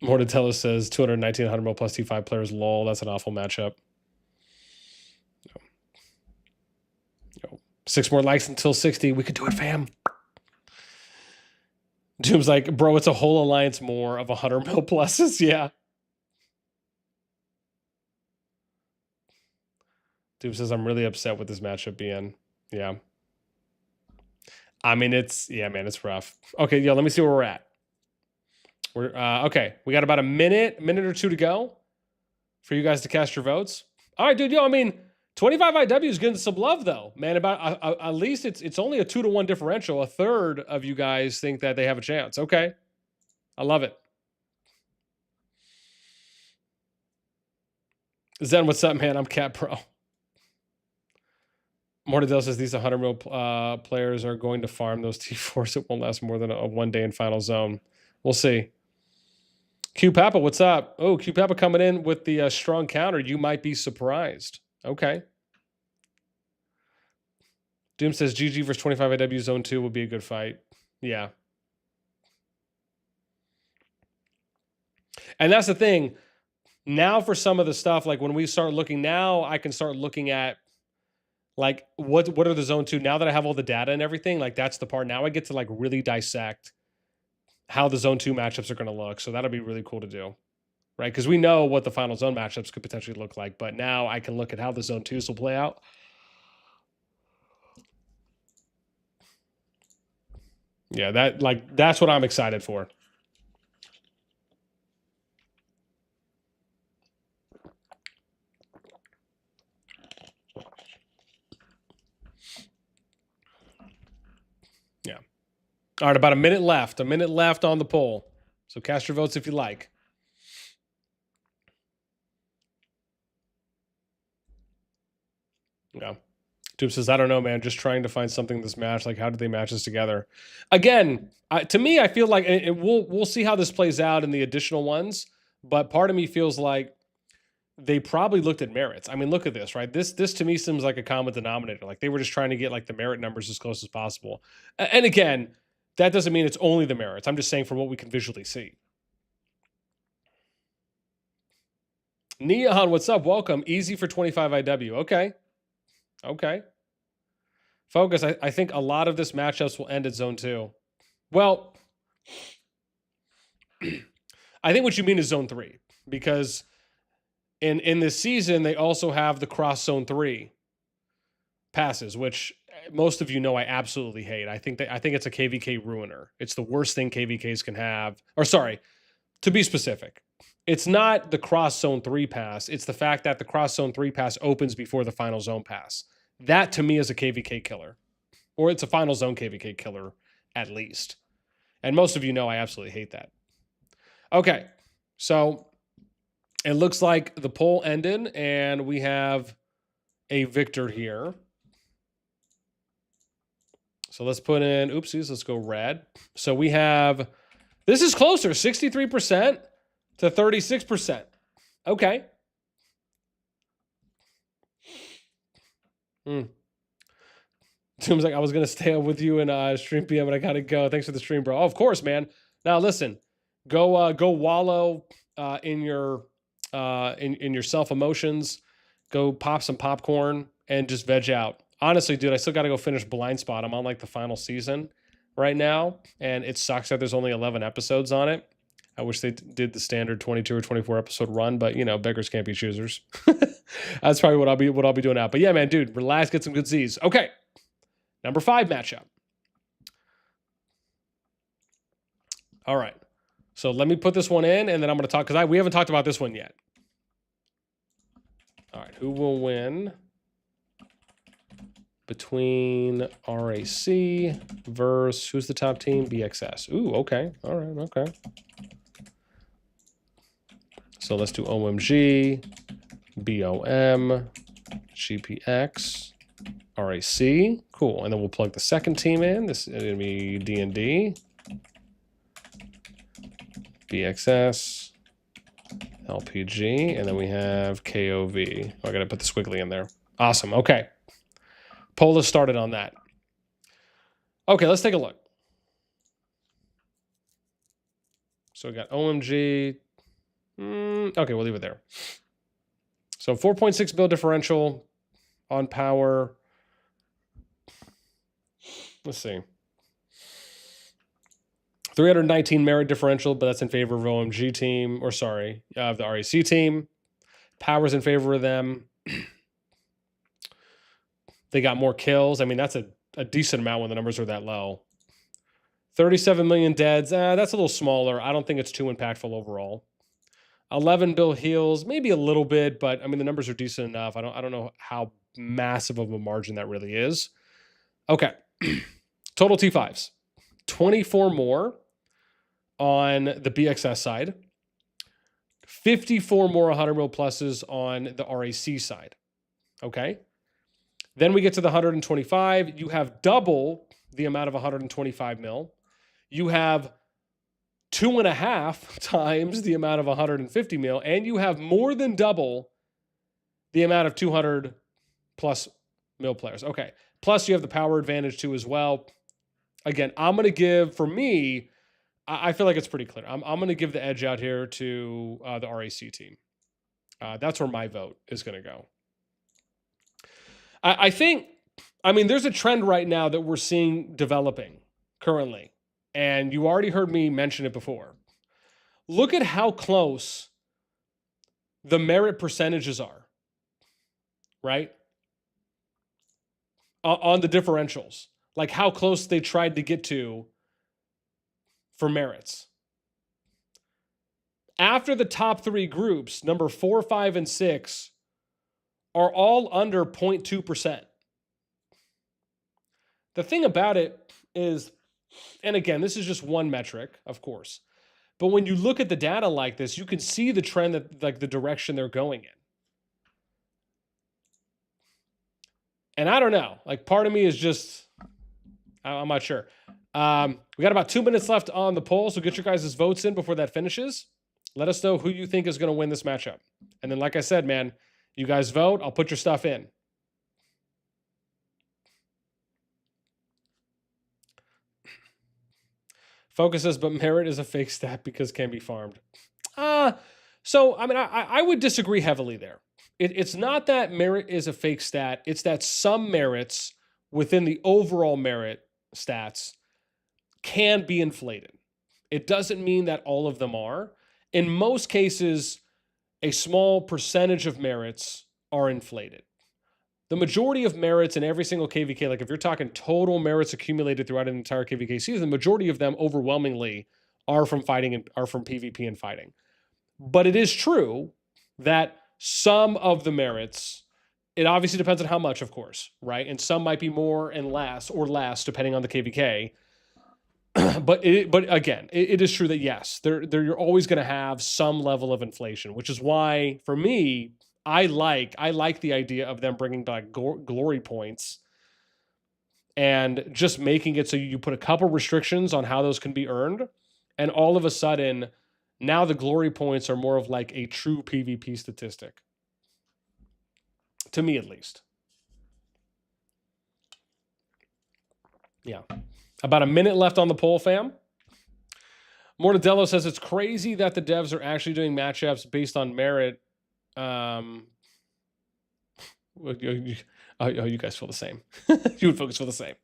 Mortadella says 219, 100 mil plus T5 players. Lol. That's an awful matchup. 6 more likes until 60. We could do it, fam. Doom's like, bro, it's a whole alliance more of 100 mil pluses. Yeah. Doom says, I'm really upset with this matchup being. Yeah. I mean, yeah, man, it's rough. Okay, yo, let me see where we're at. We're okay. We got about a minute or 2 to go for you guys to cast your votes. All right, dude. Yo, I mean, 25 IW is getting some love though, man. About at least it's only a 2-to-1 differential. A third of you guys think that they have a chance. Okay, I love it. Zen, what's up, man? I'm Cat Pro. Mortadell says these 100 mil players are going to farm those T4s. It won't last more than a 1 day in final zone. We'll see. Q Papa, what's up? Oh, Q Papa coming in with the strong counter. You might be surprised. Okay. Doom says GG versus 25 IW zone 2 will be a good fight. Yeah. And that's the thing. Now for some of the stuff, like when we start looking now, I can start looking at like what are the zone 2 now that I have all the data and everything. Like that's the part. Now I get to like really dissect how the zone 2 matchups are going to look. So that'll be really cool to do. Right? Because we know what the final zone matchups could potentially look like, but now I can look at how the zone 2s will play out. Yeah, that's what I'm excited for. Yeah. All right, about a minute left. A minute left on the poll. So cast your votes if you like. Yeah. Tube says, I don't know, man. Just trying to find something in this match. Like, how did they match this together? Again, to me, I feel like we'll see how this plays out in the additional ones. But part of me feels like they probably looked at merits. I mean, look at this, right? This to me seems like a common denominator. Like they were just trying to get like the merit numbers as close as possible. And again, that doesn't mean it's only the merits. I'm just saying from what we can visually see. Neon, what's up? Welcome. Easy for 25 IW. Okay. Okay. Focus, I think a lot of this matchups will end at zone 2. Well, I think what you mean is zone 3 because in this season they also have the cross zone 3 passes, which most of you know I absolutely hate. I think it's a KvK ruiner. It's the worst thing KvKs can have. Or sorry, to be specific, it's not the cross zone 3 pass. It's the fact that the cross zone 3 pass opens before the final zone pass. That to me is a KvK killer. Or it's a final zone KvK killer, at least. And most of you know I absolutely hate that. Okay, so it looks like the poll ended, and we have a victor here. So let's put in, oopsies, let's go red. So we have, this is closer, 63% to 36%. Okay. Tim's like, I was gonna stay up with you in stream PM, but I gotta go. Thanks for the stream, bro. Oh, of course, man. Now listen, go wallow in your self emotions. Go pop some popcorn and just veg out. Honestly, dude, I still gotta go finish Blind Spot. I'm on like the final season right now, and it sucks that there's only 11 episodes on it. I wish they did the standard 22 or 24 episode run, but you know, beggars can't be choosers. That's probably what I'll be doing now. But yeah, man, dude, relax, get some good Z's. Okay. Number 5 matchup. All right. So let me put this one in, and then I'm going to talk, because we haven't talked about this one yet. All right. Who will win between RAC versus, who's the top team? BXS. Ooh, okay. All right, okay. So let's do OMG, BOM, GPX, RAC. Cool. And then we'll plug the second team in. This is going to be D&D, BXS, LPG, and then we have KOV. Oh, I got to put the squiggly in there. Awesome. Okay. Poll has started on that. Okay, let's take a look. So we got OMG. Okay, we'll leave it there. So 4.6 bill differential on power. Let's see. 319 merit differential, but that's in favor of OMG team, or sorry, of the RAC team. Power's in favor of them. They got more kills. I mean, that's a decent amount when the numbers are that low. 37 million deads. That's a little smaller. I don't think it's too impactful overall. 11 bill heals, maybe a little bit, but I mean, the numbers are decent enough. I don't know how massive of a margin that really is. Okay. Total T5s. 24 more on the BXS side. 54 more 100 mil pluses on the RAC side. Okay. Then we get to the 125. You have double the amount of 125 mil. You have 2.5 times the amount of 150 mil, and you have more than double the amount of 200 plus mil players. Okay. Plus, you have the power advantage too as well. Again, I'm going to give, for me, I feel like it's pretty clear. I'm going to give the edge out here to the RAC team. That's where my vote is going to go. I think, I mean, there's a trend right now that we're seeing developing currently. And you already heard me mention it before. Look at how close the merit percentages are, right? On the differentials. Like how close they tried to get to for merits. After the top three groups, number 4, 5, and 6 are all under 0.2%. The thing about it is, and again, this is just one metric, of course, but when you look at the data like this, you can see the trend, that like the direction they're going in. And I don't know, like part of me is just, I'm not sure. We got about 2 minutes left on the poll, so get your guys' votes in before that finishes. Let us know who you think is going to win this matchup. And then, like I said, man, you guys vote. I'll put your stuff in. Focus says, but merit is a fake stat because can be farmed. So, I mean, I would disagree heavily there. It's not that merit is a fake stat. It's that some merits within the overall merit stats can be inflated. It doesn't mean that all of them are. In most cases, a small percentage of merits are inflated. The majority of merits in every single KvK, like if you're talking total merits accumulated throughout an entire KvK season, the majority of them overwhelmingly are from fighting and are from PvP and fighting. But it is true that some of the merits, it obviously depends on how much, of course, right? And some might be more and less or less depending on the KvK. But again, it is true that yes, you're always going to have some level of inflation, which is why for me, I like the idea of them bringing back glory points and just making it so you put a couple restrictions on how those can be earned, and all of a sudden, now the glory points are more of like a true PvP statistic. To me, at least. Yeah. About a minute left on the poll, fam. Mortadello says it's crazy that the devs are actually doing matchups based on merit. You guys feel the same. You would focus feel the same.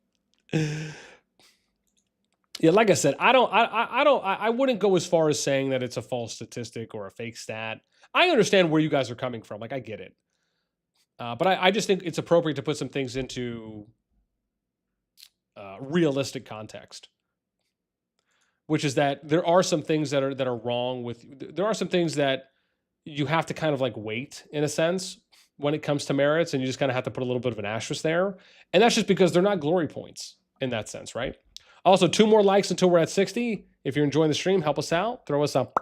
Yeah, like I said, I wouldn't go as far as saying that it's a false statistic or a fake stat. I understand where you guys are coming from. Like, I get it. But I just think it's appropriate to put some things into realistic context. which is that there are some things that are wrong with. There are some things that you have to kind of like wait in a sense when it comes to merits, and you just kind of have to put a little bit of an asterisk there, and that's just because they're not glory points in that sense, right? Also, 2 more likes until we're at 60. If you're enjoying the stream, help us out. Throw us up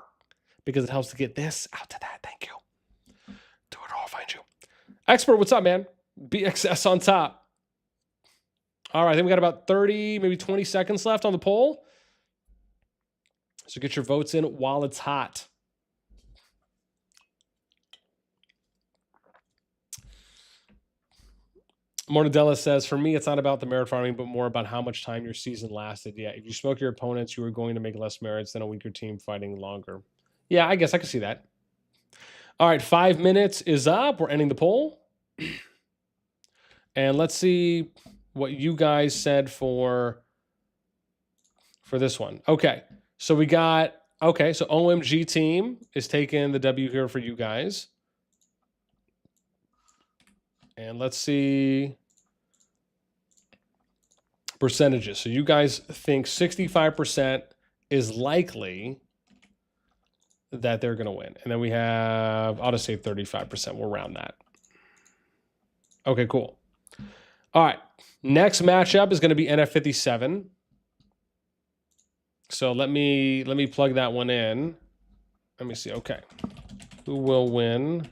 because it helps to get this out to that. Thank you. Do it or I'll find you. Expert, what's up, man? BXS on top. All right, I think we got about 30, maybe 20 seconds left on the poll. So get your votes in while it's hot. Mortadella says, for me, it's not about the merit farming, but more about how much time your season lasted. Yeah, if you smoke your opponents, you are going to make less merits than a weaker team fighting longer. Yeah, I guess I can see that. All right, 5 minutes is up. We're ending the poll. And let's see what you guys said for this one. Okay, so we got, okay, so OMG team is taking the W here for you guys. And let's see percentages. So you guys think 65% is likely that they're going to win. And then we have, I'll just say 35%. We'll round that. Okay, cool. All right. Next matchup is going to be NF57. So let me plug that one in. Let me see. Okay. Who will win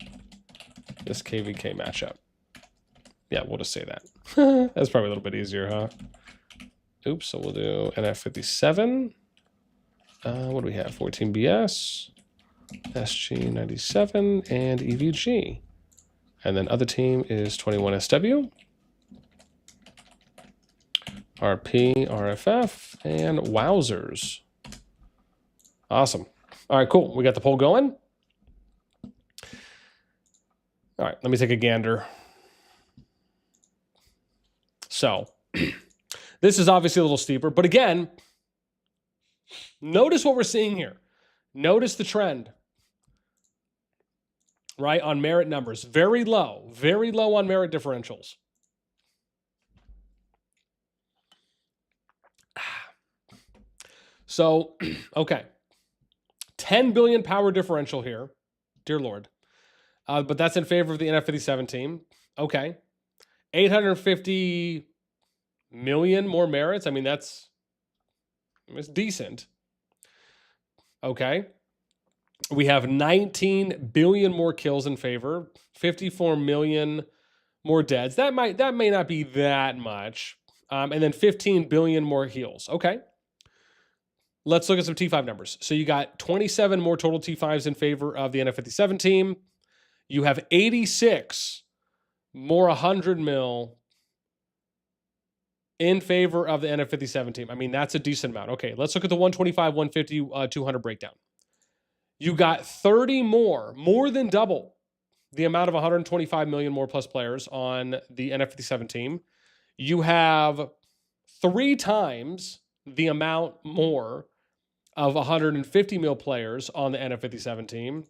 this KvK matchup? Yeah, we'll just say that. That's probably a little bit easier, huh? Oops, so we'll do NF57. What do we have? 14BS, SG97, and EVG. And then other team is 21SW, RP, RFF, and Wowzers. Awesome. All right, cool. We got the poll going. All right, let me take a gander. So this is obviously a little steeper, but again, notice what we're seeing here. Notice the trend, right, on merit numbers. Very low on merit differentials. So, okay, 10 billion power differential here, dear Lord. But that's in favor of the NF57 team. Okay. 850 million more merits. I mean, it's decent. Okay. We have 19 billion more kills in favor, 54 million more deads. That may not be that much. And then 15 billion more heals. Okay. Let's look at some T5 numbers. So you got 27 more total T5s in favor of the NF57 team. You have 86 more 100 mil in favor of the NF57 team. I mean, that's a decent amount. Okay, let's look at the 125, 150, 200 breakdown. You got 30 more than double the amount of 125 million more plus players on the NF57 team. You have 3 times the amount more of 150 mil players on the NF57 team.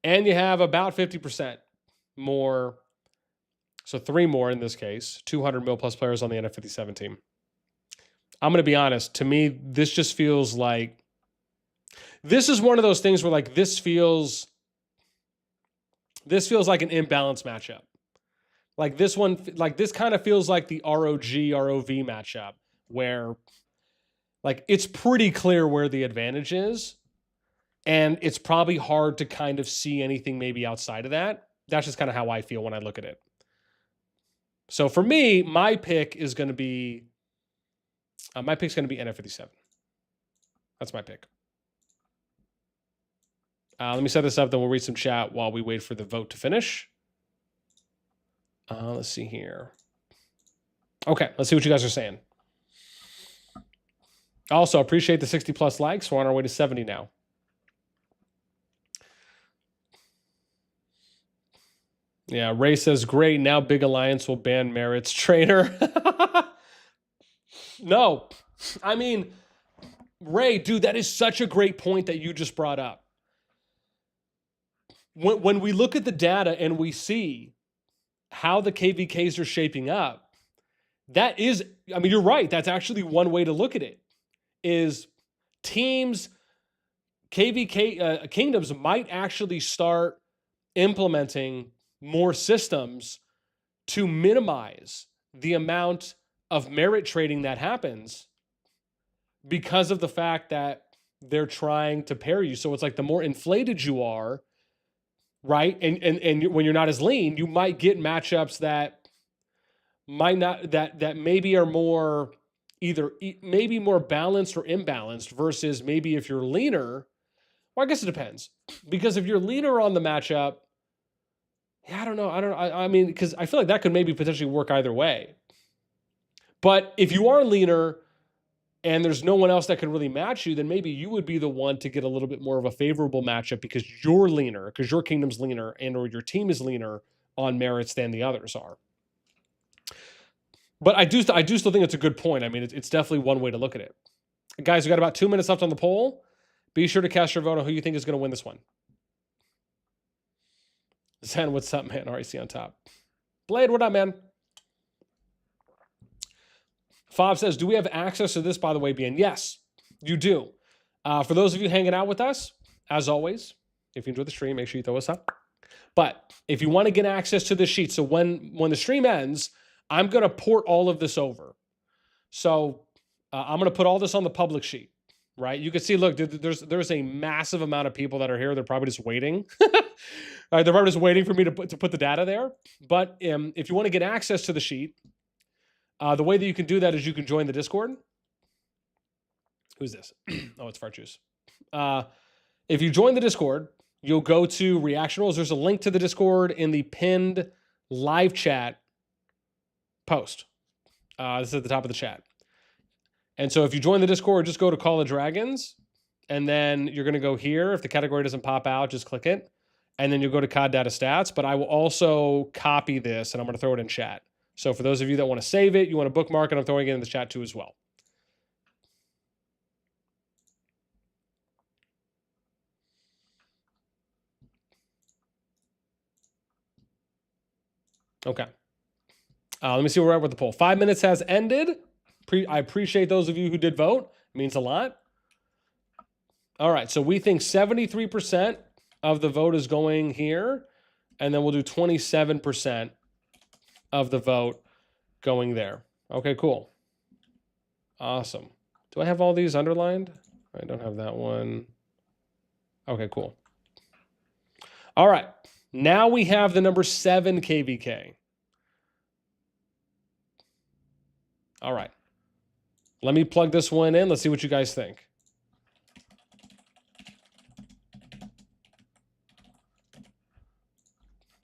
And you have about 50% more. So 3 more in this case, 200 mil plus players on the NF57 team. I'm going to be honest. To me, this just feels like, this is one of those things where like this feels like an imbalanced matchup. Like this one, like this kind of feels like the ROG, ROV matchup where like it's pretty clear where the advantage is. And it's probably hard to kind of see anything maybe outside of that. That's just kind of how I feel when I look at it. So for me, my pick is going to be, NF57. That's my pick. Let me set this up, then we'll read some chat while we wait for the vote to finish. Let's see here. Okay, let's see what you guys are saying. Also, appreciate the 60 plus likes. We're on our way to 70 now. Yeah, Ray says, great, now Big Alliance will ban merits. Trainer. No, I mean, Ray, dude, that is such a great point that you just brought up. When we look at the data and we see how the KvKs are shaping up, that is, I mean, you're right. That's actually one way to look at it, is teams, KvK kingdoms might actually start implementing more systems to minimize the amount of merit trading that happens because of the fact that they're trying to pair you. So it's like the more inflated you are, right? And when you're not as lean, you might get matchups that might not, that maybe are more either maybe more balanced or imbalanced versus maybe if you're leaner. Well, I guess it depends, because if you're leaner on the matchup, yeah, I don't know. I mean, because I feel like that could maybe potentially work either way. But if you are leaner and there's no one else that can really match you, then maybe you would be the one to get a little bit more of a favorable matchup because you're leaner, because your kingdom's leaner and or your team is leaner on merits than the others are. But I do still think it's a good point. I mean, it's definitely one way to look at it. Guys, we got about 2 minutes left on the poll. Be sure to cast your vote on who you think is going to win this one. Zen, what's up, man? RIC on top. Blade, what up, man? Fob says, do we have access to this, by the way, BN? Yes, you do. For those of you hanging out with us, as always, if you enjoy the stream, make sure you throw us up. But if you want to get access to the sheet, so when the stream ends, I'm going to port all of this over. So I'm going to put all this on the public sheet, right? You can see, look, there's a massive amount of people that are here. They're probably just waiting. They're probably just waiting for me to put the data there. But if you want to get access to the sheet, the way that you can do that is you can join the Discord. Who's this? Oh, it's Fart Juice. If you join the Discord, you'll go to reaction rules. There's a link to the Discord in the pinned live chat post. This is at the top of the chat. And so if you join the Discord, just go to CallofDragons, and then you're going to go here. If the category doesn't pop out, just click it. And then you'll go to COD Data Stats. But I will also copy this, and I'm going to throw it in chat. So for those of you that want to save it, you want to bookmark it, I'm throwing it in the chat too as well. Okay. Let me see where we're at with the poll. 5 minutes has ended. I appreciate those of you who did vote. It means a lot. All right, so we think 73% of the vote is going here, and then we'll do 27% of the vote going there. Okay, cool. Awesome. Do I have all these underlined? I don't have that one. Okay, cool. All right, now we have the number 7 KvK. All right. Let me plug this one in. Let's see what you guys think.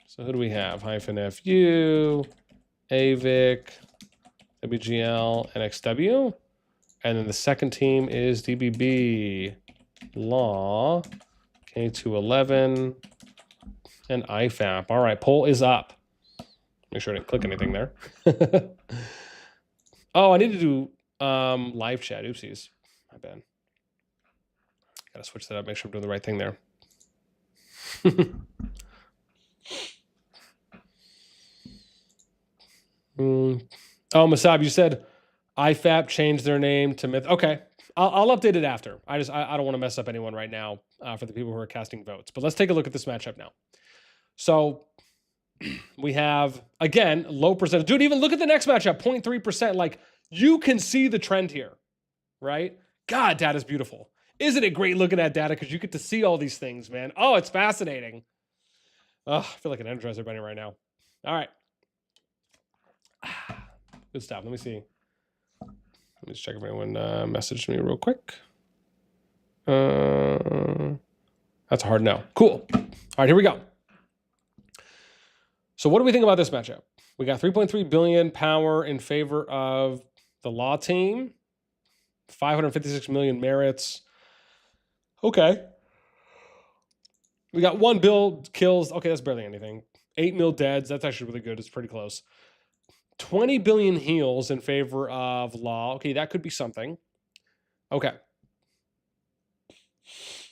So who do we have? -FU, AVIC, WGL, and XW. And then the second team is DBB, Law, K211, and IFAP. All right, poll is up. Make sure I didn't click anything there. Oh, I need to do live chat. Oopsies. My bad. Gotta switch that up. Make sure I'm doing the right thing there. Oh, Masab, you said IFAP changed their name to Myth. Okay, I'll update it after. I don't want to mess up anyone right now for the people who are casting votes. But let's take a look at this matchup now. So we have, again, low percentage. Dude, even look at the next matchup, 0.3%. Like, you can see the trend here, right? God, data's beautiful. Isn't it great looking at data? Because you get to see all these things, man. Oh, it's fascinating. Oh, I feel like an Energizer Bunny right now. All right. Good stuff. Let me see. Let me just check if anyone messaged me real quick. That's a hard no. Cool. All right, here we go. So what do we think about this matchup? We got 3.3 billion power in favor of the Law team. 556 million merits. Okay. We got 1 bill kills. Okay, that's barely anything. 8 mil deads. That's actually really good. It's pretty close. 20 billion heals in favor of Law. Okay, that could be something. Okay.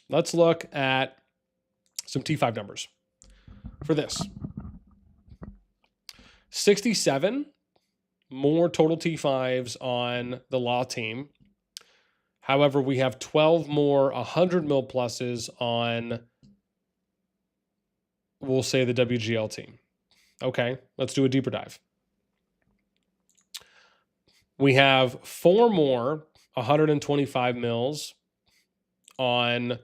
Let's look at some T5 numbers for this. 67 more total T5s on the Law team. However, we have 12 more 100 mil pluses on, we'll say, the WGL team. Okay, let's do a deeper dive. We have 4 more 125 mils on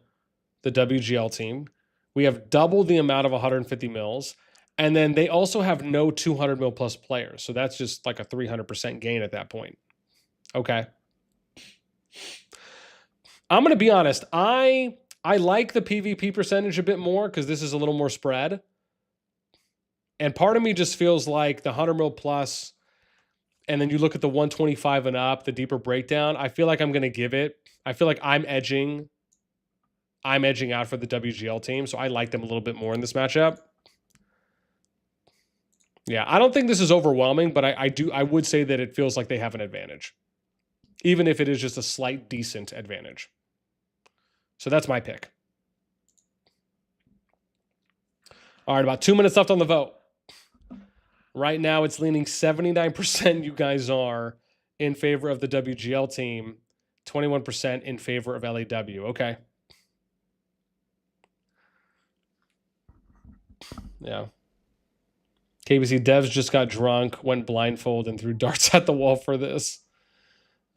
the WGL team. We have double the amount of 150 mils. And then they also have no 200 mil plus players. So that's just like a 300% gain at that point. Okay. I'm going to be honest. I like the PvP percentage a bit more because this is a little more spread. And part of me just feels like the 100 mil plus, and then you look at the 125 and up, the deeper breakdown, I feel like I'm going to give it. I feel like I'm edging out for the WGL team. So I like them a little bit more in this matchup. Yeah, I don't think this is overwhelming, but I would say that it feels like they have an advantage, even if it is just a slight decent advantage. So that's my pick. All right, about 2 minutes left on the vote. Right now, it's leaning 79% you guys are in favor of the WGL team, 21% in favor of LAW. Okay. Yeah. KBC devs just got drunk, went blindfold, and threw darts at the wall for this.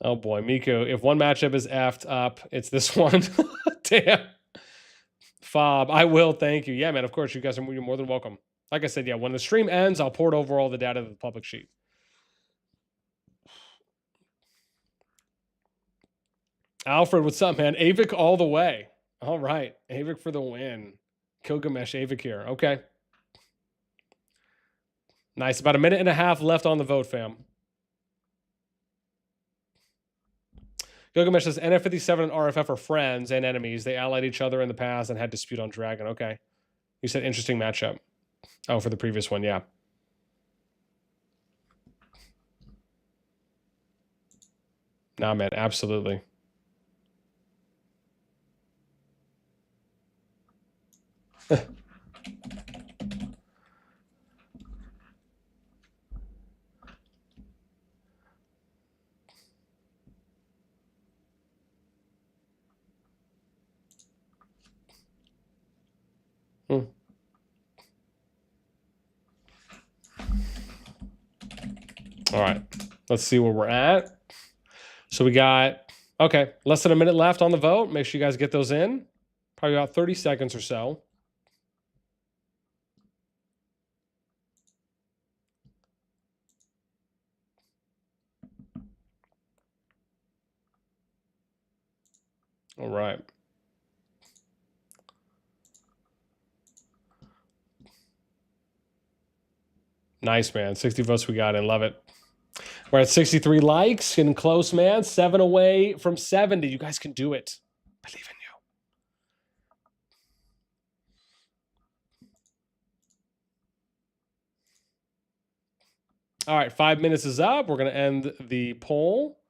Oh boy, Miku. If one matchup is effed up, it's this one. Damn. Fob, I will. Thank you. Yeah, man, of course. You guys are more than welcome. Like I said, yeah, when the stream ends, I'll port over all the data to the public sheet. Alfred, what's up, man? Avik all the way. All right. Avik for the win. Kilgamesh, Avik here. Okay. Nice. About a minute and a half left on the vote, fam. Gilgamesh says NF57 and RFF are friends and enemies. They allied each other in the past and had dispute on Dragon. Okay. You said interesting matchup. Oh, for the previous one, yeah. Nah, man, absolutely. All right, let's see where we're at. So we got, okay, less than a minute left on the vote. Make sure you guys get those in. Probably about 30 seconds or so. All right. Nice, man. 60 votes we got in. Love it. We're at 63 likes. Getting close, man. 7 away from 70. You guys can do it. Believe in you. All right, 5 minutes is up. We're going to end the poll.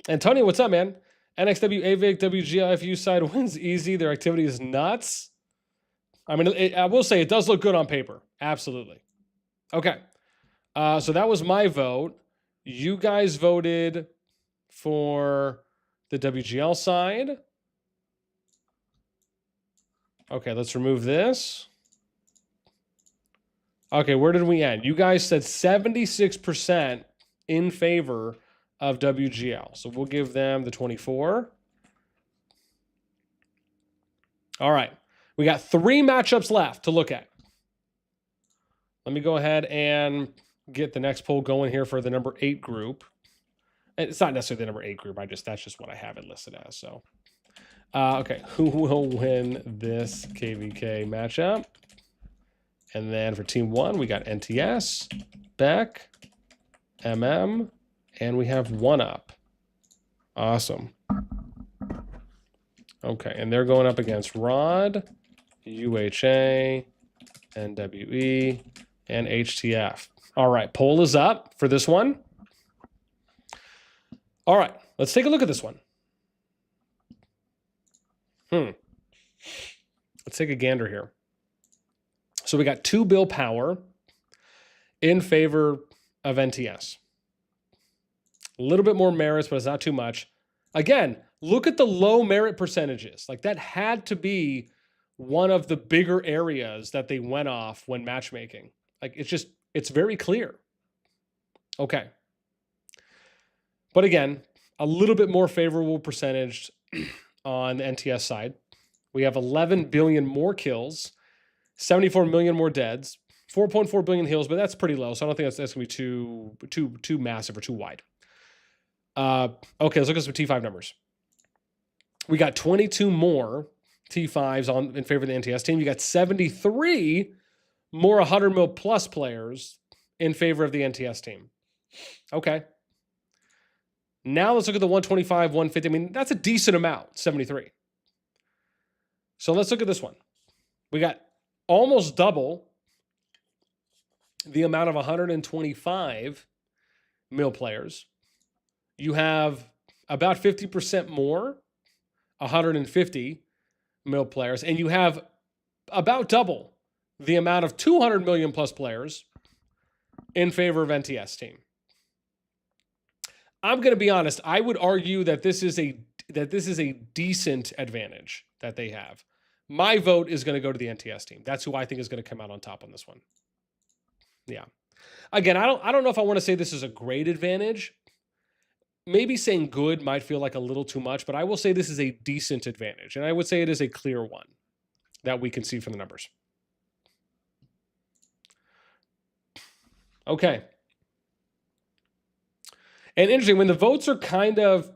Antonio, what's up, man? NXW, AVIC, WGIFU side wins easy. Their activity is nuts. I mean, I will say it does look good on paper. Absolutely. Okay. So that was my vote. You guys voted for the WGL side. Okay, let's remove this. Okay, where did we end? You guys said 76% in favor of WGL. So we'll give them the 24. All right. We got 3 matchups left to look at. Let me go ahead and get the next poll going here for the number 8 group. It's not necessarily the number 8 group. That's just what I have it listed as. So, okay, who will win this KvK matchup? And then for team 1, we got NTS, Beck, MM, and we have 1UP. Awesome. Okay, and they're going up against Rod, UHA, NWE, and HTF. All right, poll is up for this one. All right, let's take a look at this one. Let's take a gander here. So we got 2 bill power in favor of NTS. A little bit more merits, but it's not too much. Again, Look at the low merit percentages. Like that had to be one of the bigger areas that they went off when matchmaking. Like it's very clear. Okay. But again, a little bit more favorable percentage on the NTS side. We have 11 billion more kills, 74 million more deads, 4.4 billion heals, but that's pretty low. So I don't think that's going to be too massive or too wide. Okay, let's look at some T5 numbers. We got 22 more T5s in favor of the NTS team. You got 73 more 100 mil plus players in favor of the NTS team. Okay. Now let's look at the 125, 150. I mean, that's a decent amount, 73. So let's look at this one. We got almost double the amount of 125 mil players. You have about 50% more 150 mil players, and you have about double the amount of 200 million plus players in favor of NTS team. I'm going to be honest. I would argue that this is a decent advantage that they have. My vote is going to go to the NTS team. That's who I think is going to come out on top on this one. Yeah. Again, I don't know if I want to say this is a great advantage. Maybe saying good might feel like a little too much, but I will say this is a decent advantage. And I would say it is a clear one that we can see from the numbers. Okay. And interesting, when the votes are kind of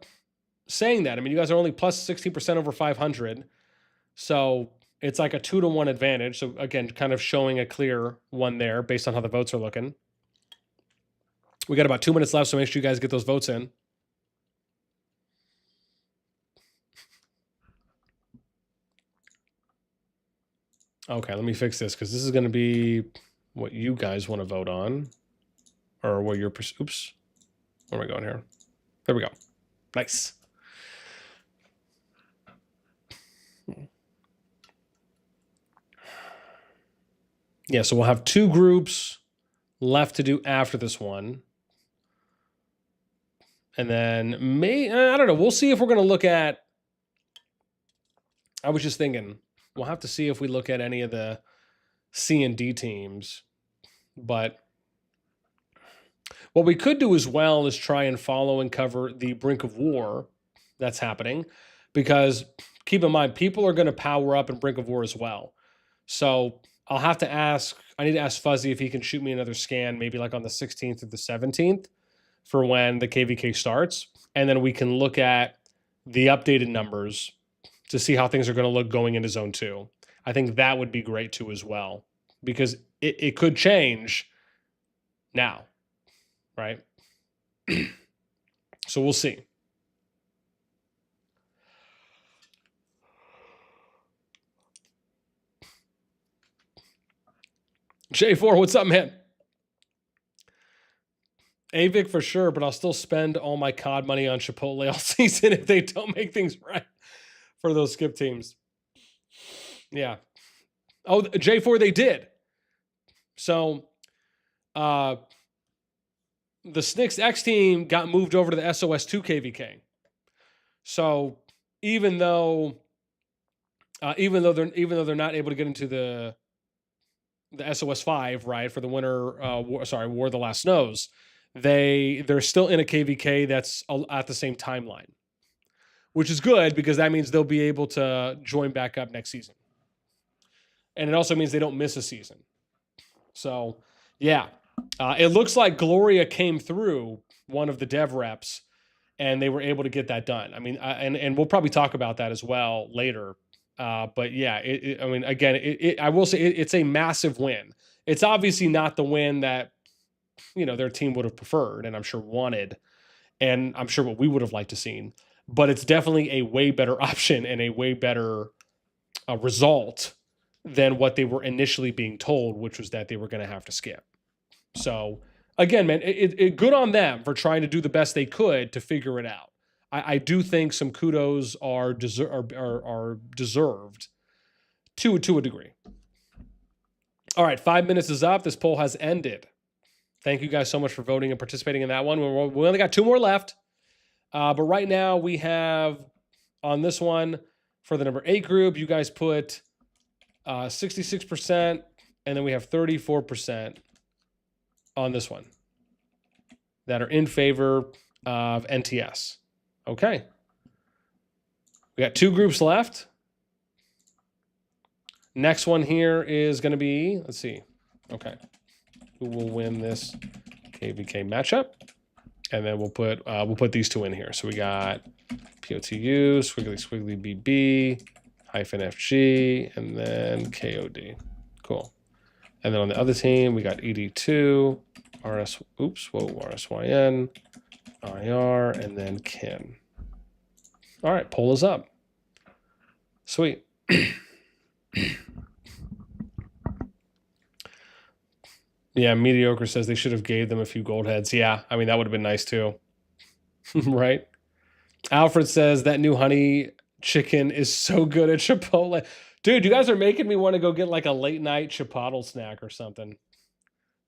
saying that, I mean, you guys are only plus 16% over 500. So it's like a 2-to-1 advantage. So again, kind of showing a clear one there based on how the votes are looking. We got about 2 minutes left, so make sure you guys get those votes in. Okay, let me fix this because this is going to be what you guys want to vote on. Or what your... Oops. Where am I going here? There we go. Nice. Yeah, so we'll have 2 groups left to do after this one. And then I don't know. We'll see if we're going to look at... I was just thinking, we'll have to see if we look at any of the C and D teams. But what we could do as well is try and follow and cover the brink of war that's happening. Because keep in mind, people are going to power up in brink of war as well. So I'll have to ask, I need to ask Fuzzy if he can shoot me another scan, maybe like on the 16th or the 17th for when the KvK starts. And then we can look at the updated numbers to see how things are going to look going into Zone 2. I think that would be great too as well, because it could change now, right? So we'll see. J4, what's up, man? AVIC for sure, but I'll still spend all my COD money on Chipotle all season if they don't make things right for those skip teams. Yeah. Oh, J4, they did. So the Snicks X team got moved over to the SOS2 KvK. So even though they're not able to get into the SOS5, right, for the winter War of the Last Snows, they're still in a KvK that's at the same timeline, which is good because that means they'll be able to join back up next season. And it also means they don't miss a season. So, yeah. It looks like Gloria came through one of the dev reps and they were able to get that done. I mean, and we'll probably talk about that as well later. But yeah, I mean, again, I will say it's a massive win. It's obviously not the win that, their team would have preferred and I'm sure wanted, and I'm sure what we would have liked to seen, but it's definitely a way better option and a way better result than what they were initially being told, which was that they were going to have to skip. So again, man, good on them for trying to do the best they could to figure it out. I do think some kudos are deserved to a degree. All right, 5 minutes is up. This poll has ended. Thank you guys so much for voting and participating in that one. We only got 2 more left. But right now we have on this one, for the number 8 group, you guys put 66%, and then we have 34% on this one that are in favor of NTS. Okay. We got 2 groups left. Next one here is going to be, let's see. Okay. Who will win this KvK matchup? And then we'll put these 2 in here. So we got POTU, squiggly squiggly BB, -FG, and then KOD. Cool. And then on the other team, we got ED2, RSYN, IR, and then Kin. All right, poll is up. Sweet. Yeah, Mediocre says they should have gave them a few gold heads. Yeah, I mean, that would have been nice too. Right? Alfred says that new honey chicken is so good at Chipotle. Dude, you guys are making me want to go get like a late night Chipotle snack or something.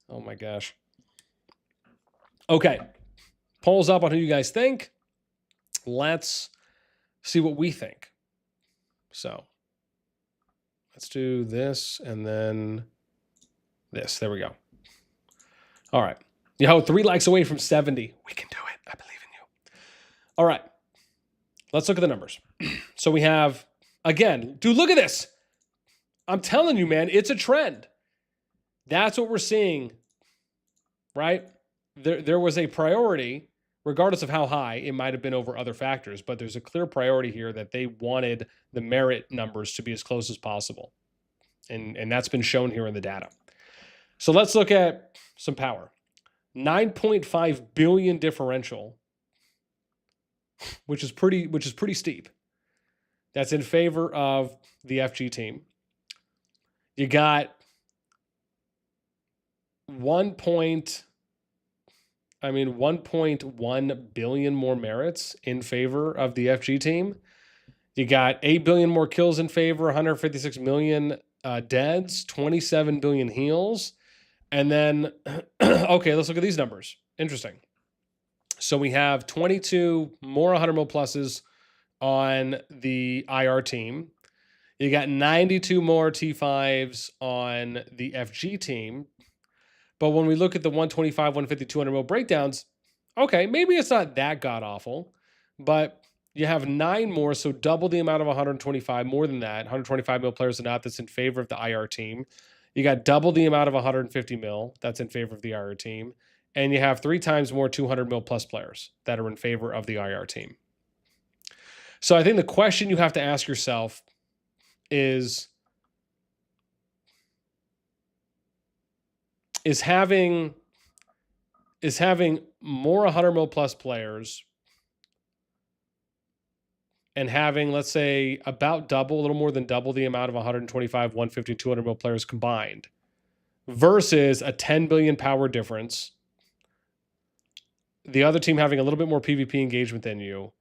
Oh my gosh. Okay. Polls up on who you guys think. Let's see what we think. So let's do this and then this. There we go. All right. Yo, 3 likes away from 70. We can do it. I believe in you. All right. Let's look at the numbers. So we have, again, dude, look at this. I'm telling you, man, it's a trend. That's what we're seeing, right? There was a priority, regardless of how high, it might have been over other factors, but there's a clear priority here that they wanted the merit numbers to be as close as possible. And that's been shown here in the data. So let's look at some power. 9.5 billion differential, which is pretty steep. That's in favor of the FG team. You got 1.1 billion more merits in favor of the FG team. You got 8 billion more kills in favor, 156 million deads, 27 billion heals. And then, okay, let's look at these numbers. Interesting. So we have 22 more 100 mil pluses on the IR team. You got 92 more T5s on the FG team. But when we look at the 125, 150, 200 mil breakdowns, okay, maybe it's not that god-awful, but you have 9 more, so double the amount of 125, more than that, 125 mil players and out that's in favor of the IR team. You got double the amount of 150 mil that's in favor of the IR team. And you have 3 times more 200 mil plus players that are in favor of the IR team. So I think the question you have to ask yourself is having more 100 mil plus players and having, let's say, about double, a little more than double the amount of 125, 150, 200 mil players combined versus a 10 billion power difference, the other team having a little bit more PvP engagement than you,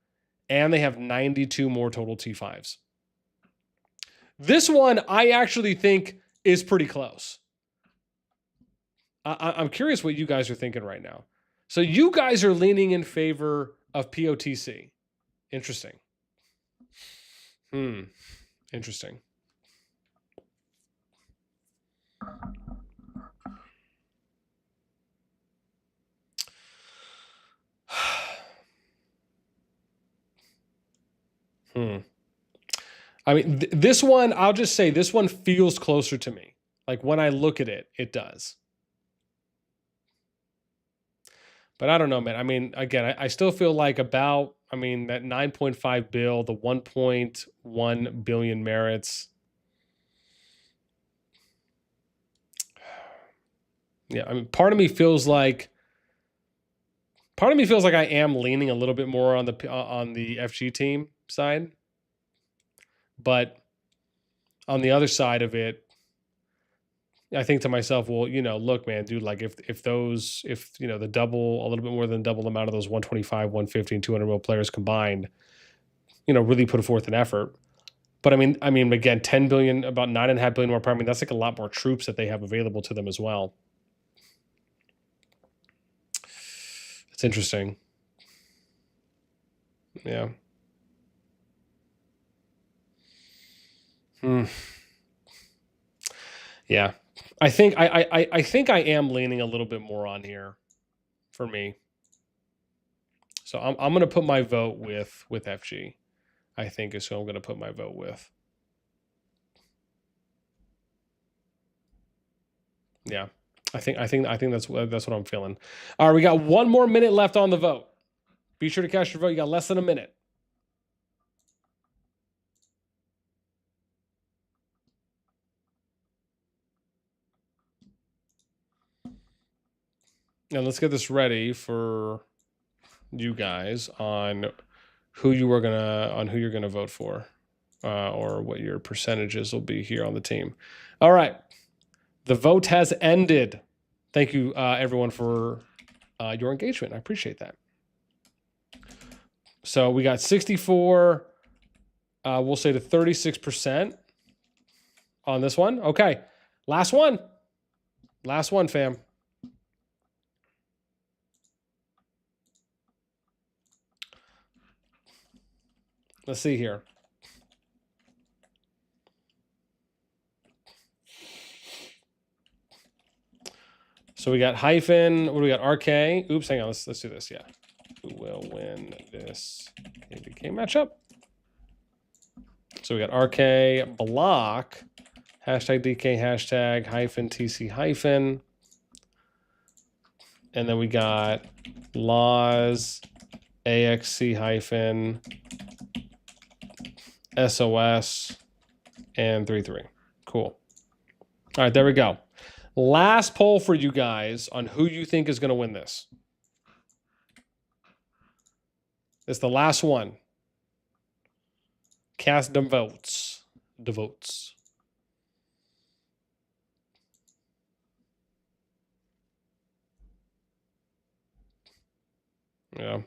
and they have 92 more total T5s. This one I actually think is pretty close. I'm curious what you guys are thinking right now. So you guys are leaning in favor of POTC. Interesting. Interesting. I mean, this one, I'll just say this one feels closer to me. Like when I look at it, it does. But I don't know, man. I mean, again, I still feel like about, I mean, that 9.5 bill, the 1.1 billion merits. Yeah, I mean, part of me feels like I am leaning a little bit more on the FG team side. But on the other side of it, I think to myself, well, you know, look, man, dude, like if you know, the double, a little bit more than double the amount of those 125, 150, and 200 mil players combined, you know, really put forth an effort. But I mean, again, 10 billion, about 9.5 billion more power. I mean, that's like a lot more troops that they have available to them as well. It's interesting. Yeah. Yeah. I think I think I am leaning a little bit more on here for me. So I'm going to put my vote with FG. I think is who I'm going to put my vote with. Yeah. I think that's what I'm feeling. All right, we got 1 more minute left on the vote. Be sure to cast your vote. You got less than a minute. And let's get this ready for you guys on who you're gonna vote for, or what your percentages will be here on the team. All right, the vote has ended. Thank you, everyone, for your engagement. I appreciate that. So we got 64. We'll say to 36% on this one. Okay, last one, fam. Let's see here. So we got hyphen. What do we got? RK. Oops, hang on. Let's do this. Yeah. Who will win this KvK matchup? So we got RK block, hashtag DK, hashtag hyphen TC hyphen. And then we got laws, AXC hyphen, SOS, and 3-3. Cool. All right, there we go. Last poll for you guys on who you think is going to win this. It's the last one. Cast them votes. The votes. Yeah.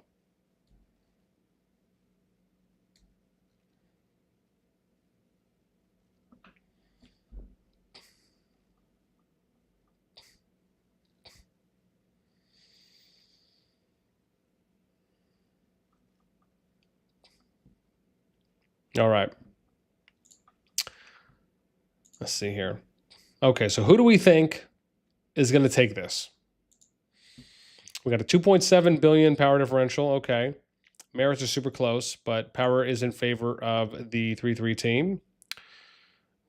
All right. Let's see here. Okay, so who do we think is going to take this? We got a 2.7 billion power differential. Okay. Merits are super close, but power is in favor of the 3-3 team.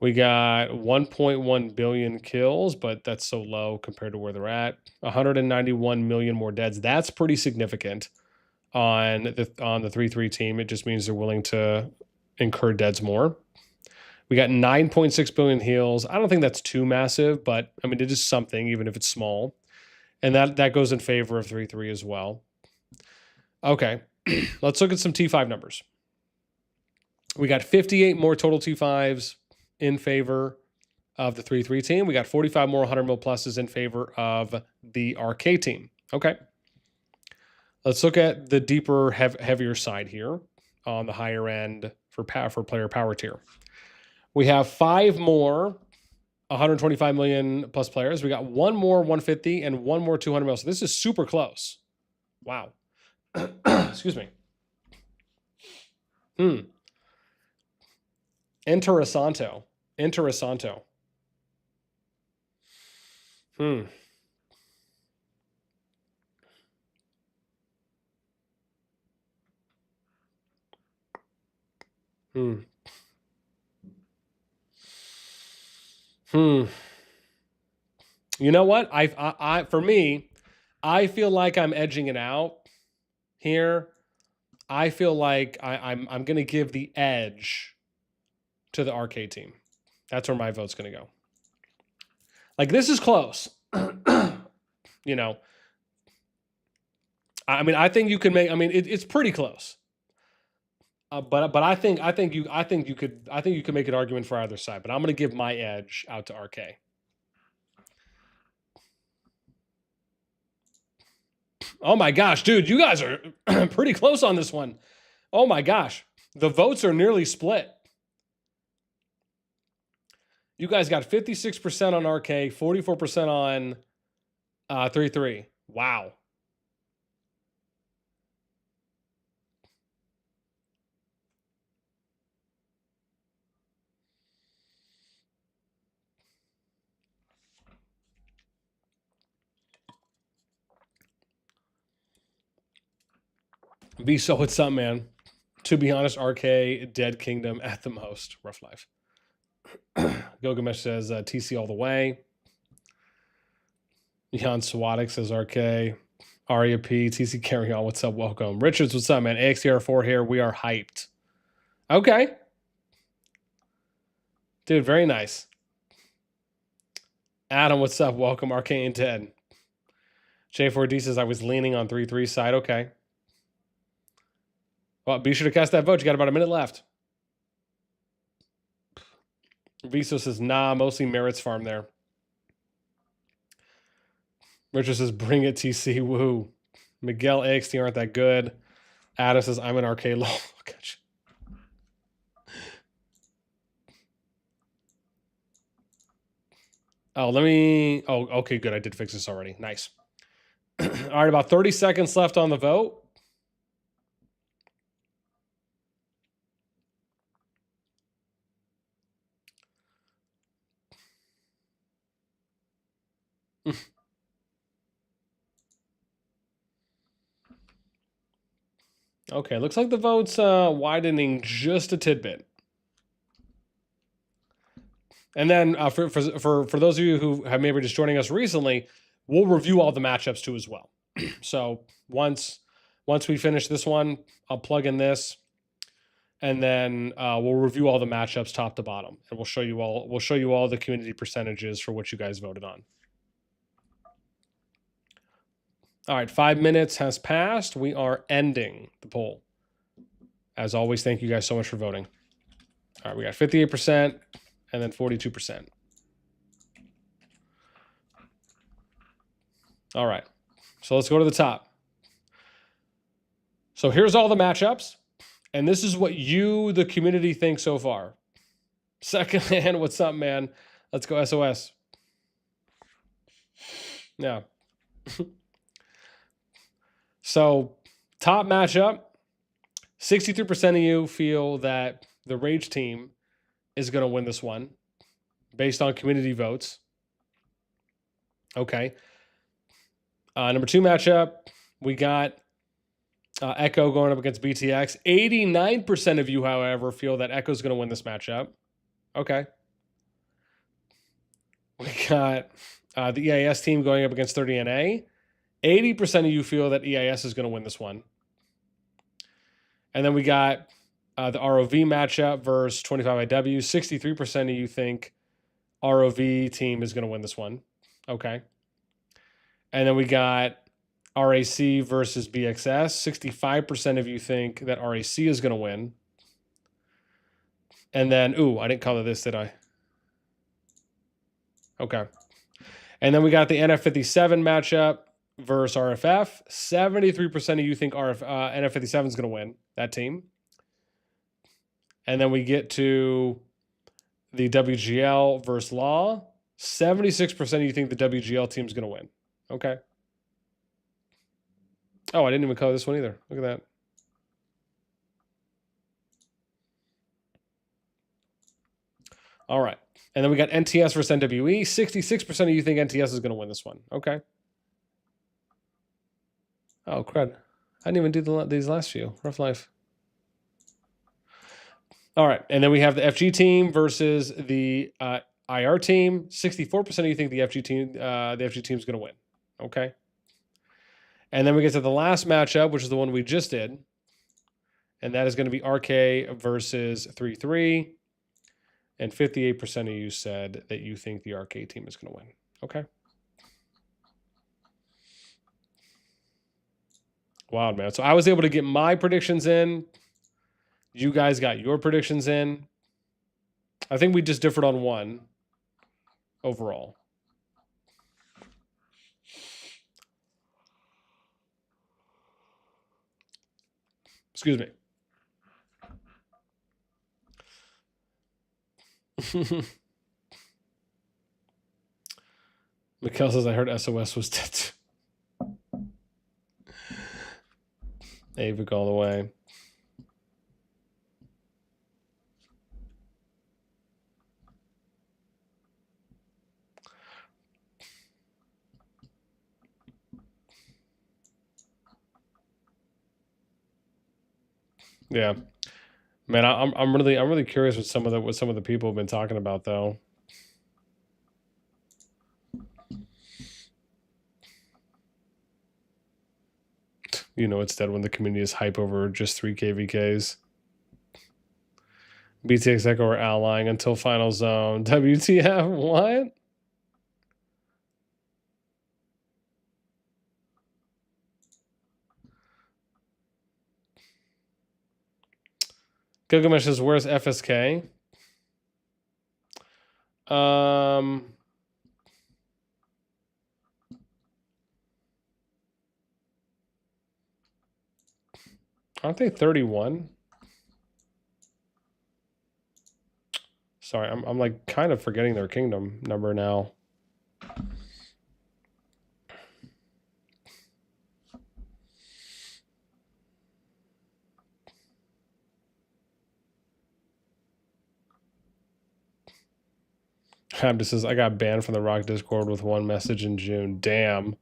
We got 1.1 billion kills, but that's so low compared to where they're at. 191 million more deads. That's pretty significant on the 3-3 team. It just means they're willing to incur deads more. We got 9.6 billion heals. I don't think that's too massive, but I mean, it is something, even if it's small. And that goes in favor of 3-3 as well. Okay, let's look at some T5 numbers. We got 58 more total T5s in favor of the 3-3 team. We got 45 more 100 mil pluses in favor of the RK team. Okay. Let's look at the deeper, heavier side here on the higher end for player power tier. We have 5 more 125 million plus players. We got 1 more 150 and 1 more 200 mil. So this is super close. Wow. Excuse me. Interessanto. You know what? I for me, I feel like I'm edging it out here. I feel like I'm going to give the edge to the RK team. That's where my vote's going to go. Like, this is close. You know, I mean, I think you can make. I mean, it's pretty close. But I think you could make an argument for either side. But I'm going to give my edge out to RK. Oh my gosh, dude, you guys are pretty close on this one. Oh my gosh, the votes are nearly split. You guys got 56% on RK, 44% on 3-3. Wow. Viso, what's up, man? To be honest, RK, Dead Kingdom at the most. Rough life. Gogamesh says TC all the way. Jan Swadik says RK. Aria P, TC Carry On, what's up? Welcome. Richards, what's up, man? AXTR4 here. We are hyped. Okay. Dude, very nice. Adam, what's up? Welcome. Arcane Ted. J4D says I was leaning on 3-3 side. Okay. Well, be sure to cast that vote. You got about a minute left. Viso says, nah, mostly Merritt's farm there. Richard says, bring it, TC. Woo. Miguel AXT aren't that good. Adam says, I'm an arcade low. Gotcha. Oh, let me. Oh, okay, good. I did fix this already. Nice. All right, about 30 seconds left on the vote. Okay, looks like the vote's widening just a tidbit. And then for those of you who have maybe just joining us recently, we'll review all the matchups too as well. So once we finish this one, I'll plug in this, and then we'll review all the matchups top to bottom, and we'll show you all the community percentages for what you guys voted on. All right, 5 minutes has passed. We are ending the poll. As always, thank you guys so much for voting. All right, we got 58% and then 42%. All right, so let's go to the top. So here's all the matchups, and this is what you, the community, think so far. Second hand, what's up, man? Let's go SOS. Yeah. So top matchup, 63% of you feel that the Rage team is going to win this one based on community votes. Okay. Number 2 matchup, we got Echo going up against BTX. 89% of you, however, feel that Echo's going to win this matchup. Okay. We got the EIS team going up against 30NA. 80% of you feel that EIS is going to win this one. And then we got the ROV matchup versus 25IW. 63% of you think ROV team is going to win this one. Okay. And then we got RAC versus BXS. 65% of you think that RAC is going to win. And then, ooh, I didn't color this, did I? Okay. And then we got the NF57 matchup versus RFF. 73% of you think NF57 is going to win that team. And then we get to the WGL versus Law. 76% of you think the WGL team is going to win. Okay. Oh, I didn't even color this one either. Look at that. All right. And then we got NTS versus NWE. 66% of you think NTS is going to win this one. Okay. Oh, crud. I didn't even do these last few. Rough life. All right. And then we have the FG team versus the IR team. 64% of you think the FG team is going to win. Okay. And then we get to the last matchup, which is the one we just did. And that is going to be RK versus 3-3. And 58% of you said that you think the RK team is going to win. Okay. Wild, man. So I was able to get my predictions in. You guys got your predictions in. I think we just differed on one overall. Excuse me. Mikkel says, I heard SOS was dead. AVIC all the way. Yeah, man, I'm really curious what some of the people have been talking about though. You know, it's dead when the community is hype over just 3 KVKs. BTX Echo are allying until final zone. WTF? What? Gilgamesh says, "Where's FSK?" Aren't they 31? Sorry, I'm like kind of forgetting their kingdom number now. Habda says, "I got banned from the Rock Discord with one message in June. Damn."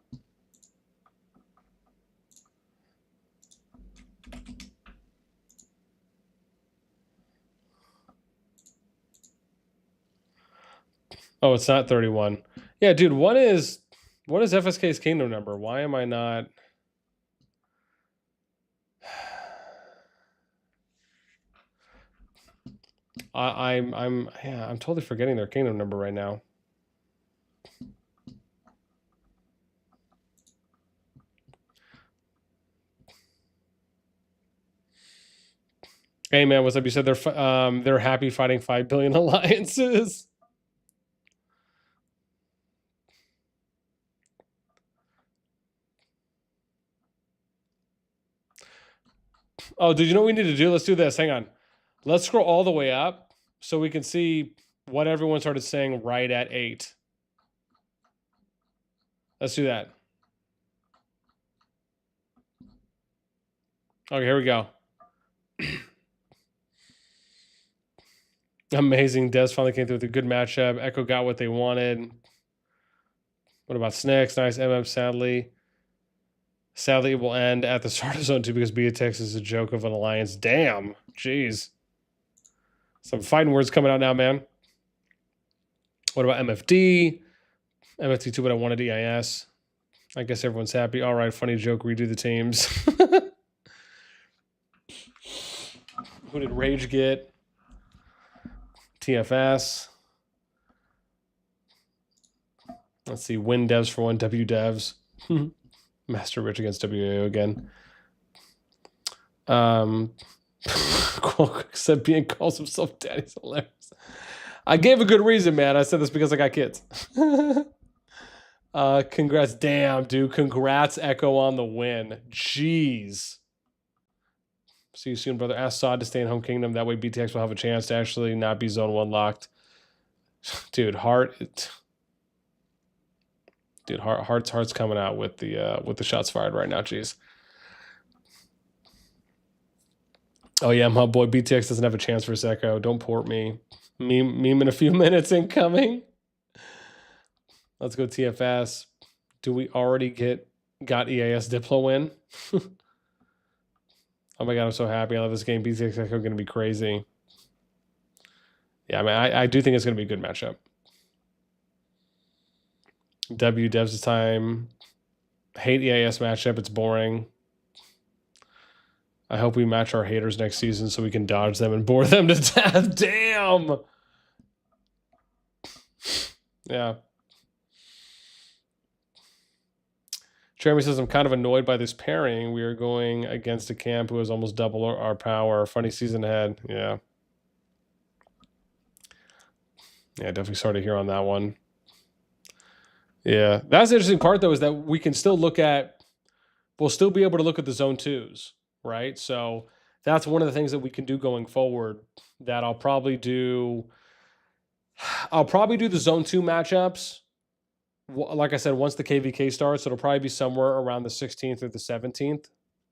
Oh, it's not 31. Yeah, dude, what is FSK's kingdom number? Why am I not? I'm totally forgetting their kingdom number right now. Hey man, what's up? You said they're happy fighting 5 billion alliances. Oh, did you know what we need to do? Let's do this. Hang on. Let's scroll all the way up so we can see what everyone started saying right at 8. Let's do that. Okay, here we go. Amazing. Des finally came through with a good matchup. Echo got what they wanted. What about Snacks? Nice. Sadly it will end at the start of Zone 2 because BTX is a joke of an alliance. Damn. Jeez. Some fighting words coming out now, man. What about MFD? MFD 2, but I wanted EIS. I guess everyone's happy. All right, funny joke. Redo the teams. Who did Rage get? TFS. Let's see. Win devs for 1. W devs. Master Rich against WAO again. Except being calls himself daddy's hilarious. I gave a good reason, man. I said this because I got kids. Congrats. Damn, dude. Congrats, Echo, on the win. Jeez. See you soon, brother. Ask Sod to stay in Home Kingdom. That way BTX will have a chance to actually not be Zone 1 locked. Dude, Heart's coming out with the shots fired right now. Jeez. Oh yeah, my boy BTX doesn't have a chance for Echo. Don't port me. Meme in a few minutes incoming. Let's go TFS. Do we already got EAS Diplo win? Oh my god, I'm so happy. I love this game. BTX Echo going to be crazy. Yeah, I mean, I do think it's going to be a good matchup. W devs this time. Hate EAS matchup. It's boring. I hope we match our haters next season so we can dodge them and bore them to death. Damn. Yeah. Jeremy says, I'm kind of annoyed by this pairing. We are going against a camp who has almost double our power. Funny season ahead. Yeah. Yeah, definitely sorry to hear on that one. Yeah. That's the interesting part, though, is that we can still we'll still be able to look at the Zone 2s, right? So that's one of the things that we can do going forward that I'll probably do the Zone 2 matchups. Like I said, once the KVK starts, it'll probably be somewhere around the 16th or the 17th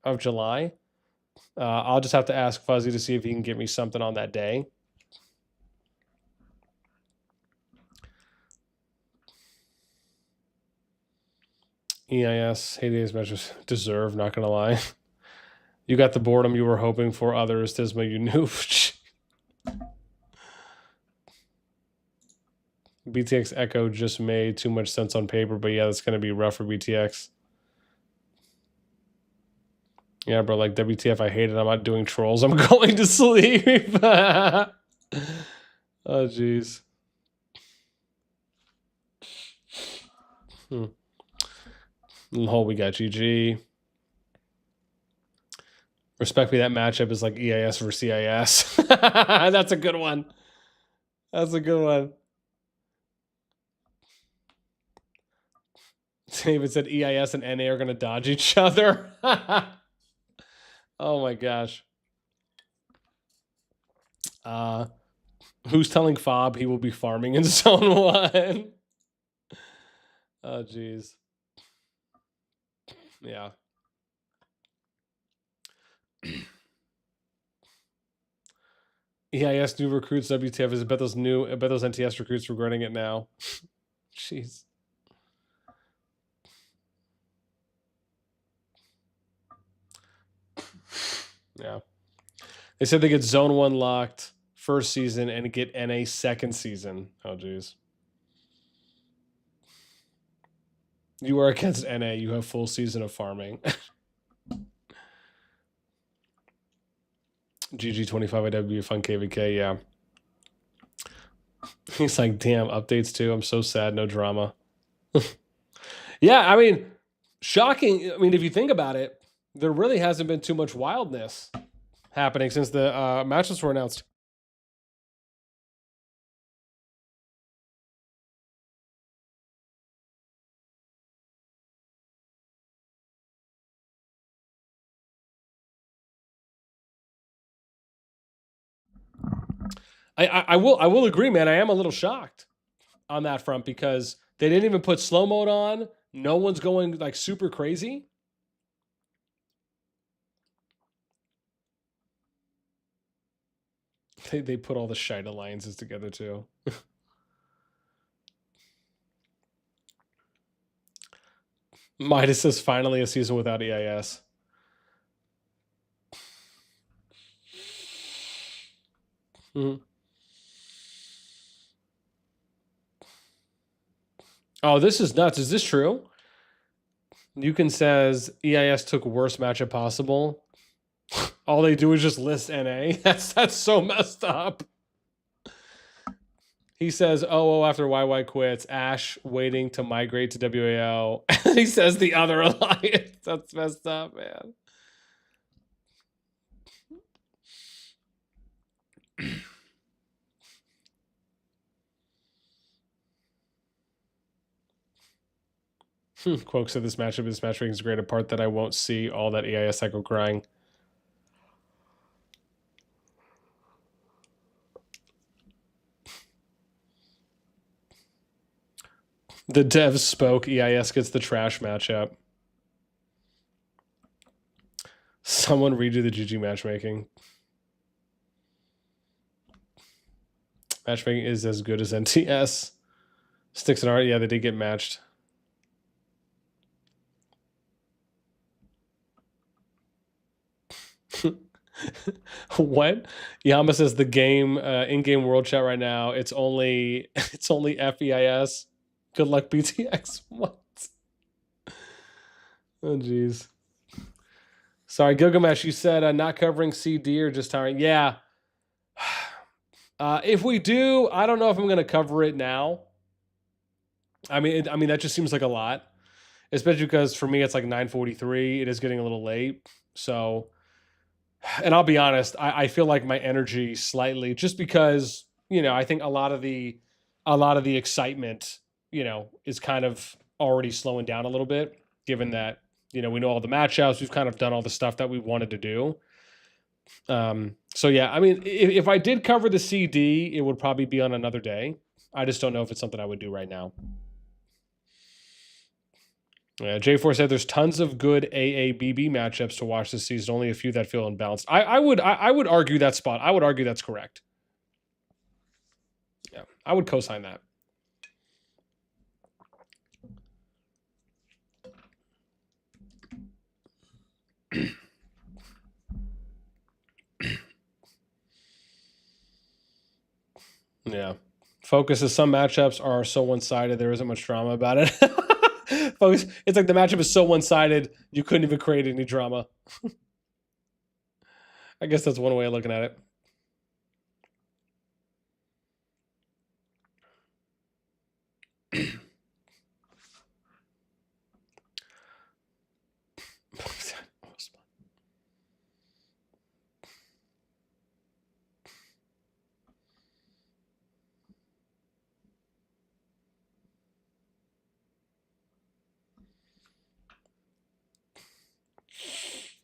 of July. I'll just have to ask Fuzzy to see if he can get me something on that day. EIS, Hades matches deserve, not going to lie. You got the boredom you were hoping for. Others, Tisma, you knew. BTX Echo just made too much sense on paper, but yeah, that's going to be rough for BTX. Yeah, bro, like WTF, I hate it. I'm not doing trolls. I'm going to sleep. Oh, jeez. Lol, we got GG. Respect me, that matchup is like EIS versus CIS. That's a good one. That's a good one. David said EIS and NA are going to dodge each other. Oh my gosh. Who's telling Fob he will be farming in Zone 1? Oh, jeez. Yeah. EIS new recruits, WTF is. I bet those NTS recruits regretting it now. Jeez. Yeah. They said they get Zone 1 locked first season and get NA second season. Oh, jeez. You are against NA. You have full season of farming. GG25 IW fun KVK, yeah. He's like, damn, updates too. I'm so sad, no drama. Yeah, I mean, shocking. I mean, if you think about it, there really hasn't been too much wildness happening since the matches were announced. I will agree, man. I am a little shocked on that front because they didn't even put slow mode on. No one's going like super crazy. They put all the shite alliances together too. Midas says finally a season without EIS. Mm-hmm. Oh, this is nuts. Is this true? Yukin says EIS took worst matchup possible. All they do is just list NA. That's so messed up. He says, oh, after YY quits, Ash waiting to migrate to WAL. He says the other alliance. That's messed up, man. Quoke said this matchup is matchmaking is great, a part that I won't see all that EIS cycle crying. The devs spoke. EIS gets the trash matchup. Someone redo the GG matchmaking. Matchmaking is as good as NTS. Sticks and Art, yeah, they did get matched. What? Yama says the game in-game world chat right now. It's only FEIS. Good luck, BTX. What? Oh jeez. Sorry, Gilgamesh. You said not covering CD or just tiring. Yeah. If we do, I don't know if I'm going to cover it now. I mean, that just seems like a lot, especially because for me it's like 9:43. It is getting a little late, so. And I'll be honest, I feel like my energy slightly, just because, you know, I think a lot of the excitement, you know, is kind of already slowing down a little bit, given that, you know, we know all the matchups, we've kind of done all the stuff that we wanted to do. So yeah, I mean, if I did cover the CD, it would probably be on another day. I just don't know if it's something I would do right now. J4 said there's tons of good AABB matchups to watch this season. Only a few that feel unbalanced. I would argue that spot. I would argue that's correct. Yeah, I would co-sign that. Yeah. Focus is some matchups are so one-sided, there isn't much drama about it. Focus, it's like the matchup is so one-sided, you couldn't even create any drama. I guess that's one way of looking at it.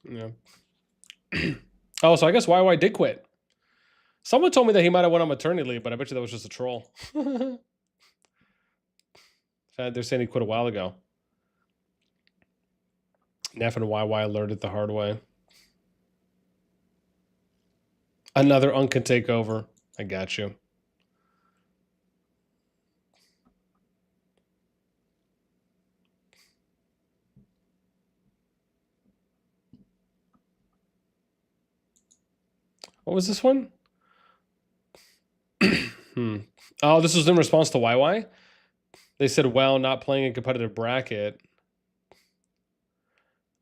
Yeah. Oh, so I guess YY did quit. Someone told me that he might have went on maternity leave, but I bet you that was just a troll. They're saying he quit a while ago. Neff and YY learned it the hard way. Another Unk can take over. I got you. What was this one? Oh, this was in response to YY? They said, well, not playing a competitive bracket.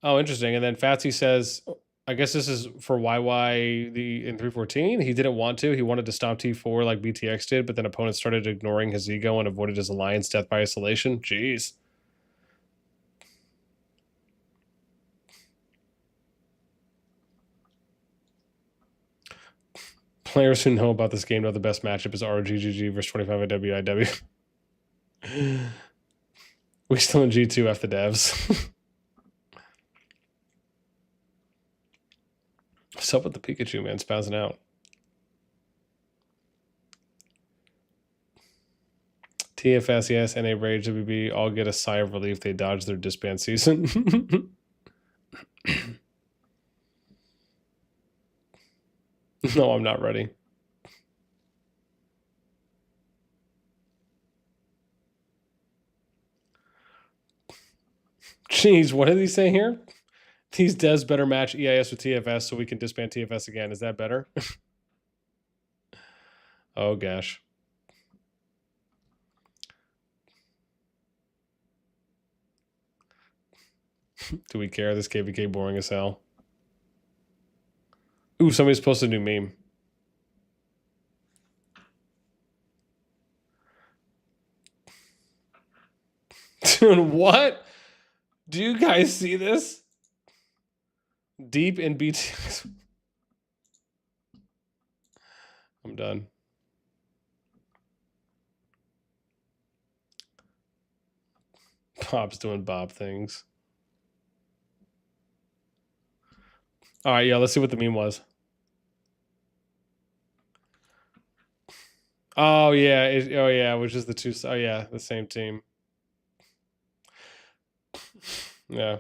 Oh, interesting. And then Fatsy says, I guess this is for YY in 314. He didn't want to. He wanted to stop T4 like BTX did, but then opponents started ignoring his ego and avoided his alliance death by isolation. Jeez. Players who know about this game know the best matchup is RGGG versus 25 at WIW. We still in G2 F the devs. What's up with the Pikachu, man? Spazzing out. TFS, yes, NA Rage, WB all get a sigh of relief. They dodge their disband season. No, I'm not ready. Jeez, what did he say here? These devs better match EIS with TFS so we can disband TFS again. Is that better? Oh, gosh. Do we care? This KvK boring as hell. Ooh, somebody's posted a new meme. Dude, what? Do you guys see this? Deep in BTX. I'm done. Bob's doing Bob things. All right, yeah, let's see what the meme was. Oh, yeah. Which is the two. Oh, yeah, the same team. Yeah.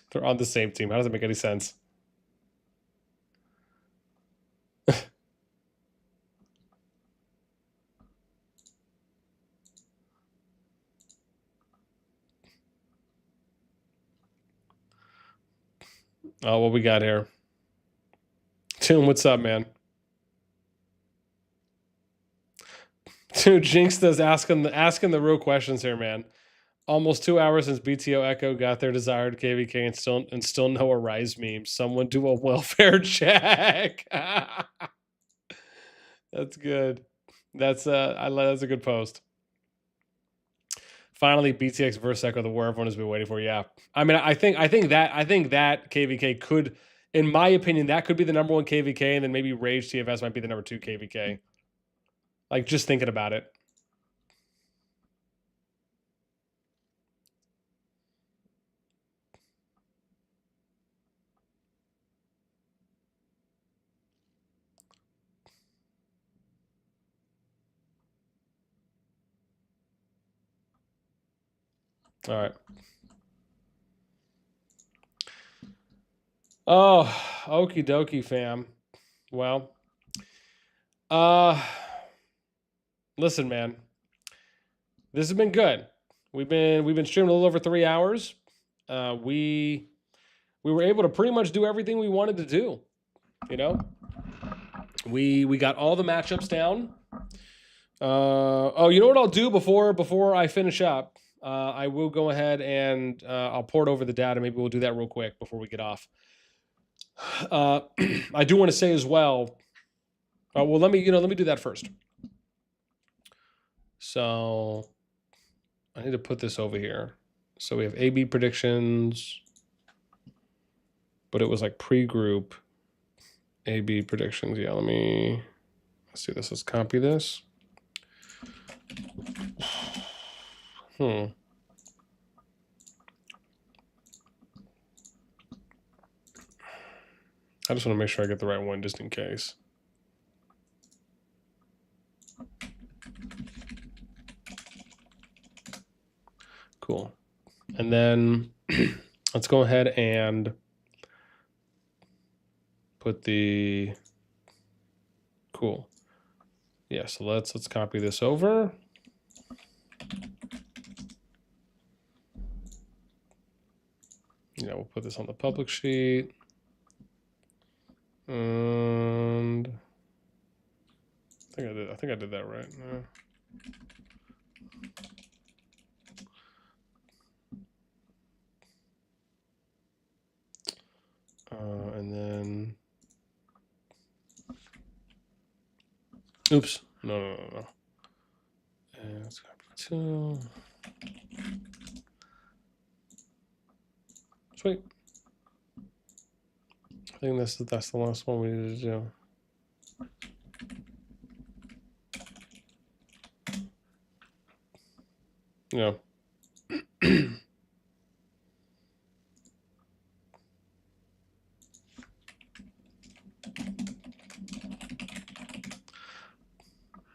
They're on the same team. How does it make any sense? Oh, what we got here? Tim, what's up, man? Dude, Jinx does asking the real questions here, man. Almost 2 hours since BTO Echo got their desired KvK and still no Arise meme. Someone do a welfare check. That's good. That's that's a good post. Finally, BTX versus Echo, the war everyone has been waiting for. Yeah, I mean, I think that KvK could, in my opinion, that could be the #1 KvK, and then maybe Rage TFS might be the #2 KvK. Like, just thinking about it. All right. Oh, okie dokie, fam. Well, listen, man. This has been good. We've been streaming a little over 3 hours. We were able to pretty much do everything we wanted to do. You know, we got all the matchups down. Oh, you know what I'll do before I finish up? I will go ahead and I'll port over the data. Maybe we'll do that real quick before we get off. I do want to say as well. Well, let me do that first. So I need to put this over here. So we have AB predictions, but it was like pre-group AB predictions. Yeah, let's do this. Let's copy this. I just want to make sure I get the right one just in case. Cool. And then let's go ahead and put the cool. Yeah, so let's copy this over. Yeah, we'll put this on the public sheet. And I think I did that right. And then, oops, no. And let's copy 2. Sweet. I think that's the last one we need to do. Yeah.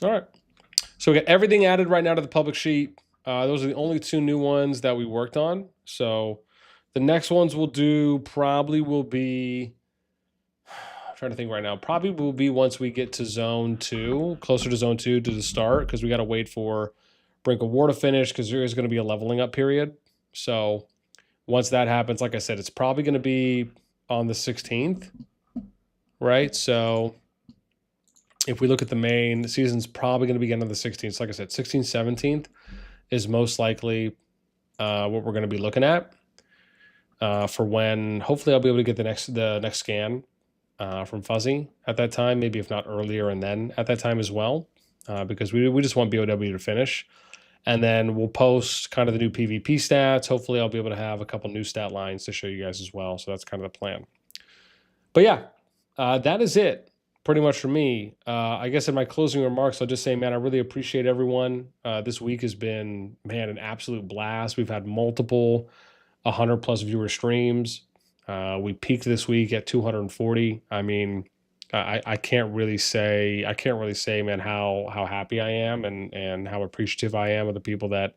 All right. So we got everything added right now to the public sheet. Those are the only 2 new ones that we worked on. So the next ones we'll do probably will be, I'm trying to think right now, probably will be once we get to zone 2, closer to zone 2 to the start, because we got to wait for Brink of War to finish, because there is going to be a leveling up period. So once that happens, like I said, it's probably going to be on the 16th, right? So if we look at the main, the season's probably going to begin on the 16th. So like I said, 16th, 17th is most likely what we're going to be looking at for when hopefully I'll be able to get the next scan from Fuzzy at that time, maybe if not earlier and then at that time as well, because we just want BOW to finish. And then we'll post kind of the new PvP stats. Hopefully I'll be able to have a couple new stat lines to show you guys as well. So that's kind of the plan. But yeah, that is it pretty much for me. I guess in my closing remarks, I'll just say, man, I really appreciate everyone. This week has been, man, an absolute blast. We've had multiple 100+ viewer streams. We peaked this week at 240. I mean, I can't really say, man, how happy I am and how appreciative I am of the people that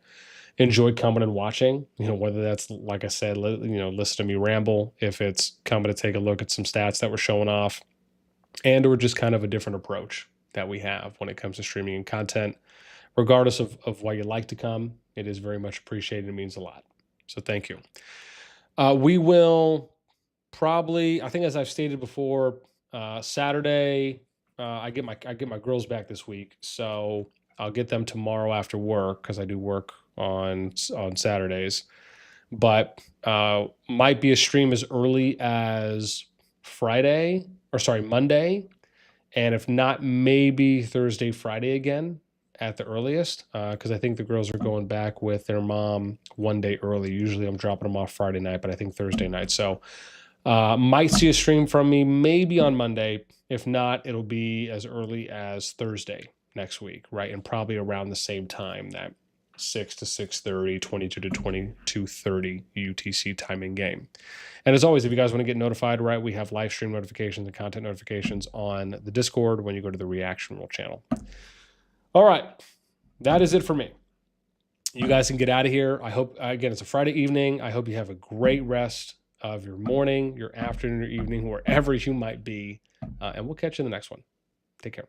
enjoyed coming and watching, whether that's, like I said, listen to me ramble, if it's coming to take a look at some stats that we're showing off, and or just kind of a different approach that we have when it comes to streaming and content. Regardless of why you like to come, it is very much appreciated. It means a lot. So thank you. We will probably, I think as I've stated before, Saturday, I get my girls back this week, so I'll get them tomorrow after work, because I do work on Saturdays. But might be a stream as early as Monday, and if not, maybe Thursday, Friday again at the earliest, because I think the girls are going back with their mom one day early. Usually I'm dropping them off Friday night, but I think Thursday night. So might see a stream from me maybe on Monday. If not, it'll be as early as Thursday next week, right? And probably around the same time, that 6 to 6:30, 22 to 22:30 UTC timing game. And as always, if you guys want to get notified, right, we have live stream notifications and content notifications on the Discord when you go to the Reaction Rule channel. All right, that is it for me. You guys can get out of here. I hope, again, it's a Friday evening. I hope you have a great rest of your morning, your afternoon, your evening, wherever you might be. And we'll catch you in the next one. Take care.